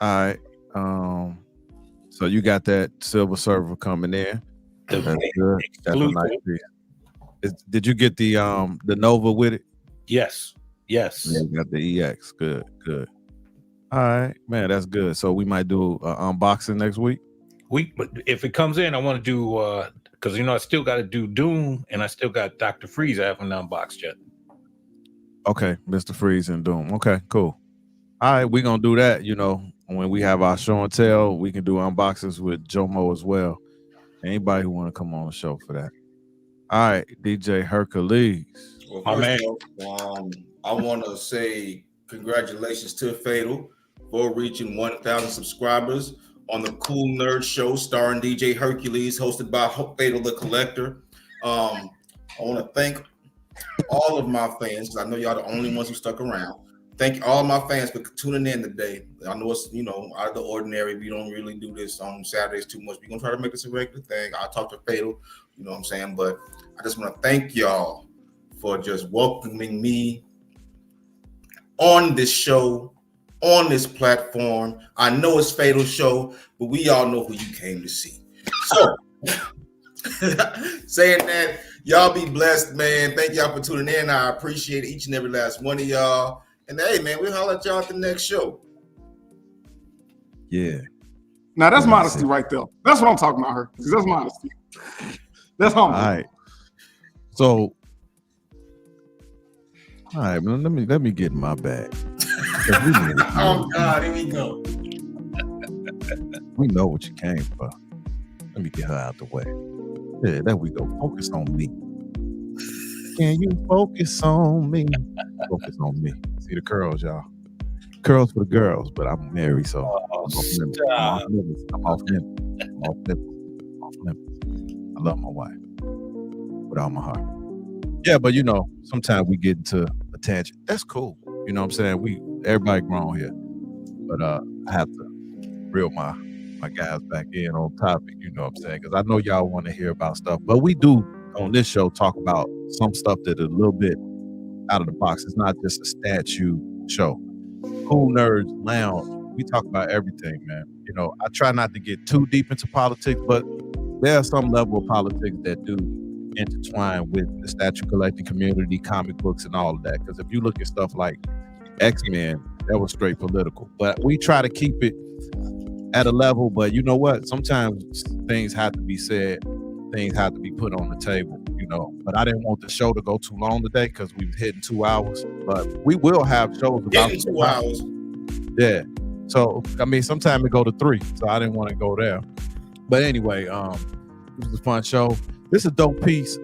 All right. So you got that Silver Surfer coming in. That's good. That's a nice piece. Did you get the Nova with it? Yes. Yeah, you got the EX. Good. All right, man, that's good. So we might do an unboxing next week. But if it comes in, I want to do because I still got to do Doom, and I still got Dr. Freeze. I haven't unboxed yet. Okay, Mr. Freeze and Doom. Okay, cool. All right, we're gonna do that. When we have our show and tell, we can do unboxings with Jomo as well. Anybody who want to come on the show for that. All right, DJ Hercules. Well, first off, I want to say congratulations to Fatal for reaching 1,000 subscribers on the KooLNerdz Show, starring DJ Hercules, hosted by Fatal the Collector. I want to thank all of my fans, because I know y'all the only ones who stuck around. Thank all my fans for tuning in today. I know it's, out of the ordinary. We don't really do this on Saturdays too much. We're going to try to make this a regular thing. I'll talk to Fatal, you know what I'm saying? But I just want to thank y'all for just welcoming me on this show, on this platform. I know it's Fatal Show, but we all know who you came to see. So, saying that, y'all be blessed, man. Thank y'all for tuning in. I appreciate each and every last one of y'all. And hey, man, we'll holler at y'all at the next show. Yeah. Now that's modesty right there. That's what I'm talking about, her. That's modesty. That's humble. All right. So, all right, man, let me get in my bag. Oh God, here we go. We know what you came for. Let me get her out the way. Yeah, there we go. Focus on me. Can you focus on me? Focus on me. See the curls, y'all. Curls for the girls, but I'm married, so I'm off limits. I love my wife with all my heart. Yeah, but sometimes we get into a tangent. That's cool. You know what I'm saying? Everybody grown here. But I have to reel my guys back in on topic, you know what I'm saying? Because I know y'all want to hear about stuff. But we do on this show talk about some stuff that is a little bit out of the box. It's not just a statue show. KooLNerdz Lounge, we talk about everything, man. You know, I try not to get too deep into politics, but there's some level of politics that do intertwine with the statue collecting community, comic books, and all of that. Because if you look at stuff like X-Men, that was straight political. But we try to keep it at a level, but you know what? Sometimes things have to be said, things have to be put on the table, you know. But I didn't want the show to go too long today because we were hitting 2 hours. But we will have shows about 2 hours. Yeah. So I mean, sometimes it go to 3. So I didn't want to go there. But anyway, it was a fun show. This is a dope piece.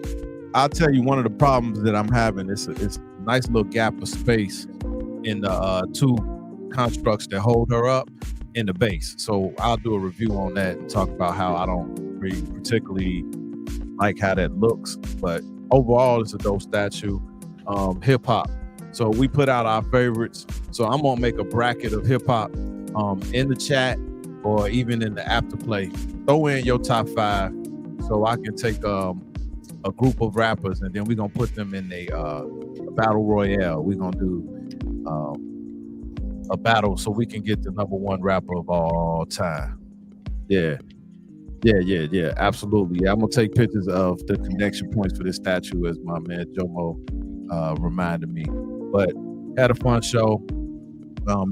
I'll tell you one of the problems that I'm having. It's a nice little gap of space in the 2 constructs that hold her up in the base. So I'll do a review on that and talk about how I don't really particularly like how that looks. But overall, it's a dope statue. Hip hop. So we put out our favorites. So I'm gonna make a bracket of hip hop in the chat or even in the afterplay. Throw in your top 5 so I can take a group of rappers and then we're gonna put them in a battle royale. We're gonna do a battle so we can get the #1 rapper of all time. Yeah, absolutely. I'm gonna take pictures of the connection points for this statue, as my man Jomo reminded me. But had a fun show.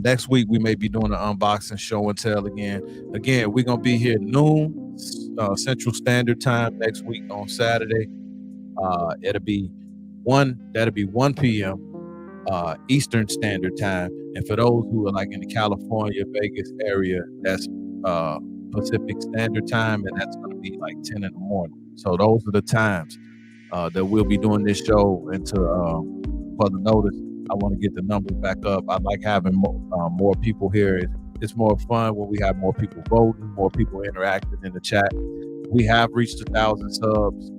Next week we may be doing an unboxing show and tell again. We're gonna be here noon Central Standard Time next week on Saturday. That'll be 1 p.m. Eastern Standard Time. And for those who are like in the California, Vegas area, that's Pacific Standard Time, and that's going to be like 10 in the morning. So those are the times that we'll be doing this show. And to further notice, I want to get the numbers back up. I like having more people here. It's more fun when we have more people voting, more people interacting in the chat. We have reached 1,000 subs,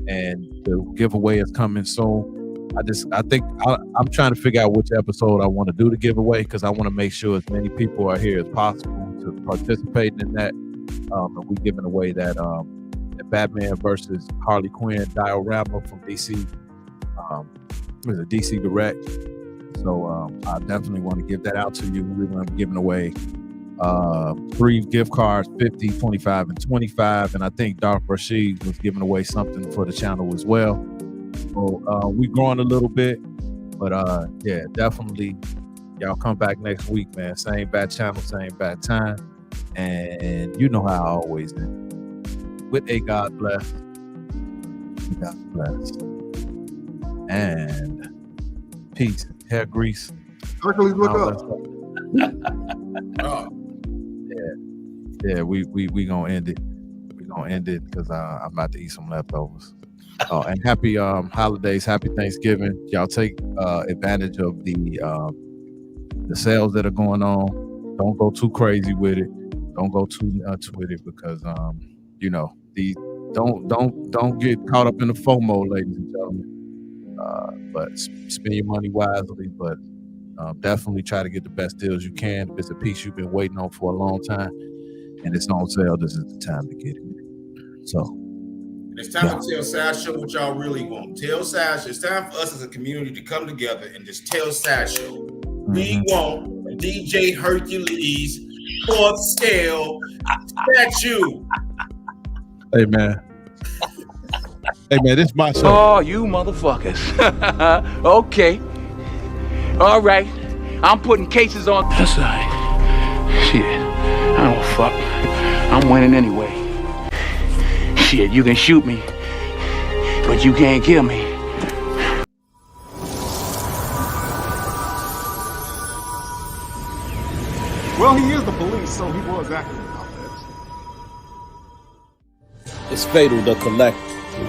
and the giveaway is coming soon. I think I'm trying to figure out which episode I want to do the giveaway because I want to make sure as many people are here as possible to participate in that. And we're giving away that Batman versus Harley Quinn diorama from DC. It was a DC Direct. So I definitely want to give that out to you. We're going to be giving away 3 gift cards, 50, 25, and 25. And I think Dark Rashid was giving away something for the channel as well. So we growing a little bit, but yeah, definitely y'all come back next week, man. Same bad channel, same bad time. And you know how I always end. With a God bless. God bless. And peace. Hair grease. Hercules, look up. Yeah, we gonna end it. We gonna end it because I'm about to eat some leftovers. And happy holidays, happy Thanksgiving. Y'all take advantage of the sales that are going on. Don't go too crazy with it. Don't go too nuts with it because you know, don't get caught up in the FOMO, ladies and gentlemen. But spend your money wisely, but definitely try to get the best deals you can. If it's a piece you've been waiting on for a long time and it's on sale, this is the time to get it. So and it's time to tell Sideshow what y'all really want. Tell Sideshow. It's time for us as a community to come together and just tell Sideshow we want a DJ Hercules 4th scale statue. Hey man, this is my show. Oh, you motherfuckers. Okay. All right. I'm putting cases on. That's all right. Shit. I don't fuck. I'm winning anyway. Shit, you can shoot me, but you can't kill me. Well, he is the police, so he was acting about that. It's Fatal the Collector.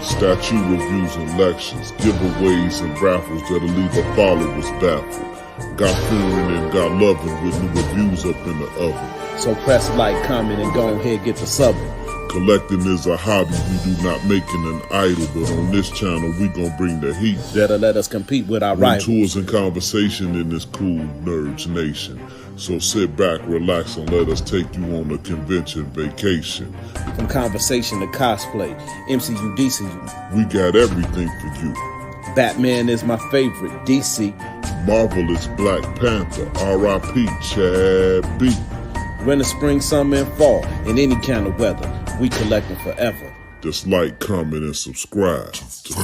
Statue reviews, elections, giveaways, and raffles that'll leave our followers baffled. Got fearing and got loving with new reviews up in the oven. So press like, comment, and go ahead get the subbing. Collecting is a hobby, we do not make it an idol, but on this channel we gon' bring the heat. Better let us compete with our rivals. Tours and conversation in this KooLNerdz nation. So sit back, relax, and let us take you on a convention vacation. From conversation to cosplay, MCU, DCU. We got everything for you. Batman is my favorite, DC. Marvel is Black Panther, R.I.P. Chad B. Winter, spring, summer, and fall, in any kind of weather, we collecting forever. Just like, comment, and subscribe to